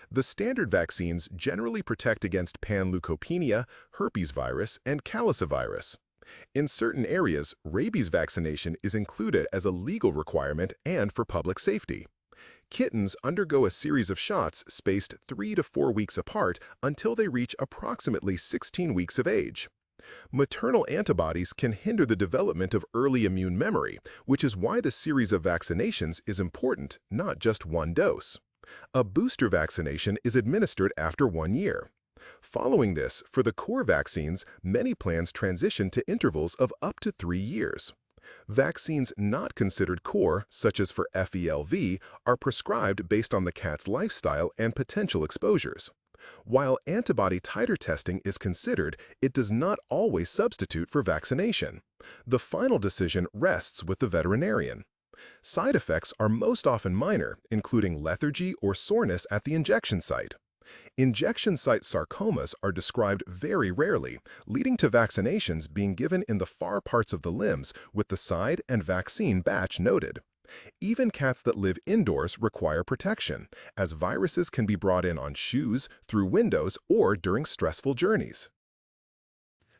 A: The standard vaccines generally protect against panleukopenia, herpes virus, and calicivirus. In certain areas, rabies vaccination is included as a legal requirement and for public safety. Kittens undergo a series of shots spaced 3 to 4 weeks apart until they reach approximately 16 weeks of age. Maternal antibodies can hinder the development of early immune memory, which is why the series of vaccinations is important, not just one dose. A booster vaccination is administered after 1 year. Following this, for the core vaccines, many plans transition to intervals of up to 3 years. Vaccines not considered core, such as for FELV, are prescribed based on the cat's lifestyle and potential exposures. While antibody titer testing is considered, it does not always substitute for vaccination. The final decision rests with the veterinarian. Side effects are most often minor, including lethargy or soreness at the injection site. Injection site sarcomas are described very rarely, leading to vaccinations being given in the far parts of the limbs with the side and vaccine batch noted. Even cats that live indoors require protection, as viruses can be brought in on shoes, through windows, or during stressful journeys.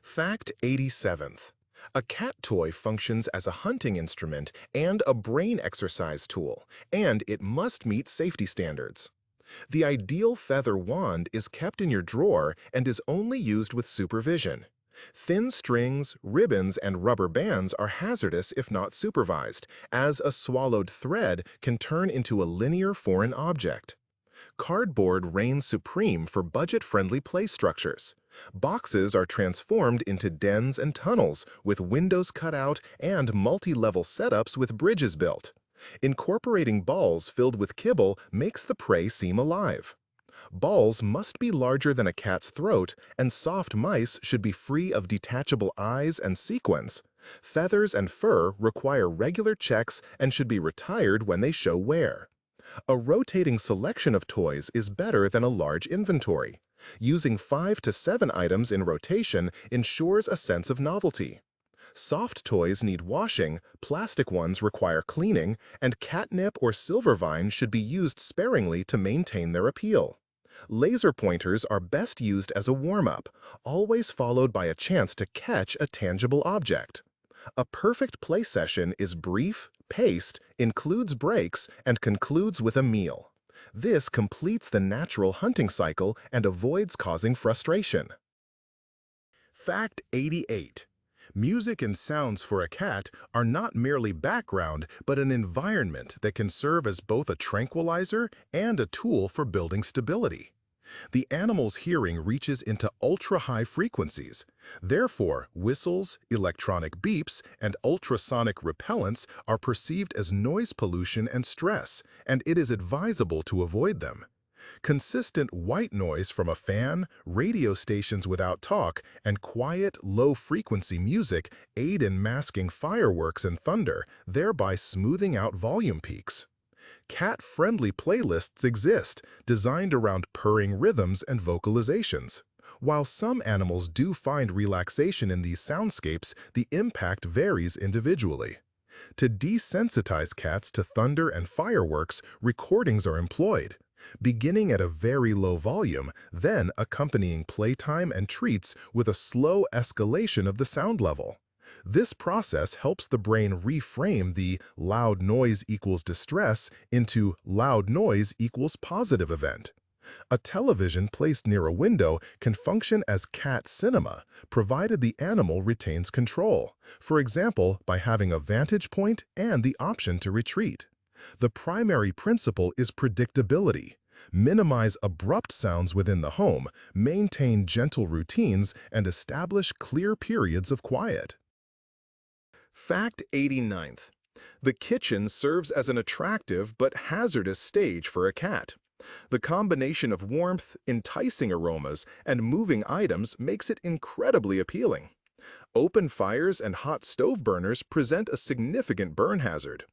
A: Fact 87th. A cat toy functions as a hunting instrument and a brain exercise tool, and it must meet safety standards. The ideal feather wand is kept in your drawer and is only used with supervision. Thin strings, ribbons, and rubber bands are hazardous if not supervised, as a swallowed thread can turn into a linear foreign object. Cardboard reigns supreme for budget-friendly play structures. Boxes are transformed into dens and tunnels, with windows cut out and multi-level setups with bridges built. Incorporating balls filled with kibble makes the prey seem alive. Balls must be larger than a cat's throat, and soft mice should be free of detachable eyes and sequins. Feathers and fur require regular checks and should be retired when they show wear. A rotating selection of toys is better than a large inventory. Using 5 to 7 items in rotation ensures a sense of novelty. Soft toys need washing, plastic ones require cleaning, and catnip or silvervine should be used sparingly to maintain their appeal. Laser pointers are best used as a warm-up, always followed by a chance to catch a tangible object. A perfect play session is brief, paced, includes breaks, and concludes with a meal. This completes the natural hunting cycle and avoids causing frustration. Fact 88. Music and sounds for a cat are not merely background, but an environment that can serve as both a tranquilizer and a tool for building stability. The animal's hearing reaches into ultra-high frequencies. Therefore, whistles, electronic beeps, and ultrasonic repellents are perceived as noise pollution and stress, and it is advisable to avoid them. Consistent white noise from a fan, radio stations without talk, and quiet, low-frequency music aid in masking fireworks and thunder, thereby smoothing out volume peaks. Cat-friendly playlists exist, designed around purring rhythms and vocalizations. While some animals do find relaxation in these soundscapes, the impact varies individually. To desensitize cats to thunder and fireworks, recordings are employed, beginning at a very low volume, then accompanying playtime and treats with a slow escalation of the sound level. This process helps the brain reframe the loud noise equals distress into loud noise equals positive event. A television placed near a window can function as cat cinema, provided the animal retains control, for example, by having a vantage point and the option to retreat. The primary principle is predictability. Minimize abrupt sounds within the home, maintain gentle routines, and establish clear periods of quiet. Fact 89th. The kitchen serves as an attractive but hazardous stage for a cat. The combination of warmth, enticing aromas, and moving items makes it incredibly appealing. Open fires and hot stove burners present a significant burn hazard.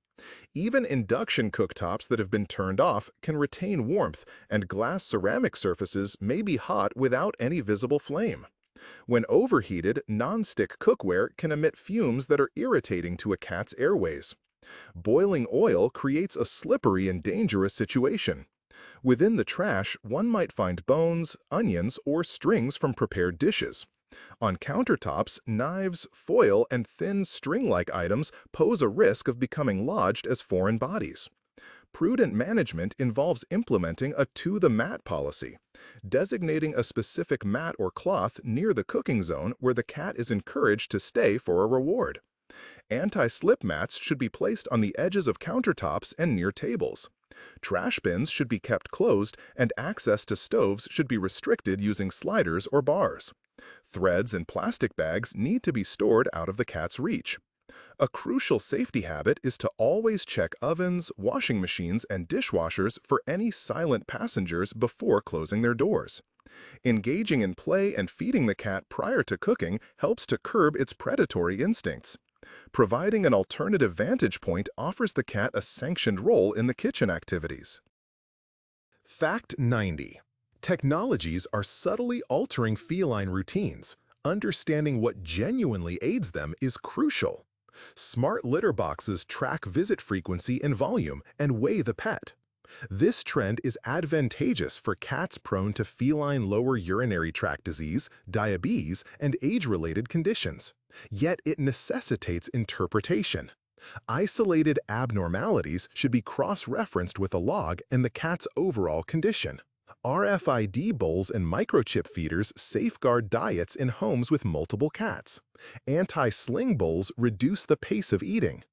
A: Even induction cooktops that have been turned off can retain warmth, and glass ceramic surfaces may be hot without any visible flame. When overheated, non-stick cookware can emit fumes that are irritating to a cat's airways. Boiling oil creates a slippery and dangerous situation. Within the trash, one might find bones, onions, or strings from prepared dishes. On countertops, knives, foil, and thin string-like items pose a risk of becoming lodged as foreign bodies. Prudent management involves implementing a to-the-mat policy, designating a specific mat or cloth near the cooking zone where the cat is encouraged to stay for a reward. Anti-slip mats should be placed on the edges of countertops and near tables. Trash bins should be kept closed, and access to stoves should be restricted using sliders or bars. Threads and plastic bags need to be stored out of the cat's reach. A crucial safety habit is to always check ovens, washing machines, and dishwashers for any silent passengers before closing their doors. Engaging in play and feeding the cat prior to cooking helps to curb its predatory instincts. Providing an alternative vantage point offers the cat a sanctioned role in the kitchen activities. Fact 90. Technologies are subtly altering feline routines. Understanding what genuinely aids them is crucial. Smart litter boxes track visit frequency and volume and weigh the pet. This trend is advantageous for cats prone to feline lower urinary tract disease, diabetes, and age-related conditions. Yet it necessitates interpretation. Isolated abnormalities should be cross-referenced with a log and the cat's overall condition. RFID bowls and microchip feeders safeguard diets in homes with multiple cats. Anti-sling bowls reduce the pace of eating.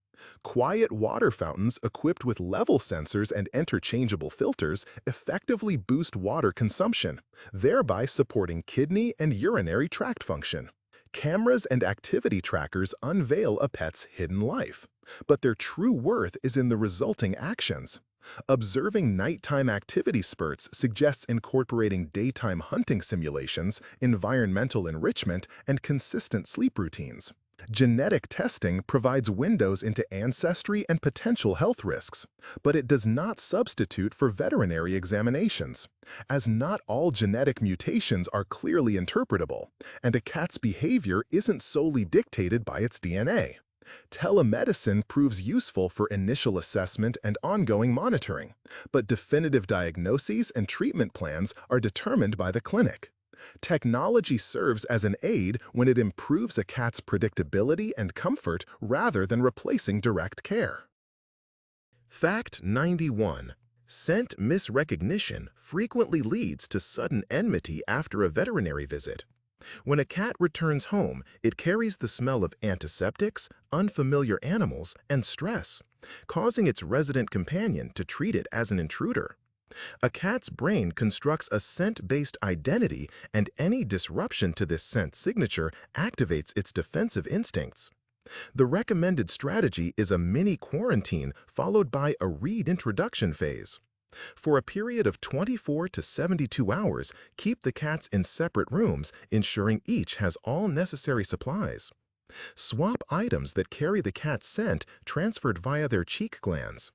A: Quiet water fountains equipped with level sensors and interchangeable filters effectively boost water consumption, thereby supporting kidney and urinary tract function. Cameras and activity trackers unveil a pet's hidden life, but their true worth is in the resulting actions. Observing nighttime activity spurts suggests incorporating daytime hunting simulations, environmental enrichment, and consistent sleep routines. Genetic testing provides windows into ancestry and potential health risks, but it does not substitute for veterinary examinations, as not all genetic mutations are clearly interpretable, and a cat's behavior isn't solely dictated by its DNA. Telemedicine proves useful for initial assessment and ongoing monitoring, but definitive diagnoses and treatment plans are determined by the clinic. Technology serves as an aid when it improves a cat's predictability and comfort rather than replacing direct care. Fact 91. Scent misrecognition frequently leads to sudden enmity after a veterinary visit. When a cat returns home, it carries the smell of antiseptics, unfamiliar animals, and stress, causing its resident companion to treat it as an intruder. A cat's brain constructs a scent-based identity, and any disruption to this scent signature activates its defensive instincts. The recommended strategy is a mini quarantine followed by a reintroduction phase. For a period of 24 to 72 hours, keep the cats in separate rooms, ensuring each has all necessary supplies. Swap items that carry the cat's scent transferred via their cheek glands.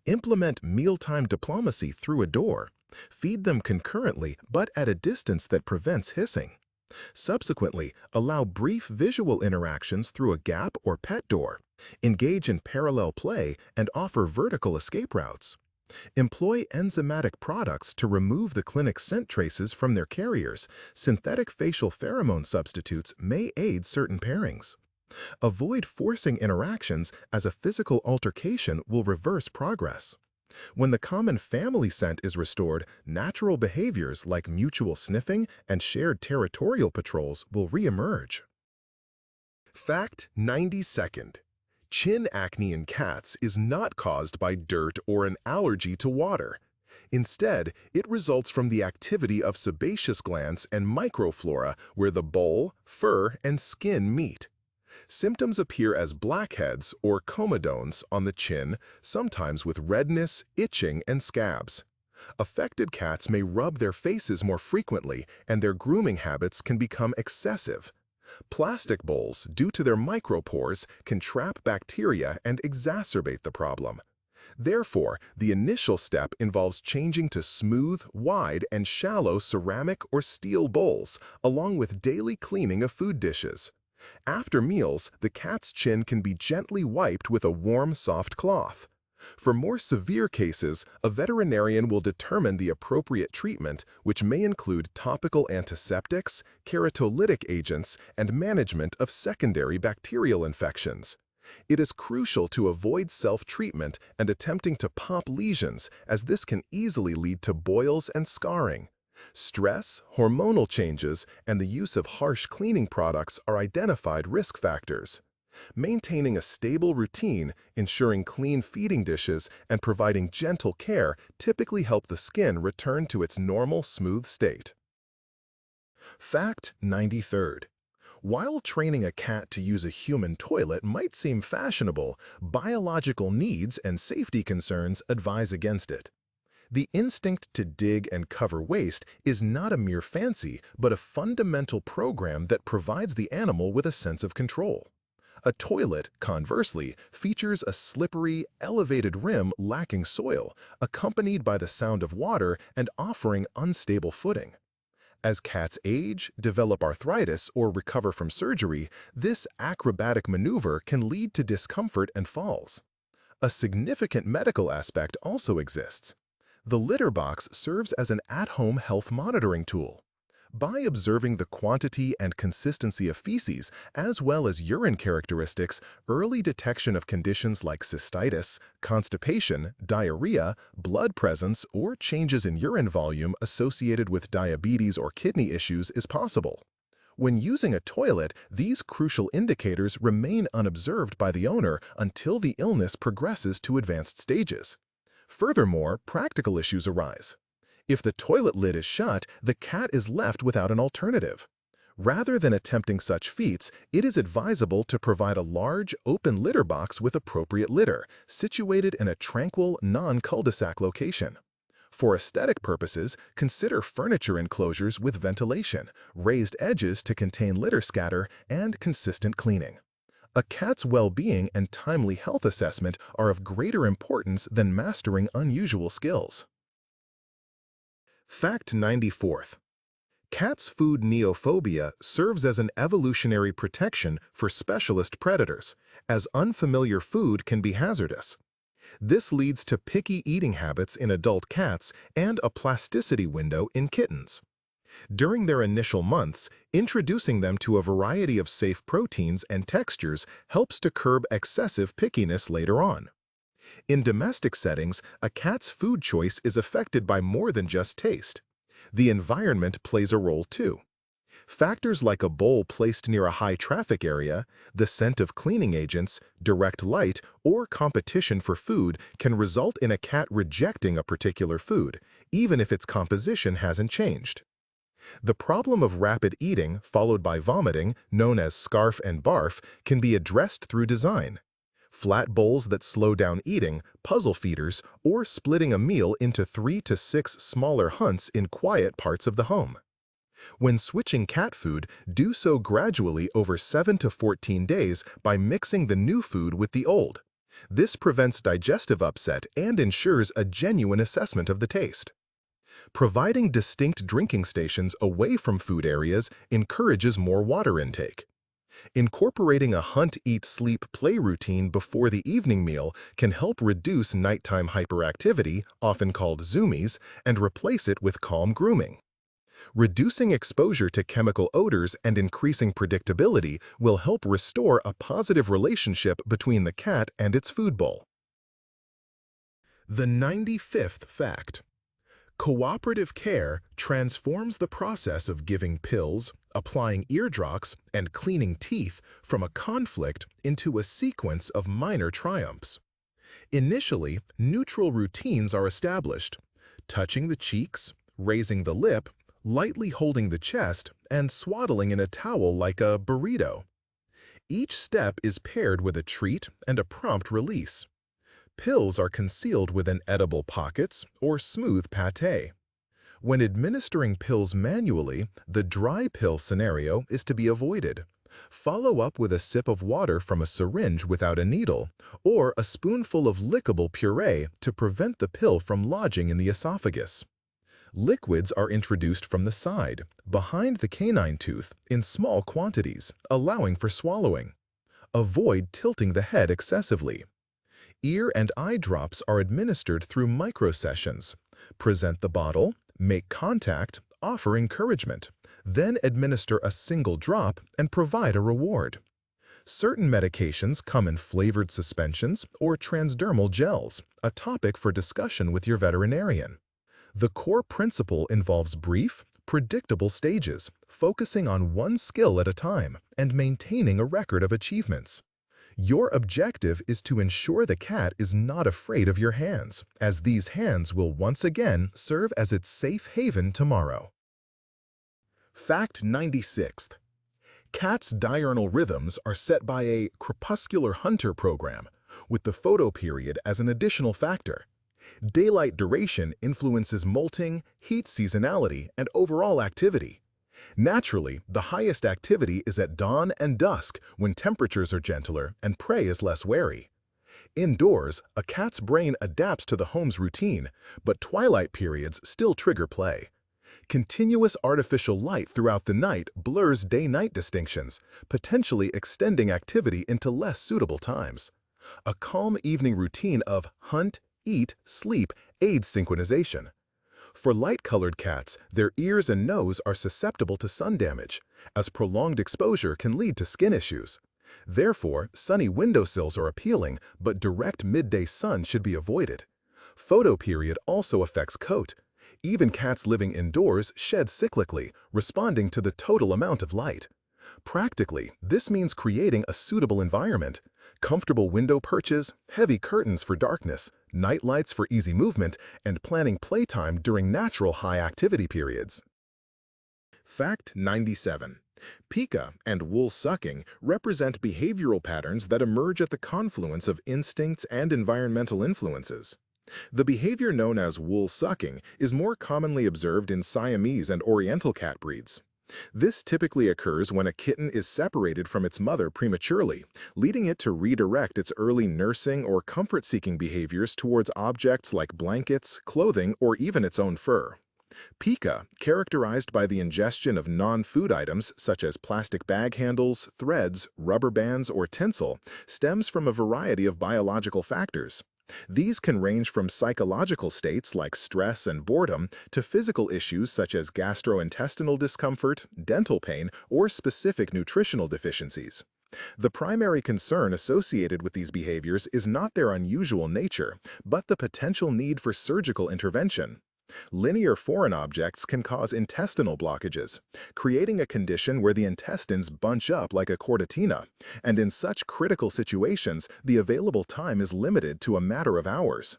A: Implement mealtime diplomacy through a door. Feed them concurrently but at a distance that prevents hissing. Subsequently, allow brief visual interactions through a gap or pet door. Engage in parallel play and offer vertical escape routes. Employ enzymatic products to remove the clinic's scent traces from their carriers. Synthetic facial pheromone substitutes may aid certain pairings. Avoid forcing interactions, as a physical altercation will reverse progress. When the common family scent is restored, natural behaviors like mutual sniffing and shared territorial patrols will reemerge. Fact 92. Chin acne in cats is not caused by dirt or an allergy to water. Instead, it results from the activity of sebaceous glands and microflora where the bowl, fur, and skin meet. Symptoms appear as blackheads or comedones on the chin, sometimes with redness, itching, and scabs. Affected cats may rub their faces more frequently, and their grooming habits can become excessive. Plastic bowls, due to their micropores, can trap bacteria and exacerbate the problem. Therefore, the initial step involves changing to smooth, wide, and shallow ceramic or steel bowls, along with daily cleaning of food dishes. After meals, the cat's chin can be gently wiped with a warm, soft cloth. For more severe cases, a veterinarian will determine the appropriate treatment, which may include topical antiseptics, keratolytic agents, and management of secondary bacterial infections. It is crucial to avoid self-treatment and attempting to pop lesions, as this can easily lead to boils and scarring. Stress, hormonal changes, and the use of harsh cleaning products are identified risk factors. Maintaining a stable routine, ensuring clean feeding dishes, and providing gentle care typically help the skin return to its normal smooth state. Fact 93rd. While training a cat to use a human toilet might seem fashionable, biological needs and safety concerns advise against it. The instinct to dig and cover waste is not a mere fancy, but a fundamental program that provides the animal with a sense of control. A toilet, conversely, features a slippery, elevated rim lacking soil, accompanied by the sound of water and offering unstable footing. As cats age, develop arthritis, or recover from surgery, this acrobatic maneuver can lead to discomfort and falls. A significant medical aspect also exists. The litter box serves as an at-home health monitoring tool. By observing the quantity and consistency of feces, as well as urine characteristics, early detection of conditions like cystitis, constipation, diarrhea, blood presence, or changes in urine volume associated with diabetes or kidney issues is possible. When using a toilet, these crucial indicators remain unobserved by the owner until the illness progresses to advanced stages. Furthermore, practical issues arise. If the toilet lid is shut, the cat is left without an alternative. Rather than attempting such feats, it is advisable to provide a large, open litter box with appropriate litter, situated in a tranquil, non-cul-de-sac location. For aesthetic purposes, consider furniture enclosures with ventilation, raised edges to contain litter scatter, and consistent cleaning. A cat's well-being and timely health assessment are of greater importance than mastering unusual skills. Fact 94th. Cats' food neophobia serves as an evolutionary protection for specialist predators, as unfamiliar food can be hazardous. This leads to picky eating habits in adult cats and a plasticity window in kittens. During their initial months, introducing them to a variety of safe proteins and textures helps to curb excessive pickiness later on. In domestic settings, a cat's food choice is affected by more than just taste. The environment plays a role too. Factors like a bowl placed near a high-traffic area, the scent of cleaning agents, direct light, or competition for food can result in a cat rejecting a particular food, even if its composition hasn't changed. The problem of rapid eating, followed by vomiting, known as scarf and barf, can be addressed through design. Flat bowls that slow down eating, puzzle feeders, or splitting a meal into 3 to 6 smaller hunts in quiet parts of the home. When switching cat food, do so gradually over 7 to 14 days by mixing the new food with the old. This prevents digestive upset and ensures a genuine assessment of the taste. Providing distinct drinking stations away from food areas encourages more water intake. Incorporating a hunt-eat-sleep-play routine before the evening meal can help reduce nighttime hyperactivity, often called zoomies, and replace it with calm grooming. Reducing exposure to chemical odors and increasing predictability will help restore a positive relationship between the cat and its food bowl. The 95th fact. Cooperative care transforms the process of giving pills, applying ear drops, and cleaning teeth from a conflict into a sequence of minor triumphs. Initially, neutral routines are established: touching the cheeks, raising the lip, lightly holding the chest, and swaddling in a towel like a burrito. Each step is paired with a treat and a prompt release. Pills are concealed within edible pockets or smooth pâté. When administering pills manually, the dry pill scenario is to be avoided. Follow up with a sip of water from a syringe without a needle, or a spoonful of lickable puree to prevent the pill from lodging in the esophagus. Liquids are introduced from the side, behind the canine tooth, in small quantities, allowing for swallowing. Avoid tilting the head excessively. Ear and eye drops are administered through microsessions. Present the bottle, make contact, offer encouragement, then administer a single drop and provide a reward. Certain medications come in flavored suspensions or transdermal gels, a topic for discussion with your veterinarian. The core principle involves brief, predictable stages, focusing on one skill at a time and maintaining a record of achievements. Your objective is to ensure the cat is not afraid of your hands, as these hands will once again serve as its safe haven tomorrow. Fact 96. Cats' diurnal rhythms are set by a crepuscular hunter program, with the photoperiod as an additional factor. Daylight duration influences molting, heat seasonality, and overall activity. Naturally, the highest activity is at dawn and dusk when temperatures are gentler and prey is less wary. Indoors, a cat's brain adapts to the home's routine, but twilight periods still trigger play. Continuous artificial light throughout the night blurs day-night distinctions, potentially extending activity into less suitable times. A calm evening routine of hunt, eat, sleep aids synchronization. For light-colored cats, their ears and nose are susceptible to sun damage, as prolonged exposure can lead to skin issues. Therefore, sunny windowsills are appealing, but direct midday sun should be avoided. Photoperiod also affects coat. Even cats living indoors shed cyclically, responding to the total amount of light. Practically, this means creating a suitable environment: comfortable window perches, heavy curtains for darkness, night lights for easy movement, and planning playtime during natural high-activity periods. Fact 97. Pica and wool sucking represent behavioral patterns that emerge at the confluence of instincts and environmental influences. The behavior known as wool sucking is more commonly observed in Siamese and Oriental cat breeds. This typically occurs when a kitten is separated from its mother prematurely, leading it to redirect its early nursing or comfort-seeking behaviors towards objects like blankets, clothing, or even its own fur. Pica, characterized by the ingestion of non-food items such as plastic bag handles, threads, rubber bands, or tinsel, stems from a variety of biological factors. These can range from psychological states like stress and boredom to physical issues such as gastrointestinal discomfort, dental pain, or specific nutritional deficiencies. The primary concern associated with these behaviors is not their unusual nature, but the potential need for surgical intervention. Linear foreign objects can cause intestinal blockages, creating a condition where the intestines bunch up like a cordatina, and in such critical situations, the available time is limited to a matter of hours.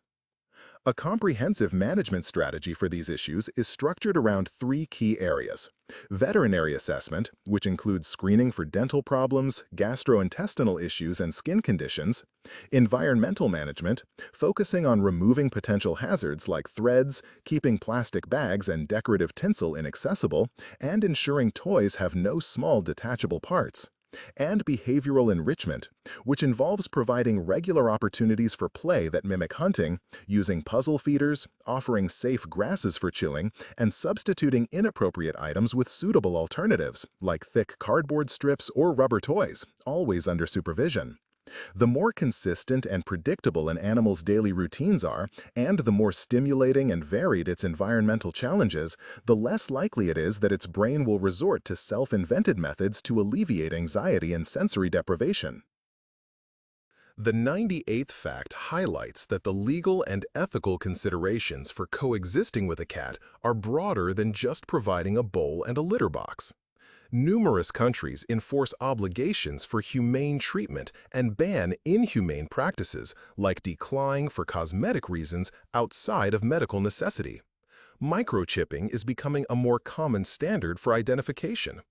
A: A comprehensive management strategy for these issues is structured around three key areas: veterinary assessment, which includes screening for dental problems, gastrointestinal issues, and skin conditions; environmental management, focusing on removing potential hazards like threads, keeping plastic bags and decorative tinsel inaccessible, and ensuring toys have no small detachable parts; and behavioral enrichment, which involves providing regular opportunities for play that mimic hunting, using puzzle feeders, offering safe grasses for chewing, and substituting inappropriate items with suitable alternatives, like thick cardboard strips or rubber toys, always under supervision. The more consistent and predictable an animal's daily routines are, and the more stimulating and varied its environmental challenges, the less likely it is that its brain will resort to self-invented methods to alleviate anxiety and sensory deprivation. The 98th fact highlights that the legal and ethical considerations for coexisting with a cat are broader than just providing a bowl and a litter box. Numerous countries enforce obligations for humane treatment and ban inhumane practices like declawing for cosmetic reasons outside of medical necessity. Microchipping is becoming a more common standard for identification.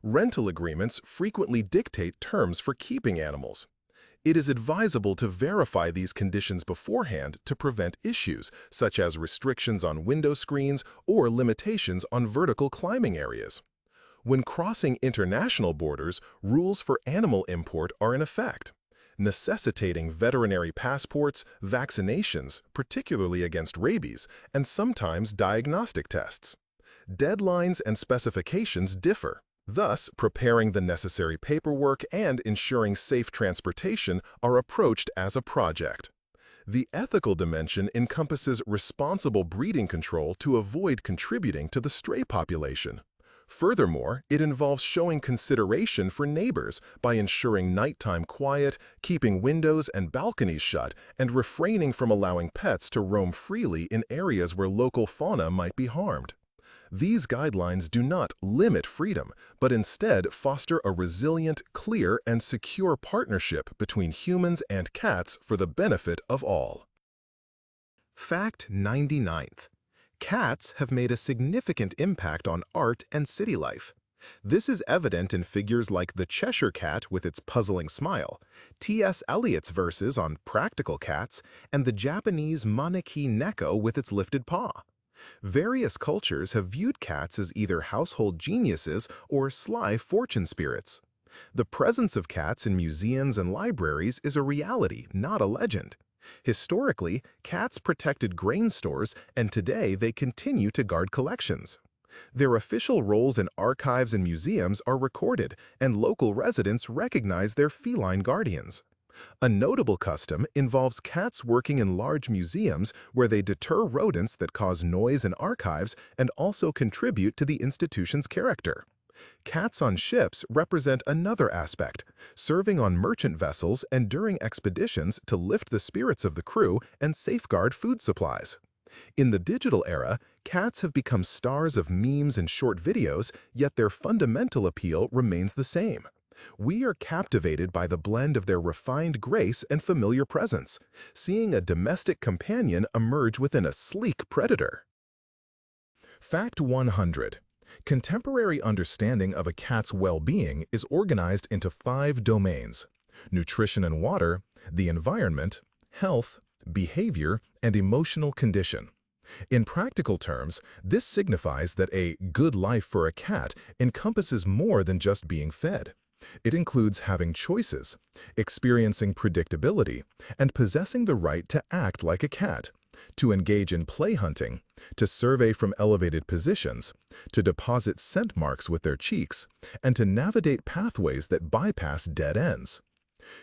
A: Rental agreements frequently dictate terms for keeping animals. It is advisable to verify these conditions beforehand to prevent issues such as restrictions on window screens or limitations on vertical climbing areas. When crossing international borders, rules for animal import are in effect, necessitating veterinary passports, vaccinations, particularly against rabies, and sometimes diagnostic tests. Deadlines and specifications differ. Thus, preparing the necessary paperwork and ensuring safe transportation are approached as a project. The ethical dimension encompasses responsible breeding control to avoid contributing to the stray population. Furthermore, it involves showing consideration for neighbors by ensuring nighttime quiet, keeping windows and balconies shut, and refraining from allowing pets to roam freely in areas where local fauna might be harmed. These guidelines do not limit freedom, but instead foster a resilient, clear, and secure partnership between humans and cats for the benefit of all. Fact 99th. Cats have made a significant impact on art and city life. This is evident in figures like the Cheshire Cat with its puzzling smile, T.S. Eliot's verses on practical cats, and the Japanese Maneki Neko with its lifted paw. Various cultures have viewed cats as either household geniuses or sly fortune spirits. The presence of cats in museums and libraries is a reality, not a legend. Historically, cats protected grain stores, and today they continue to guard collections. Their official roles in archives and museums are recorded, and local residents recognize their feline guardians. A notable custom involves cats working in large museums where they deter rodents that cause noise in archives and also contribute to the institution's character. Cats on ships represent another aspect, serving on merchant vessels and during expeditions to lift the spirits of the crew and safeguard food supplies. In the digital era, cats have become stars of memes and short videos, yet their fundamental appeal remains the same. We are captivated by the blend of their refined grace and familiar presence, seeing a domestic companion emerge within a sleek predator. Fact 100. Contemporary understanding of a cat's well-being is organized into 5 domains: nutrition and water, the environment, health, behavior, and emotional condition. In practical terms, this signifies that a good life for a cat encompasses more than just being fed. It includes having choices, experiencing predictability, and possessing the right to act like a cat, to engage in play hunting, to survey from elevated positions, to deposit scent marks with their cheeks, and to navigate pathways that bypass dead ends.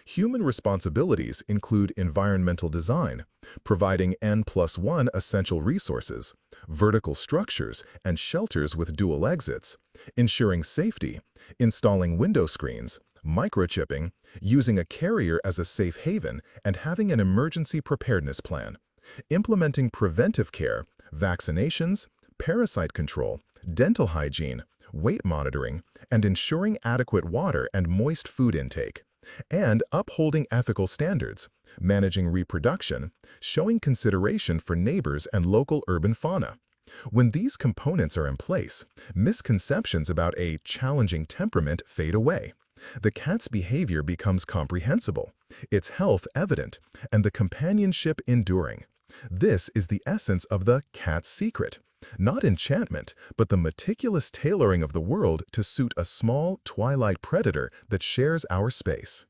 A: Human responsibilities include environmental design, providing N+1 essential resources, vertical structures and shelters with dual exits, ensuring safety, installing window screens, microchipping, using a carrier as a safe haven, and having an emergency preparedness plan, implementing preventive care, vaccinations, parasite control, dental hygiene, weight monitoring, and ensuring adequate water and moist food intake, and upholding ethical standards, managing reproduction, showing consideration for neighbors and local urban fauna. When these components are in place, misconceptions about a challenging temperament fade away. The cat's behavior becomes comprehensible, its health evident, and the companionship enduring. This is the essence of the cat's secret. Not enchantment, but the meticulous tailoring of the world to suit a small, twilight predator that shares our space.